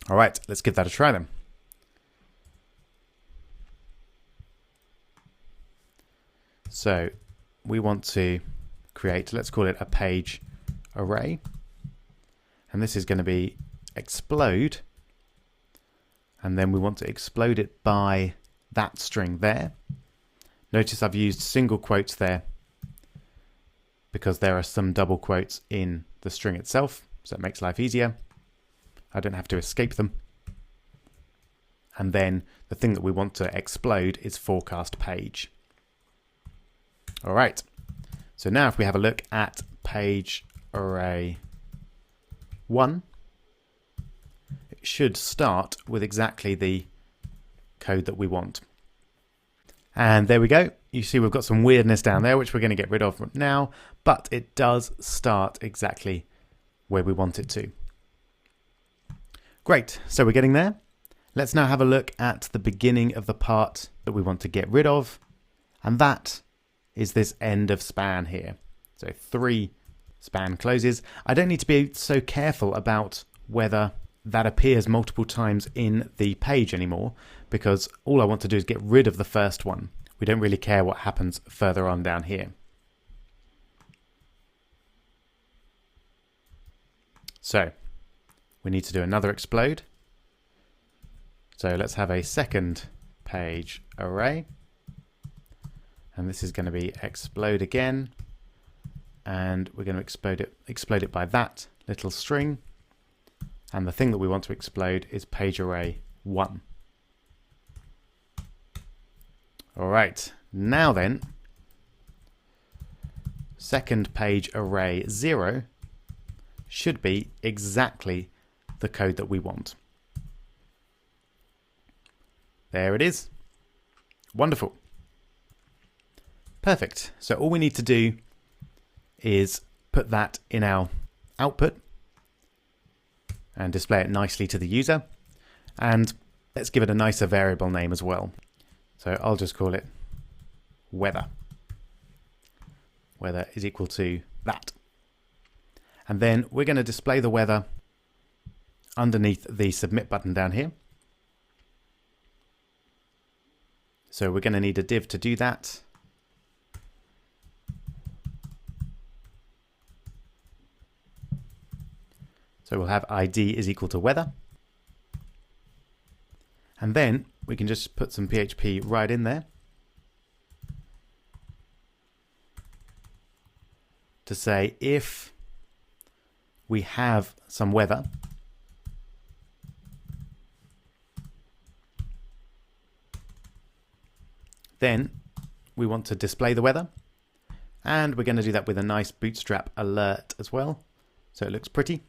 All right, let's give that a try then. So we want to create, let's call it a page array. And this is going to be explode. And then we want to explode it by that string there. Notice I've used single quotes there because there are some double quotes in the string itself. So it makes life easier. I don't have to escape them. And then the thing that we want to explode is forecast page. All right. So now if we have a look at page array 1, it should start with exactly the code that we want. And there we go. You see we've got some weirdness down there, which we're going to get rid of now, but it does start exactly where we want it to. Great. So we're getting there. Let's now have a look at the beginning of the part that we want to get rid of. And that is this end of span here. So 3 span closes. I don't need to be so careful about whether that appears multiple times in the page anymore, because all I want to do is get rid of the first one. We don't really care what happens further on down here. So we need to do another explode. So let's have a second page array. And this is going to be explode again. And we're going to explode it by that little string. And the thing that we want to explode is page array 1. All right, now then, second page array 0 should be exactly the code that we want. There it is. Wonderful. Perfect. So all we need to do is put that in our output and display it nicely to the user. And let's give it a nicer variable name as well. So I'll just call it weather. Weather is equal to that. And then we're going to display the weather underneath the submit button down here. So we're going to need a div to do that. So we'll have ID is equal to weather. And then we can just put some PHP right in there to say if we have some weather, then we want to display the weather. And we're going to do that with a nice bootstrap alert as well, so it looks pretty.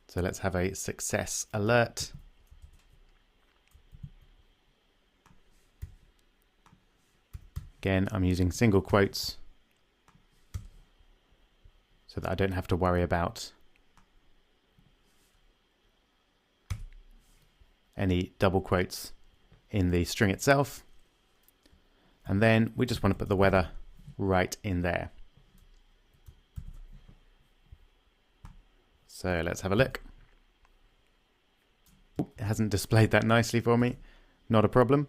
So let's have a success alert. Again, I'm using single quotes so that I don't have to worry about any double quotes in the string itself. And then we just want to put the weather right in there. So let's have a look. It hasn't displayed that nicely for me. Not a problem.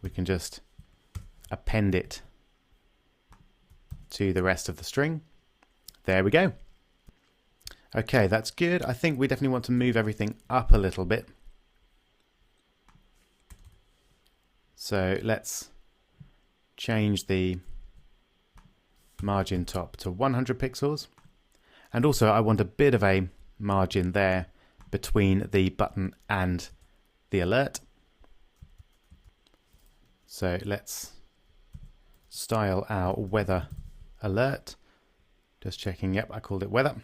We can just append it to the rest of the string. There we go. Okay, that's good. I think we definitely want to move everything up a little bit. So let's change the margin top to 100 pixels. And also I want a bit of a margin there between the button and the alert. So let's style our weather alert. Just checking, yep, I called it weather.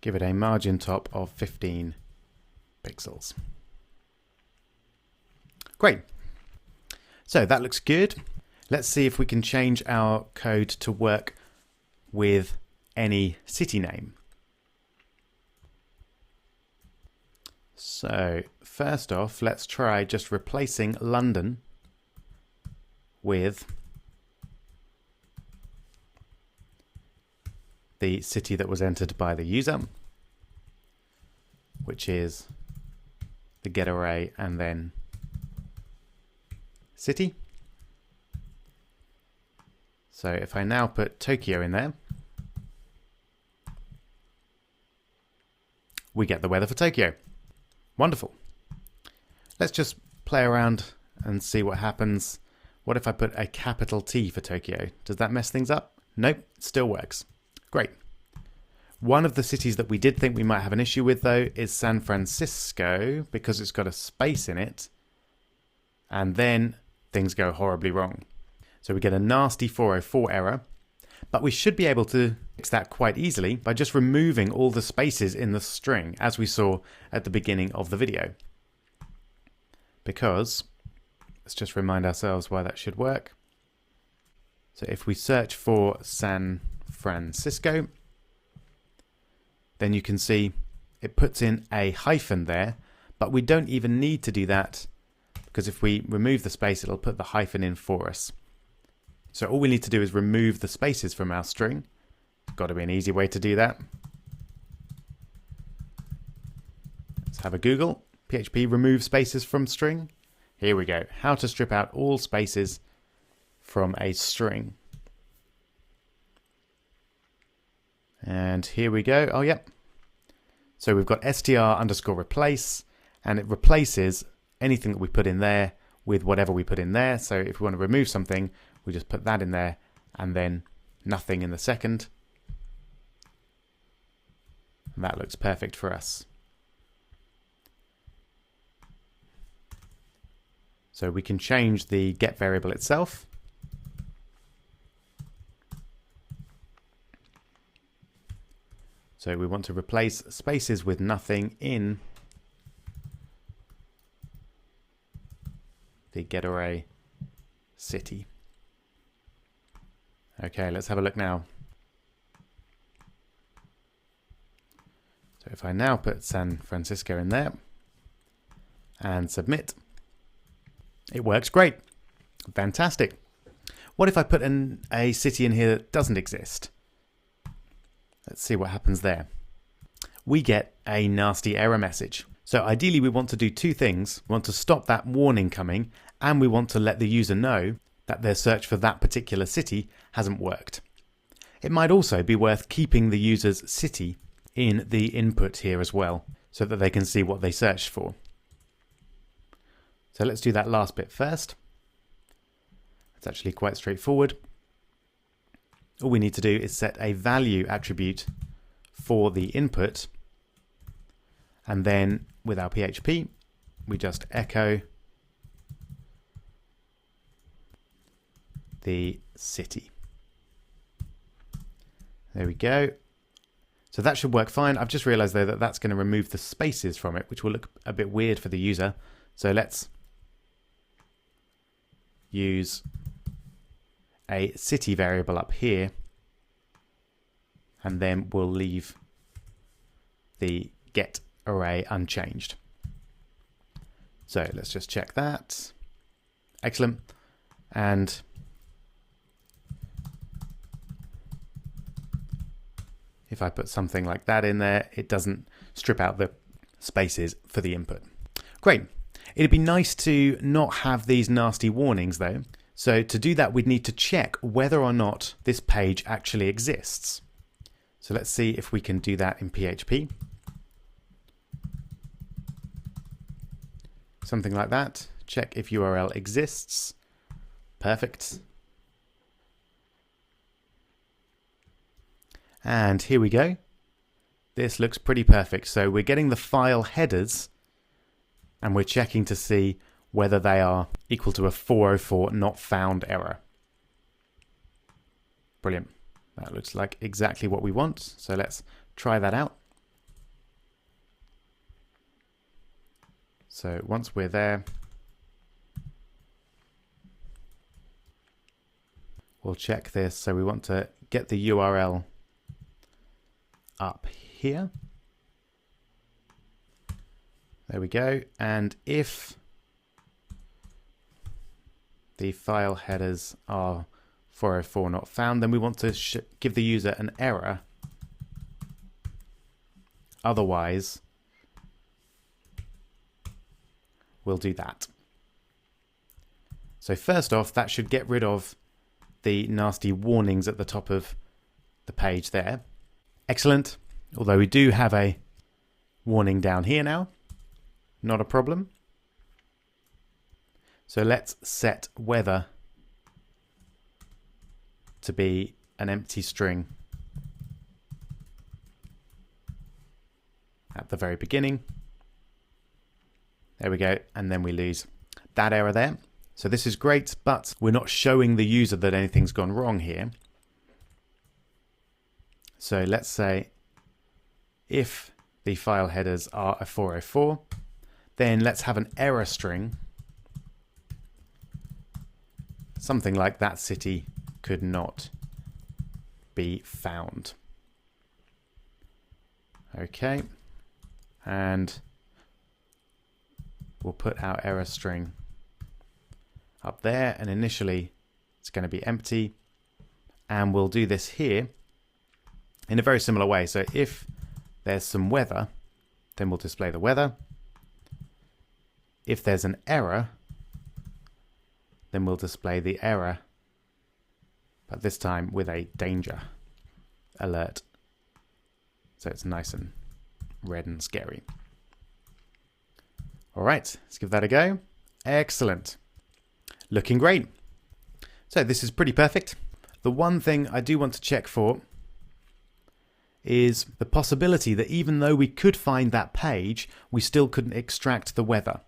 Give it a margin top of 15 pixels. Great. So that looks good. Let's see if we can change our code to work with any city name. So first off, let's try just replacing London with the city that was entered by the user, which is the get array and then city. So if I now put Tokyo in there, we get the weather for Tokyo. Wonderful. Let's just play around and see what happens. What if I put a capital T for Tokyo? Does that mess things up? Nope, it still works. Great. One of the cities that we did think we might have an issue with, though, is San Francisco, because it's got a space in it. And then things go horribly wrong. So we get a nasty 404 error. But we should be able to fix that quite easily by just removing all the spaces in the string, as we saw at the beginning of the video. Because, let's just remind ourselves why that should work. So if we search for San Francisco, then you can see it puts in a hyphen there, but we don't even need to do that, because if we remove the space, it'll put the hyphen in for us. So all we need to do is remove the spaces from our string. It's got to be an easy way to do that. Let's have a Google. PHP remove spaces from string. Here we go. How to strip out all spaces from a string. And here we go. Oh, yep. So we've got str_replace, and it replaces anything that we put in there with whatever we put in there. So if we want to remove something, we just put that in there and then nothing in the second. And that looks perfect for us. So we can change the get variable itself. So we want to replace spaces with nothing in the get array city. Okay, let's have a look now. So if I now put San Francisco in there and submit, it works great. Fantastic. What if I put a city in here that doesn't exist? Let's see what happens there. We get a nasty error message. So ideally we want to do two things. We want to stop that warning coming, and we want to let the user know that their search for that particular city hasn't worked. It might also be worth keeping the user's city in the input here as well, so that they can see what they searched for. So let's do that last bit first. It's actually quite straightforward. All we need to do is set a value attribute for the input, and then with our PHP, we just echo the city. There we go. So that should work fine. I've just realized though that that's going to remove the spaces from it, which will look a bit weird for the user. So let's use a city variable up here, and then we'll leave the get array unchanged. So let's just check that. Excellent. And if I put something like that in there, it doesn't strip out the spaces for the input. Great. It'd be nice to not have these nasty warnings though. So to do that, we'd need to check whether or not this page actually exists. So let's see if we can do that in PHP. Something like that. Check if URL exists. Perfect. And here we go. This looks pretty perfect. So we're getting the file headers and we're checking to see whether they are equal to a 404 not found error. Brilliant. That looks like exactly what we want. So let's try that out. So once we're there, we'll check this. So we want to get the URL up here. There we go. And if the file headers are 404 not found, then we want to give the user an error. Otherwise, we'll do that. So first off, that should get rid of the nasty warnings at the top of the page there. Excellent. Although we do have a warning down here now. Not a problem. So let's set weather to be an empty string at the very beginning. There we go. And then we lose that error there. So this is great, but we're not showing the user that anything's gone wrong here. So let's say if the file headers are a 404, then let's have an error string. Something like that city could not be found. Okay. And we'll put our error string up there, and initially it's going to be empty, and we'll do this here in a very similar way. So if there's some weather, then we'll display the weather. If there's an error, then we'll display the error, but this time with a danger alert, so it's nice and red and scary. All right, let's give that a go. Excellent. Looking great. So this is pretty perfect. The one thing I do want to check for is the possibility that even though we could find that page, we still couldn't extract the weather.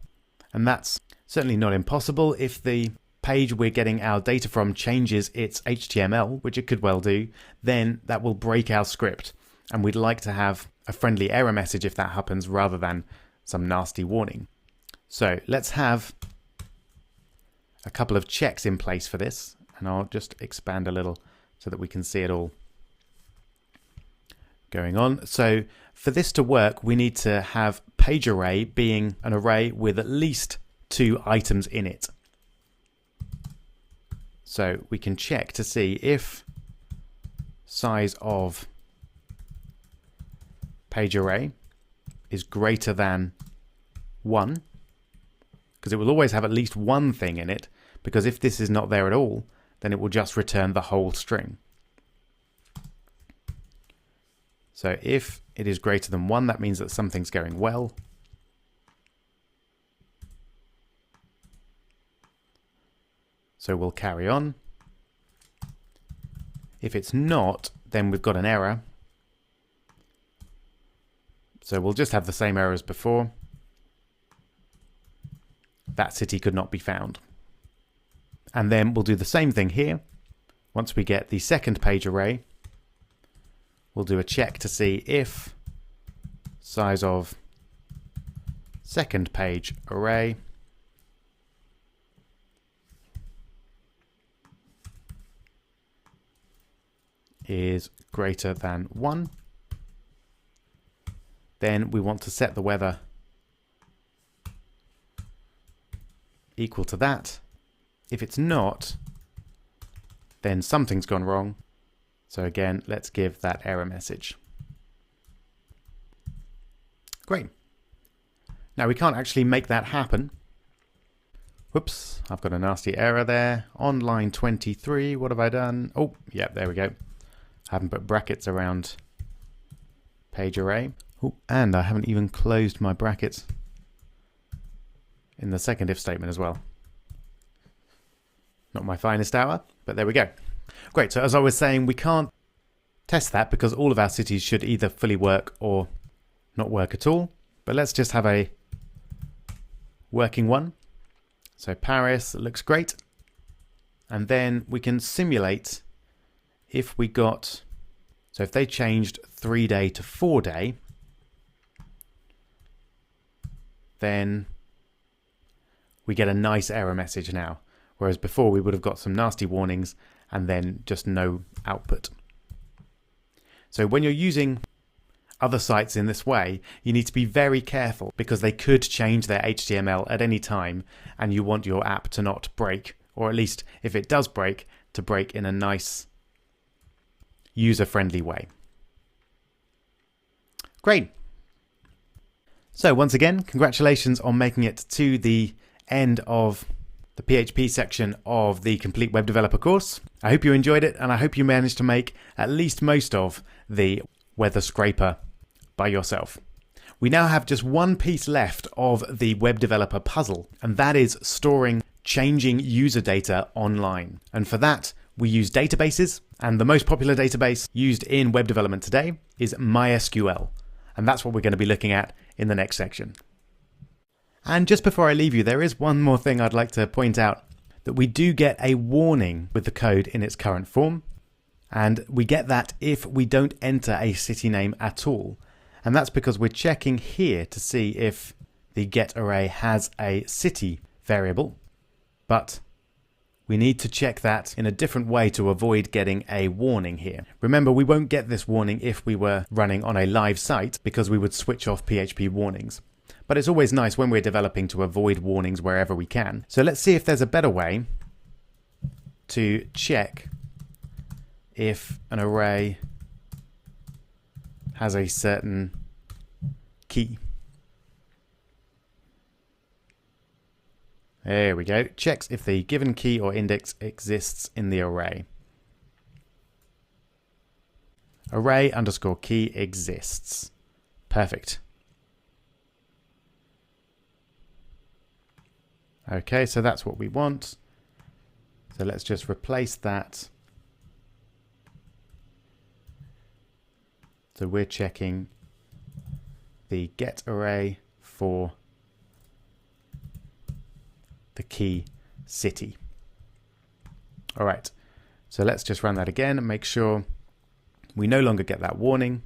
And that's certainly not impossible. If the page we're getting our data from changes its HTML, which it could well do, then that will break our script. And we'd like to have a friendly error message if that happens, rather than some nasty warning. So let's have a couple of checks in place for this, and I'll just expand a little so that we can see it all going on. So for this to work, we need to have page array being an array with at least 2 items in it. So we can check to see if size of page array is greater than 1, because it will always have at least one thing in it, because if this is not there at all, then it will just return the whole string. So if it is greater than 1, that means that something's going well. So we'll carry on. If it's not, then we've got an error. So we'll just have the same error as before. That city could not be found. And then we'll do the same thing here. Once we get the second page array, we'll do a check to see if size of second page array is greater than 1. Then we want to set the weather equal to that. If it's not, then something's gone wrong. So again, let's give that error message. Great. Now we can't actually make that happen. Whoops, I've got a nasty error there. On line 23, what have I done? Oh, yeah, there we go. I haven't put brackets around page array. Oh, and I haven't even closed my brackets in the second if statement as well. Not my finest hour, but there we go. Great, so as I was saying, we can't test that because all of our cities should either fully work or not work at all. But let's just have a working one. So Paris looks great. And then we can simulate if we got, so if they changed 3-day to 4-day, then we get a nice error message now. Whereas before we would have got some nasty warnings and then just no output. So when you're using other sites in this way, you need to be very careful because they could change their HTML at any time and you want your app to not break or at least if it does break, to break in a nice, user-friendly way. Great. So once again, congratulations on making it to the end of the PHP section of the Complete Web Developer course. I hope you enjoyed it, and I hope you managed to make at least most of the weather scraper by yourself. We now have just one piece left of the web developer puzzle, and that is storing changing user data online. And for that, we use databases, and the most popular database used in web development today is MySQL. And that's what we're going to be looking at in the next section. And just before I leave you, there is one more thing I'd like to point out, that we do get a warning with the code in its current form. And we get that if we don't enter a city name at all. And that's because we're checking here to see if the get array has a city variable. But we need to check that in a different way to avoid getting a warning here. Remember, we won't get this warning if we were running on a live site, because we would switch off PHP warnings. But it's always nice when we're developing to avoid warnings wherever we can. So let's see if there's a better way to check if an array has a certain key. There we go. Checks if the given key or index exists in the array. Array underscore key exists. Perfect. Okay, so that's what we want. So let's just replace that. So we're checking the get array for the key city. All right, so let's just run that again and make sure we no longer get that warning.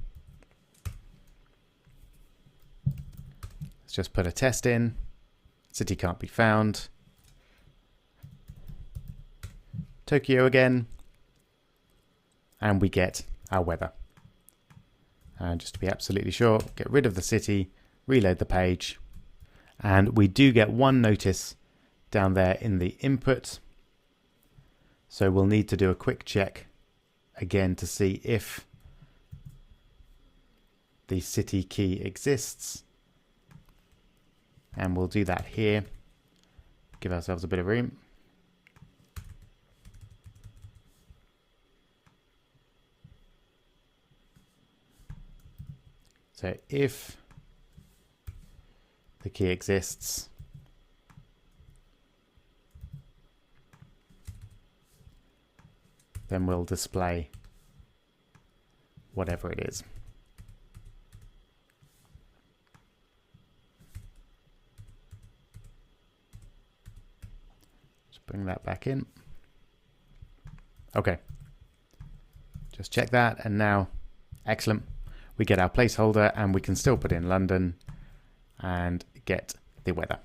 Let's just put a test in. City can't be found. Tokyo again. And we get our weather. And just to be absolutely sure, get rid of the city, reload the page. And we do get one notice down there in the input. So we'll need to do a quick check again to see if the city key exists. And we'll do that here. Give ourselves a bit of room. So if the key exists, then we'll display whatever it is. Just bring that back in. Okay. Just check that, and now, excellent. We get our placeholder, and we can still put in London and get the weather.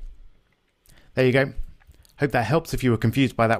There you go. Hope that helps if you were confused by that.